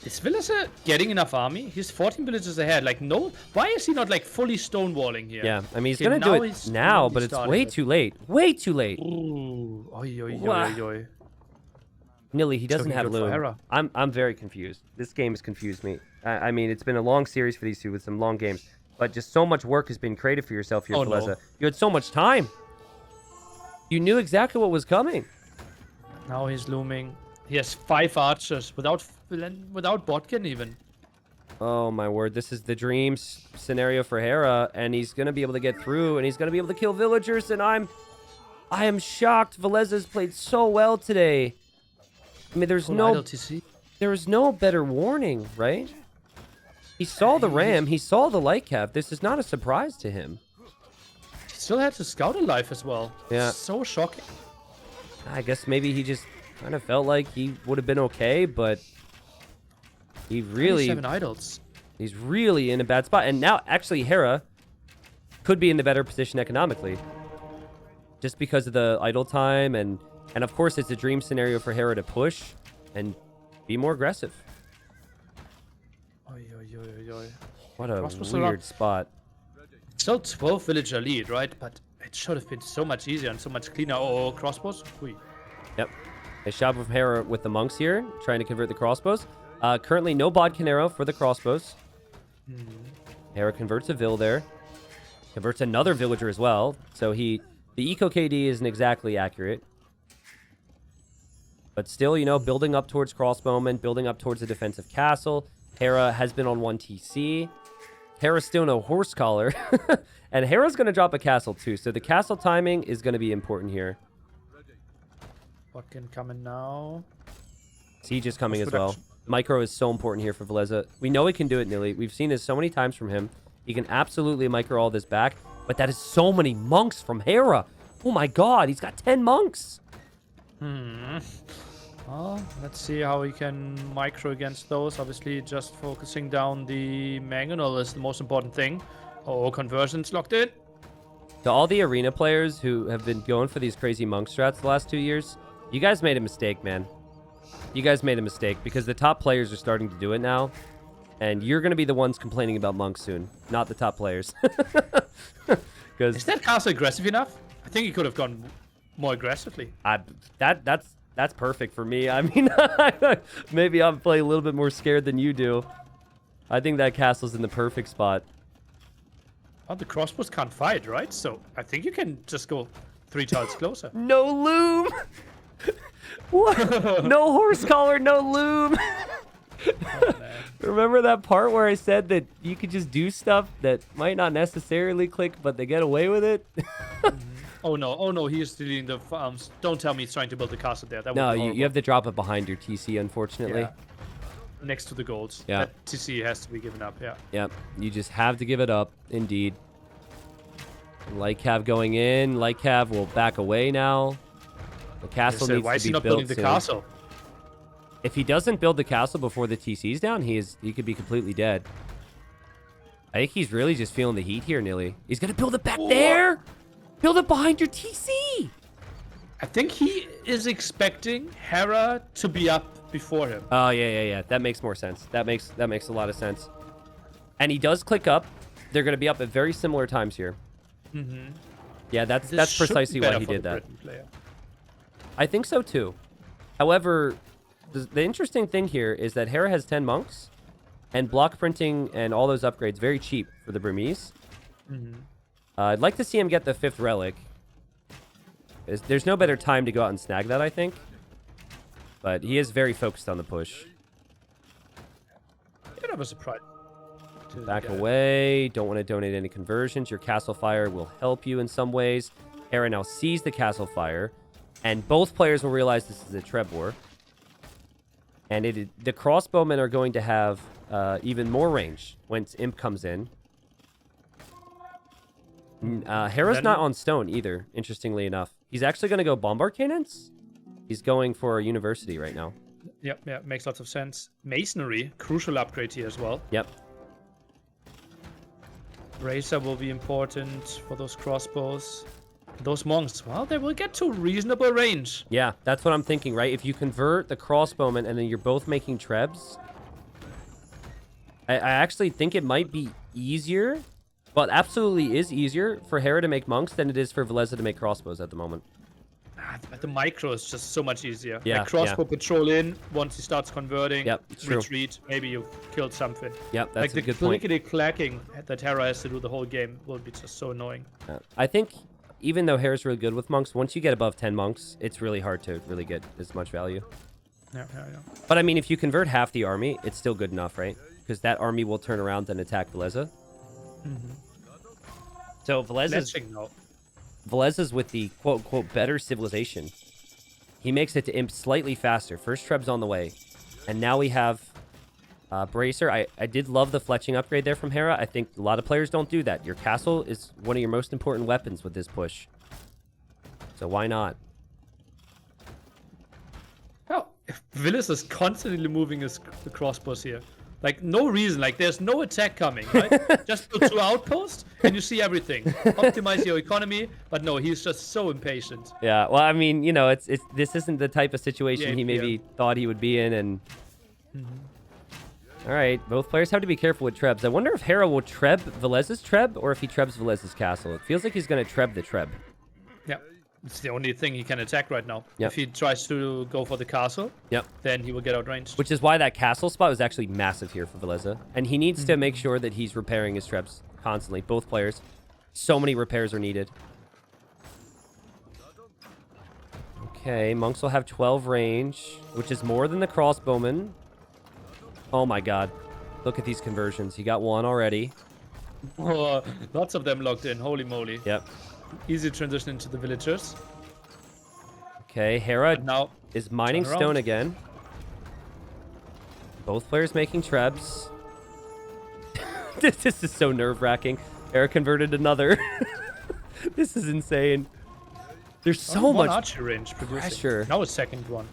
Is Villese getting enough army? He's 14 villages ahead. Like, no. Why is he not, like, fully stonewalling here? Yeah, I mean, he's going to do it now, but it's way too late. Way too late. Ooh. Oi, oi, oi, oi. Nili, he doesn't have loom. I'm very confused. This game has confused me. I mean, it's been a long series for these two with some long games. But just so much work has been created for yourself here, Villese. No. You had so much time. You knew exactly what was coming. Now he's looming. He has 5 archers without botkin even. Oh my word, this is the dream scenario for Hera, and he's gonna be able to get through, and he's gonna be able to kill villagers, and I am shocked. Villese's played so well today. I mean, there is no better warning, right? He saw the ram, he saw the light cap. This is not a surprise to him. He still had to scout alive as well. Yeah. So shocking. I guess maybe he just kind of felt like he would have been okay, but he really... 7 idols. He's really in a bad spot. And now, actually, Hera could be in the better position economically. Just because of the idle time, and of course, it's a dream scenario for Hera to push and be more aggressive. Oi, oi, oi, oi. What a weird spot. Still 12 villager lead, right? But it should have been so much easier and so much cleaner. Oh, crossbows? Ui. Yep. A shot of Hera with the monks here, trying to convert the crossbows. Currently, no bodkin arrow for the crossbows. Hera converts a vill there. Converts another villager as well. So the eco KD isn't exactly accurate. But still, you know, building up towards crossbowmen, building up towards the defensive castle. Hera has been on 1 TC. Hera's still no horse collar. And Hera's going to drop a castle too. So the castle timing is going to be important here. Bodkin coming now. Siege is coming as well. Micro is so important here for Villese. We know he can do it, Nili. We've seen this so many times from him. He can absolutely micro all this back. But that is so many monks from Hera. Oh my god, he's got 10 monks. Well, let's see how we can micro against those. Obviously, just focusing down the mangonel is the most important thing. Oh, conversions locked in. To all the arena players who have been going for these crazy monk strats the last 2 years, you guys made a mistake, man. You guys made a mistake because the top players are starting to do it now, and you're going to be the ones complaining about monks soon, not the top players. Is that castle aggressive enough? I think he could have gone more aggressively. That's perfect for me. I mean, maybe I'm playing a little bit more scared than you do. I think that castle's in the perfect spot. Oh, the crossbows can't fight, right? So I think you can just go 3 tiles closer. No loom! What? No horse collar, no loom! Oh, Remember that part where I said that you could just do stuff that might not necessarily click, but they get away with it? Oh no, he is deleting the farms. Don't tell me he's trying to build a castle there. That No, would be you horrible. have to drop it behind your TC, unfortunately. Yeah. Next to the golds. Yeah. That TC has to be given up, yeah. Yep, you just have to give it up, indeed. Light Cav going in. Light Cav will back away now. The castle needs why to is he be not built building the soon. castle? If he doesn't build the castle before the TC's down, he could be completely dead. I think he's really just feeling the heat here, Nili. He's gonna build it back there. Build it behind your TC. I think he is expecting Hera to be up before him. Oh yeah. That makes more sense. That makes a lot of sense. And he does click up. They're gonna be up at very similar times here. Yeah, that's Should be precisely why better he for did the that. Britain player. I think so too. However, the interesting thing here is that Hera has 10 monks, and block printing and all those upgrades very cheap for the Burmese. I'd like to see him get the 5th relic. There's no better time to go out and snag that, I think. But he is very focused on the push. Bit of a surprise. Back away. Don't want to donate any conversions. Your castle fire will help you in some ways. Hera now sees the castle fire, and both players will realize this is a Treb war. And the crossbowmen are going to have even more range once Imp comes in. Hera's not on stone either, interestingly enough. He's actually going to go bombard cannons. He's going for a university right now. Yep, yeah, makes lots of sense. Masonry, crucial upgrade here as well. Yep. Razor will be important for those crossbows. Those monks, well, they will get to reasonable range. Yeah, that's what I'm thinking, right? If you convert the crossbowmen and then you're both making trebs, I actually think it might be easier, but absolutely is easier for Hera to make monks than it is for Villese to make crossbows at the moment. But the micro is just so much easier. Yeah, like crossbow patrol in, once he starts converting, Yep, it's true. retreat, maybe you've killed something. Yep, like that's a good the point. clickety clacking that Hera has to do the whole game will be just so annoying. I think even though Hera's really good with monks, once you get above 10 monks, it's really hard to really get as much value. Yeah. But I mean, if you convert half the army, it's still good enough, right? Because that army will turn around and attack Villese. So Villese's with the quote-unquote better civilization. He makes it to Imp slightly faster. First Treb's on the way. And now we have Bracer. I did love the fletching upgrade there from Hera. I think a lot of players don't do that. Your castle is one of your most important weapons with this push. So why not? Oh, Villese is constantly moving the crossbows here. Like, no reason. Like, there's no attack coming, right? Just go to outpost, and you see everything. Optimize your economy. But no, he's just so impatient. Yeah, well, I mean, you know, this isn't the type of situation he maybe thought he would be in, and... All right, both players have to be careful with trebs. I wonder if Hera will treb Villese's treb, or if he trebs Villese's castle. It feels like he's going to treb the treb. Yeah, it's the only thing he can attack right now. Yep. If he tries to go for the castle, then he will get outranged. Which is why that castle spot was actually massive here for Villese. And he needs to make sure that he's repairing his trebs constantly, both players. So many repairs are needed. Okay, monks will have 12 range, which is more than the crossbowmen. Oh my god. Look at these conversions. He got one already. Oh, lots of them locked in. Holy moly. Yep. Easy transition into the villagers. Okay, Hera Now is mining stone again. Both players making trebs. This is so nerve-wracking. Hera converted another. This is insane. There's so much archer range producing. pressure. Now a second one.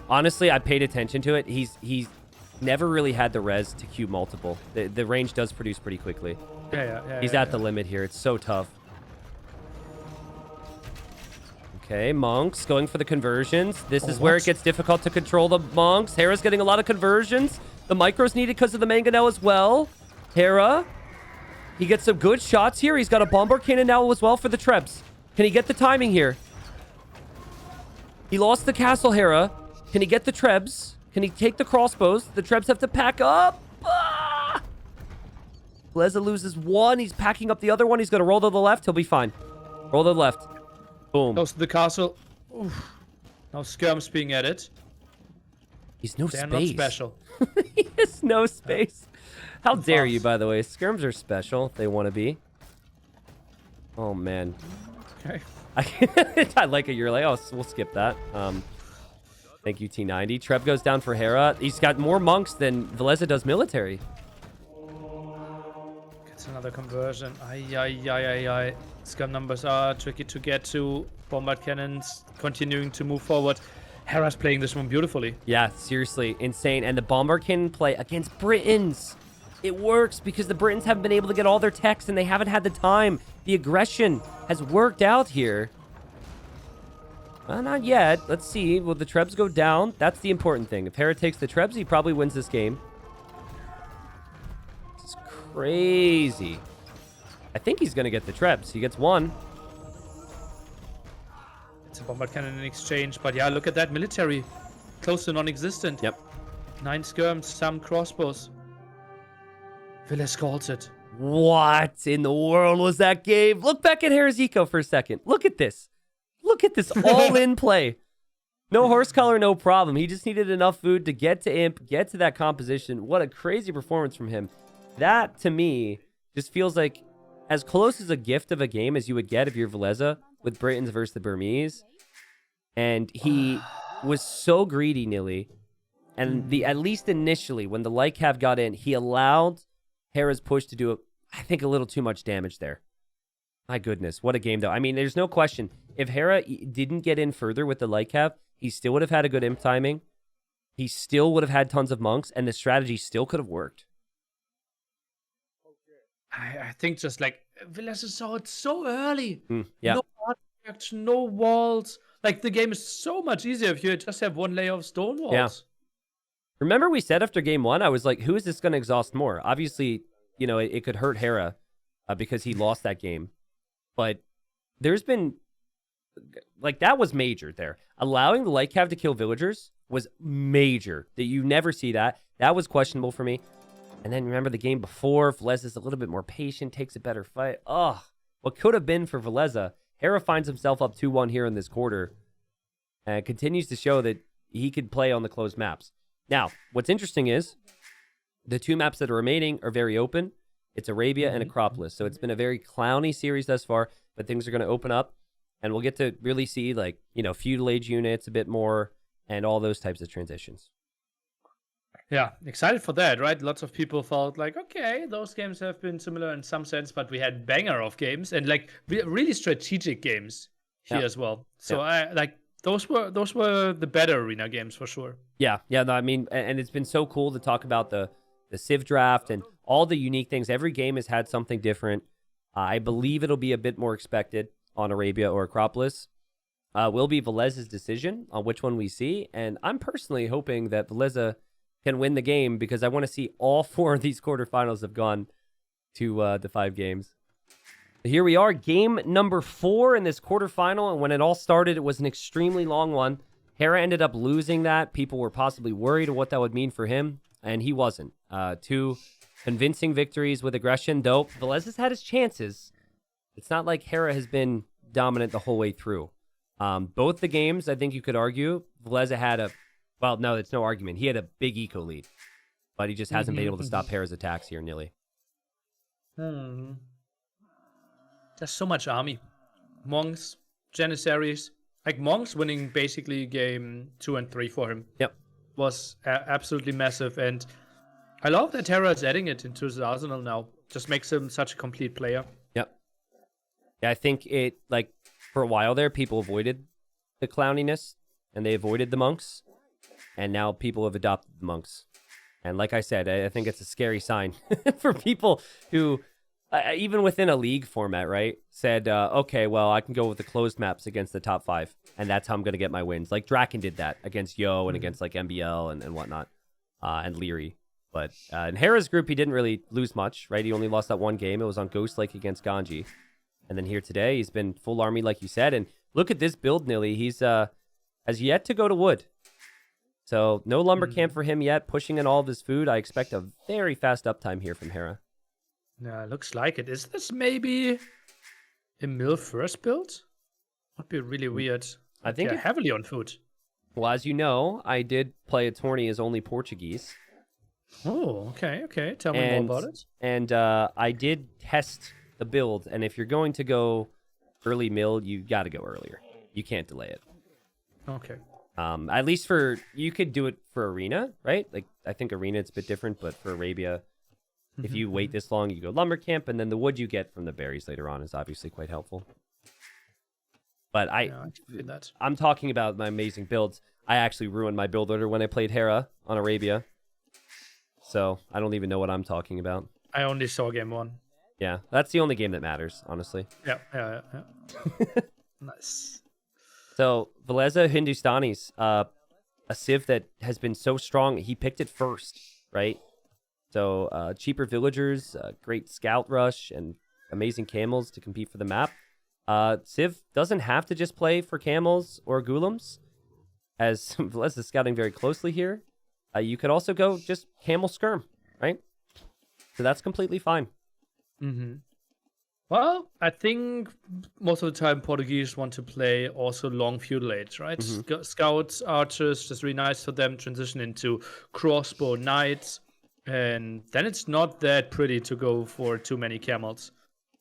Honestly, I paid attention to it. He's never really had the res to Q multiple. The range does produce pretty quickly. He's at the limit here. It's so tough. Okay, monks going for the conversions. This is where it gets difficult to control the monks. Hera's getting a lot of conversions. The micro's needed because of the mangonel as well. Hera, he gets some good shots here. He's got a bombard cannon now as well for the Trebs. Can he get the timing here? He lost the castle, Hera. Can he get the Trebs? Can he take the crossbows? The Trebs have to pack up. Ah! Villese loses one. He's packing up the other one. He's going to roll to the left. He'll be fine. Roll to the left. Boom. Close to the castle. Oof. Now skirms being added. He's no They're space. not special. He has no space. How dare you, by the way. Skirms are special if they want to be. Oh, man. Okay. I like it. You're like, oh, we'll skip that. Thank you, T90. Treb goes down for Hera. He's got more monks than Villese does military. Gets another conversion. Ay. Scum numbers are tricky to get to. Bombard cannons continuing to move forward. Hera's playing this one beautifully. Yeah, seriously. Insane. And the bombard cannon play against Britons. It works because the Britons haven't been able to get all their techs and they haven't had the time. The aggression has worked out here. Well, not yet. Let's see. Will the Trebs go down? That's the important thing. If Hera takes the Trebs, he probably wins this game. This is crazy. I think he's going to get the Trebs. He gets one. It's a bombard cannon in exchange. But yeah, look at that military. Close to non-existent. Yep. 9 skirms, some crossbows. Villese calls it. What in the world was that game? Look back at Hera's eco for a second. Look at this. Look at this all-in play. No horse color, no problem. He just needed enough food to get to imp, get to that composition. What a crazy performance from him. That, to me, just feels like as close as a gift of a game as you would get if you're Villese with Britons versus the Burmese. And he was so greedy, Nili. And at least initially, when the light cav got in, he allowed Hera's push to do, I think, a little too much damage there. My goodness, what a game, though. I mean, there's no question. If Hera didn't get in further with the light cap, he still would have had a good imp timing. He still would have had tons of monks, and the strategy still could have worked. I think just like Villese saw it so early. Yeah. No architecture, no walls. Like the game is so much easier if you just have one layer of stone walls. Yeah. Remember we said after game one, I was like, who is this going to exhaust more? Obviously, you know, it could hurt Hera because he lost that game. But there's been, like, that was major there. Allowing the light cav to kill villagers was major. That you never see that. That was questionable for me. And then remember the game before, Villese is a little bit more patient, takes a better fight. Oh, what could have been for Villese. Hera finds himself up 2-1 here in this quarter and continues to show that he could play on the closed maps. Now, what's interesting is the 2 maps that are remaining are very open. It's Arabia and Acropolis. So it's been a very clowny series thus far, but things are going to open up and we'll get to really see, like, you know, feudal age units a bit more and all those types of transitions. Yeah, excited for that, right? Lots of people felt like, okay, those games have been similar in some sense, but we had banger of games and like really strategic games here as well. So I like those were the better arena games for sure. Yeah, no, I mean, and it's been so cool to talk about the Civ draft and all the unique things. Every game has had something different. I believe it'll be a bit more expected on Arabia or Acropolis. Will be Villese's decision on which one we see, and I'm personally hoping that Villese can win the game because I want to see all 4 of these quarterfinals have gone to the 5 games. Here we are, game number 4 in this quarterfinal, and when it all started, it was an extremely long one. Hera ended up losing that. People were possibly worried of what that would mean for him, and he wasn't. 2 convincing victories with aggression, though Villese's had his chances. It's not like Hera has been dominant the whole way through. Both the games, I think you could argue, Villese had a, well, no, it's no argument. He had a big eco lead, but he just hasn't been able to stop Hera's attacks here, Nili. There's so much army. Monks, Janissaries. Like Monks winning basically game 2 and 3 for him. Yep. Was absolutely massive. And I love that Hera is adding it into his arsenal now. Just makes him such a complete player. Yep. Yeah, I think it, like, for a while there, people avoided the clowniness and they avoided the monks. And now people have adopted the monks. And like I said, I think it's a scary sign for people who, even within a league format, right, said, okay, well, I can go with the closed maps against the top 5. And that's how I'm going to get my wins. Like Draken did that against Yo and against like MBL and whatnot, and Leary. But in Hera's group, he didn't really lose much, right? He only lost that one game. It was on Ghost Lake against Ganji. And then here today, he's been full army, like you said. And look at this build, Nili. He's has yet to go to wood. So no lumber camp for him yet. Pushing in all of his food. I expect a very fast uptime here from Hera. Yeah, looks like it. Is this maybe a mill first build? Would be really weird. I think heavily on food. Well, as you know, I did play a tourney as only Portuguese. Oh, okay. Tell me more about it. And I did test the build, and if you're going to go early mill, you got to go earlier. You can't delay it. Okay. At least you could do it for Arena, right? Like, I think Arena, it's a bit different, but for Arabia, if you wait this long, you go lumber camp, and then the wood you get from the berries later on is obviously quite helpful. But I'm talking about my amazing builds. I actually ruined my build order when I played Hera on Arabia. So I don't even know what I'm talking about. I only saw game 1. Yeah, that's the only game that matters, honestly. Yeah. Nice. So Villese Hindustanis, a civ that has been so strong. He picked it first, right? So cheaper villagers, great scout rush, and amazing camels to compete for the map. Civ doesn't have to just play for camels or ghouls, as Villese is scouting very closely here. You could also go just camel skirm, right? So that's completely fine. Well, I think most of the time Portuguese want to play also long feudal age, right? Scouts, archers, just really nice for them. Transition into crossbow knights, and then it's not that pretty to go for too many camels.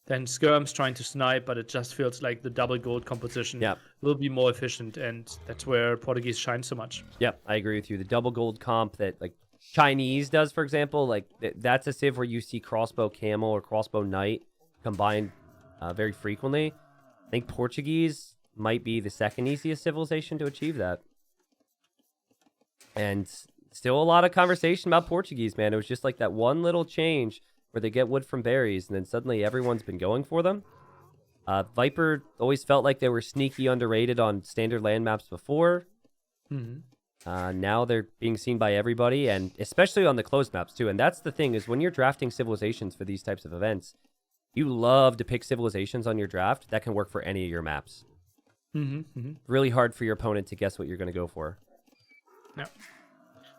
Then skirms trying to snipe, but it just feels like the double gold composition will be more efficient, and that's where Portuguese shine so much. Yep, I agree with you. The double gold comp that like Chinese does, for example, like that's a civ where you see crossbow camel or crossbow knight combined very frequently. I think Portuguese might be the second easiest civilization to achieve that. And still a lot of conversation about Portuguese, man. It was just like that one little change where they get wood from berries, and then suddenly everyone's been going for them. Viper always felt like they were sneaky underrated on standard land maps before. Now they're being seen by everybody, and especially on the closed maps too. And that's the thing, is when you're drafting civilizations for these types of events, you love to pick civilizations on your draft that can work for any of your maps. Really hard for your opponent to guess what you're going to go for. Yeah,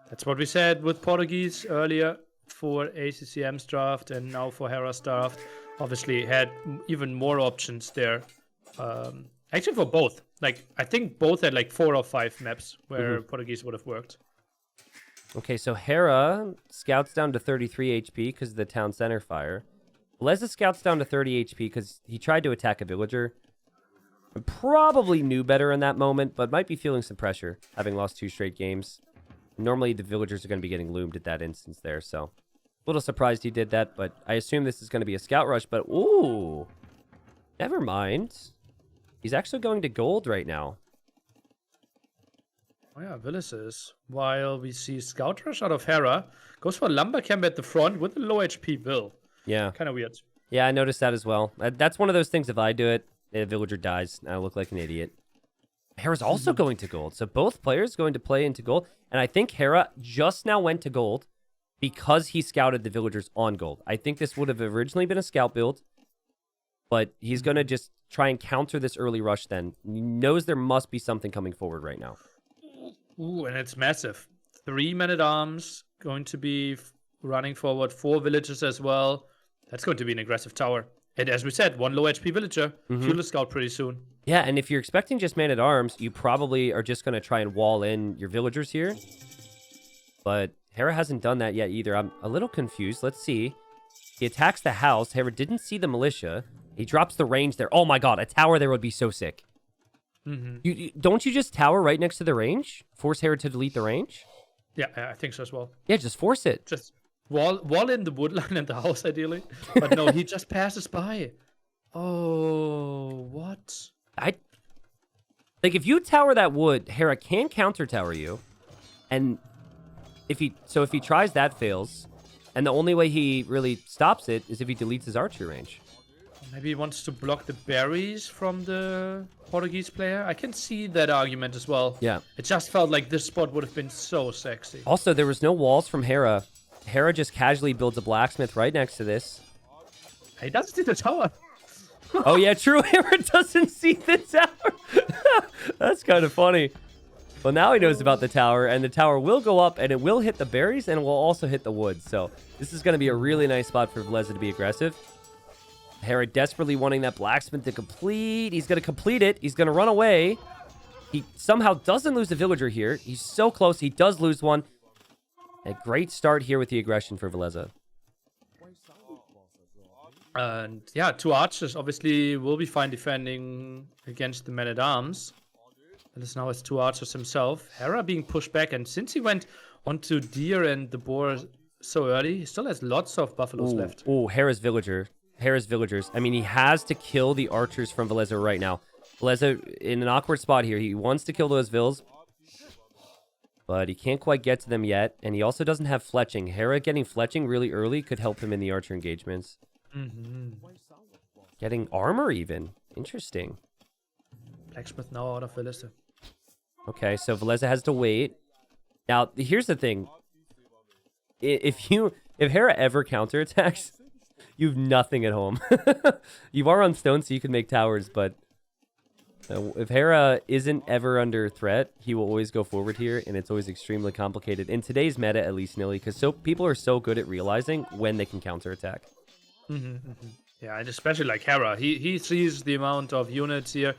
that's what we said with Portuguese earlier for ACCM's draft, and now for Hera's draft. Obviously had even more options there. Actually for both. Like, I think both had like 4 or 5 maps where Portuguese would have worked. Okay, so Hera scouts down to 33 HP because of the town center fire. Villese scouts down to 30 HP because he tried to attack a villager. Probably knew better in that moment, but might be feeling some pressure, having lost 2 straight games. Normally, the villagers are going to be getting loomed at that instance there, so... a little surprised he did that, but I assume this is going to be a scout rush, but... ooh! Never mind. He's actually going to gold right now. Oh yeah, Villese. While we see scout rush out of Hera, goes for lumber camp at the front with a low HP Vil. Yeah. Kind of weird. Yeah, I noticed that as well. That's one of those things, if I do it, a villager dies, and I look like an idiot. Hera's also going to gold, so both players going to play into gold. And I think Hera just now went to gold because he scouted the villagers on gold. I think this would have originally been a scout build, but he's going to just try and counter this early rush then. He knows there must be something coming forward right now. Ooh, and it's massive. 3 men-at-arms going to be running forward, 4 villagers as well. That's going to be an aggressive tower. And as we said, 1 low HP villager. Fuel scout pretty soon. Yeah, and if you're expecting just man-at-arms, you probably are just going to try and wall in your villagers here. But Hera hasn't done that yet either. I'm a little confused. Let's see. He attacks the house. Hera didn't see the militia. He drops the range there. Oh my god, a tower there would be so sick. Don't you just tower right next to the range? Force Hera to delete the range? Yeah, I think so as well. Yeah, just force it. Just wall in the woodline and the house, ideally. But no, he just passes by. Oh, what? Like, if you tower that wood, Hera can counter tower you. And if he tries, that fails. And the only way he really stops it is if he deletes his archery range. Maybe he wants to block the berries from the Portuguese player. I can see that argument as well. Yeah. It just felt like this spot would have been so sexy. Also, there was no walls from Hera. Hera just casually builds a blacksmith right next to this. He doesn't see the tower. Oh, yeah, true. Hera doesn't see the tower. That's kind of funny. Well, now he knows about the tower, and the tower will go up, and it will hit the berries, and it will also hit the wood. So this is going to be a really nice spot for Villese to be aggressive. Hera desperately wanting that blacksmith to complete. He's going to complete it. He's going to run away. He somehow doesn't lose a villager here. He's so close. He does lose one. A great start here with the aggression for Villese. And yeah, 2 archers obviously will be fine defending against the men-at-arms. Villese now has 2 archers himself. Hera being pushed back, and since he went onto deer and the boar so early, he still has lots of buffaloes left. Oh, Hera's villagers. I mean, he has to kill the archers from Villese right now. Villese in an awkward spot here. He wants to kill those vills, but he can't quite get to them yet. And he also doesn't have fletching. Hera getting fletching really early could help him in the archer engagements. Getting armor even. Interesting. Blacksmith now out of Villese. Okay, so Villese has to wait. Now, here's the thing. If Hera ever counterattacks, you have nothing at home. You are on stone, so you can make towers, but if Hera isn't ever under threat, he will always go forward here, and it's always extremely complicated. In today's meta, at least, Nili, because people are so good at realizing when they can counterattack. Yeah, and especially like Hera. He sees the amount of units here.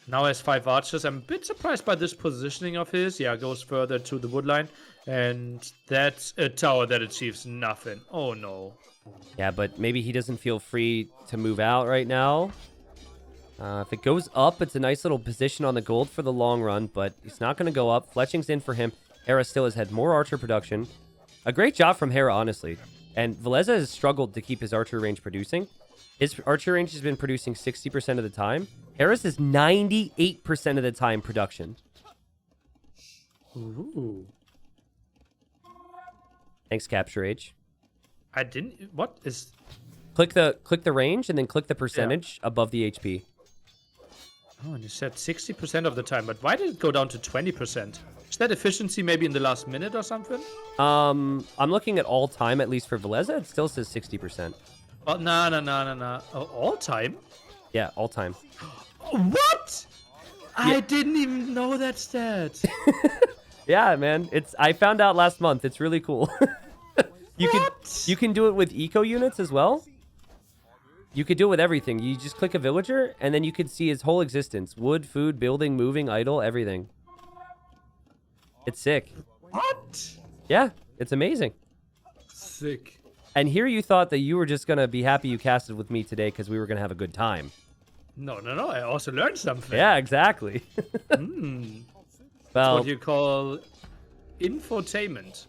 Now has 5 archers. I'm a bit surprised by this positioning of his. Yeah, goes further to the wood line. And that's a tower that achieves nothing. Oh, no. Yeah, but maybe he doesn't feel free to move out right now. If it goes up, it's a nice little position on the gold for the long run, but it's not going to go up. Fletching's in for him. Hera still has had more archer production. A great job from Hera, honestly. And Villese has struggled to keep his archer range producing. His archer range has been producing 60% of the time. Hera's is 98% of the time production. Ooh. Thanks, Capture H. I didn't... What is... Click the range and then click the percentage above the HP. Oh, and you said 60% of the time, but why did it go down to 20%? Is that efficiency maybe in the last minute or something? I'm looking at all time, at least for Villese. It still says 60%. Oh, no. All time? Yeah, all time. What? Yeah. I didn't even know that stat. Yeah, man. I found out last month. It's really cool. You can do it with eco units as well. You could do it with everything. You just click a villager, and then you could see his whole existence. Wood, food, building, moving, idle, everything. It's sick. What? Yeah, it's amazing. Sick. And here you thought that you were just going to be happy you casted with me today because we were going to have a good time. No. I also learned something. Yeah, exactly. Well, What you call infotainment.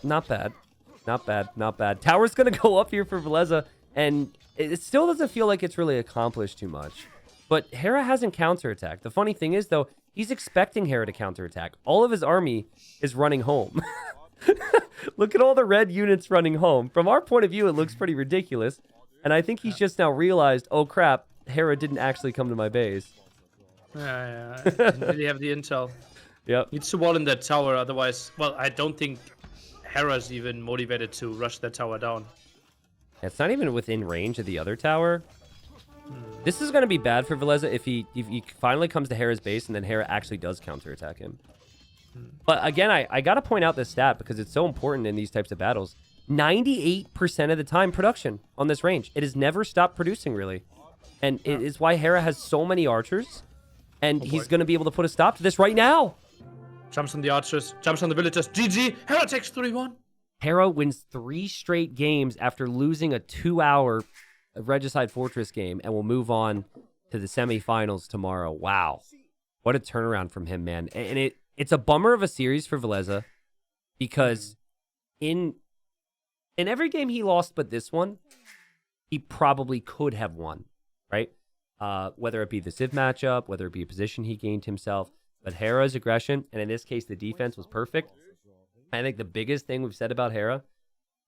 Not bad. Tower's going to go up here for Villese, and it still doesn't feel like it's really accomplished too much. But Hera hasn't counterattacked. The funny thing is, though, he's expecting Hera to counterattack. All of his army is running home. Look at all the red units running home. From our point of view, it looks pretty ridiculous. And I think he's just now realized, oh crap, Hera didn't actually come to my base. Yeah. Didn't really have the intel. Yep. Needs to wall in that tower, otherwise... Well, I don't think Hera's even motivated to rush that tower down. It's not even within range of the other tower. This is going to be bad for Villese if he finally comes to Hera's base and then Hera actually does counterattack him. But again, I got to point out this stat because it's so important in these types of battles. 98% of the time production on this range. It has never stopped producing, really. And it is why Hera has so many archers. And he's going to be able to put a stop to this right now. Jumps on the archers, jumps on the villagers. GG! Hera takes 3-1. Hera wins 3 straight games after losing a 2-hour Regicide Fortress game and will move on to the semifinals tomorrow. Wow. What a turnaround from him, man. And it's a bummer of a series for Villese because in every game he lost but this one, he probably could have won, right? whether it be the Civ matchup, whether it be a position he gained himself. But Hera's aggression, and in this case, the defense was perfect. I think the biggest thing we've said about Hera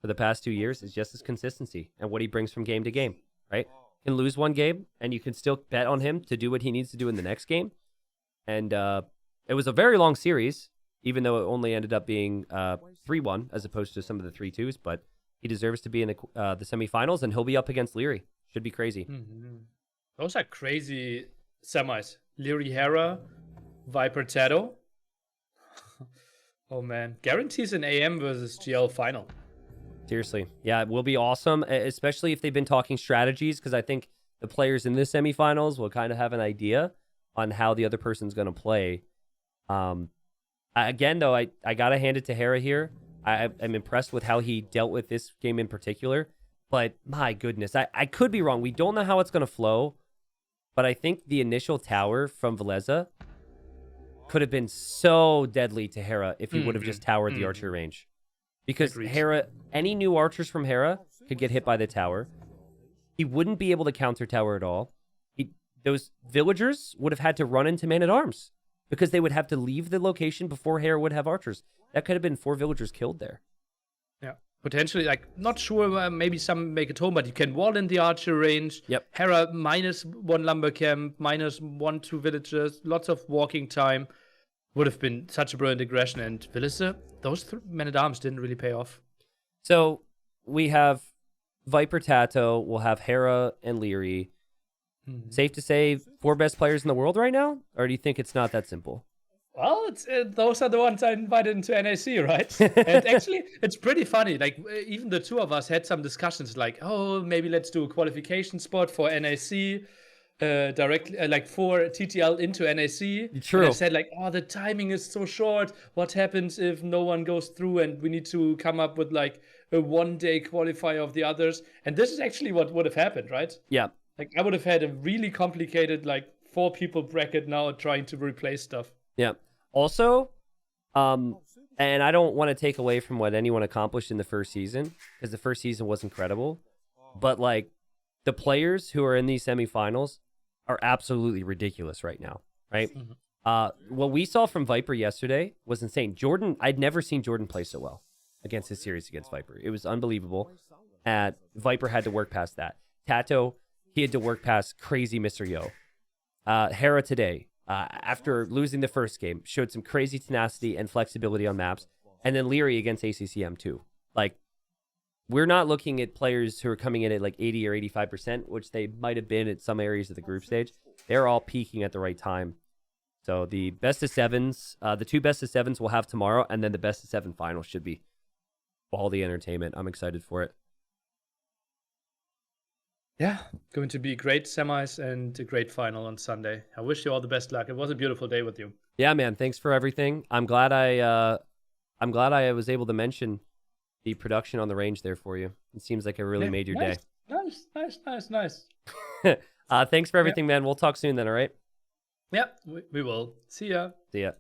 for the past 2 years is just his consistency and what he brings from game to game, right? You can lose one game, and you can still bet on him to do what he needs to do in the next game. And it was a very long series, even though it only ended up being 3-1 as opposed to some of the 3-2s. But he deserves to be in the semifinals, and he'll be up against Leary. Should be crazy. Mm-hmm. Those are crazy semis. Leary Hera, Viper Tato. Oh man, guarantees an AM versus GL final. Seriously. Yeah, it will be awesome, especially if they've been talking strategies, because I think the players in the semifinals will kind of have an idea on how the other person's going to play. Again, though, I got to hand it to Hera here. I'm impressed with how he dealt with this game in particular. But my goodness, I could be wrong. We don't know how it's going to flow. But I think the initial tower from Villese could have been so deadly to Hera if he would have just towered the archer range. Because Hera, any new archers from Hera could get hit by the tower. He wouldn't be able to counter tower at all. Those villagers would have had to run into man-at-arms because they would have to leave the location before Hera would have archers. That could have been 4 villagers killed there. Yeah, potentially, like, not sure, maybe some make it home, but you can wall in the archer range. Yep. Hera -1 lumber camp, -1-2 villagers, lots of walking time. Would have been such a brilliant aggression. And Villese, those men-at-arms didn't really pay off. So we have Viper Tato, we'll have Hera and Leary. Safe to say 4 best players in the world right now? Or do you think it's not that simple? Well, those are the ones I invited into NAC, right? And actually, it's pretty funny. Like, even the 2 of us had some discussions like, oh, maybe let's do a qualification spot for NAC directly, like for TTL into NAC. True. And I said, like, oh, the timing is so short. What happens if no one goes through and we need to come up with like a 1-day qualifier of the others? And this is actually what would have happened, right? Yeah. Like, I would have had a really complicated, like, 4-people bracket now trying to replace stuff. Yeah. Also, and I don't want to take away from what anyone accomplished in the first season, because the first season was incredible. But, like, the players who are in these semifinals are absolutely ridiculous right now, right? What we saw from Viper yesterday was insane. Jordan, I'd never seen Jordan play so well against his series against Viper. It was unbelievable. And Viper had to work past that. Tato, he had to work past crazy Mr. Yo. Hera today, after losing the first game, showed some crazy tenacity and flexibility on maps. And then Leary against ACCM too. Like, we're not looking at players who are coming in at like 80 or 85%, which they might have been at some areas of the group stage. They're all peaking at the right time. So the best of 7s, the 2 best of 7s we'll have tomorrow, and then the best of 7 final should be all the entertainment. I'm excited for it. Yeah, going to be great semis and a great final on Sunday. I wish you all the best luck. It was a beautiful day with you. Yeah, man. Thanks for everything. I'm glad I was able to mention the production on the range there for you. It seems like it really made your day. Nice. Thanks for everything, man. We'll talk soon then, all right? Yeah, we will. See ya. See ya.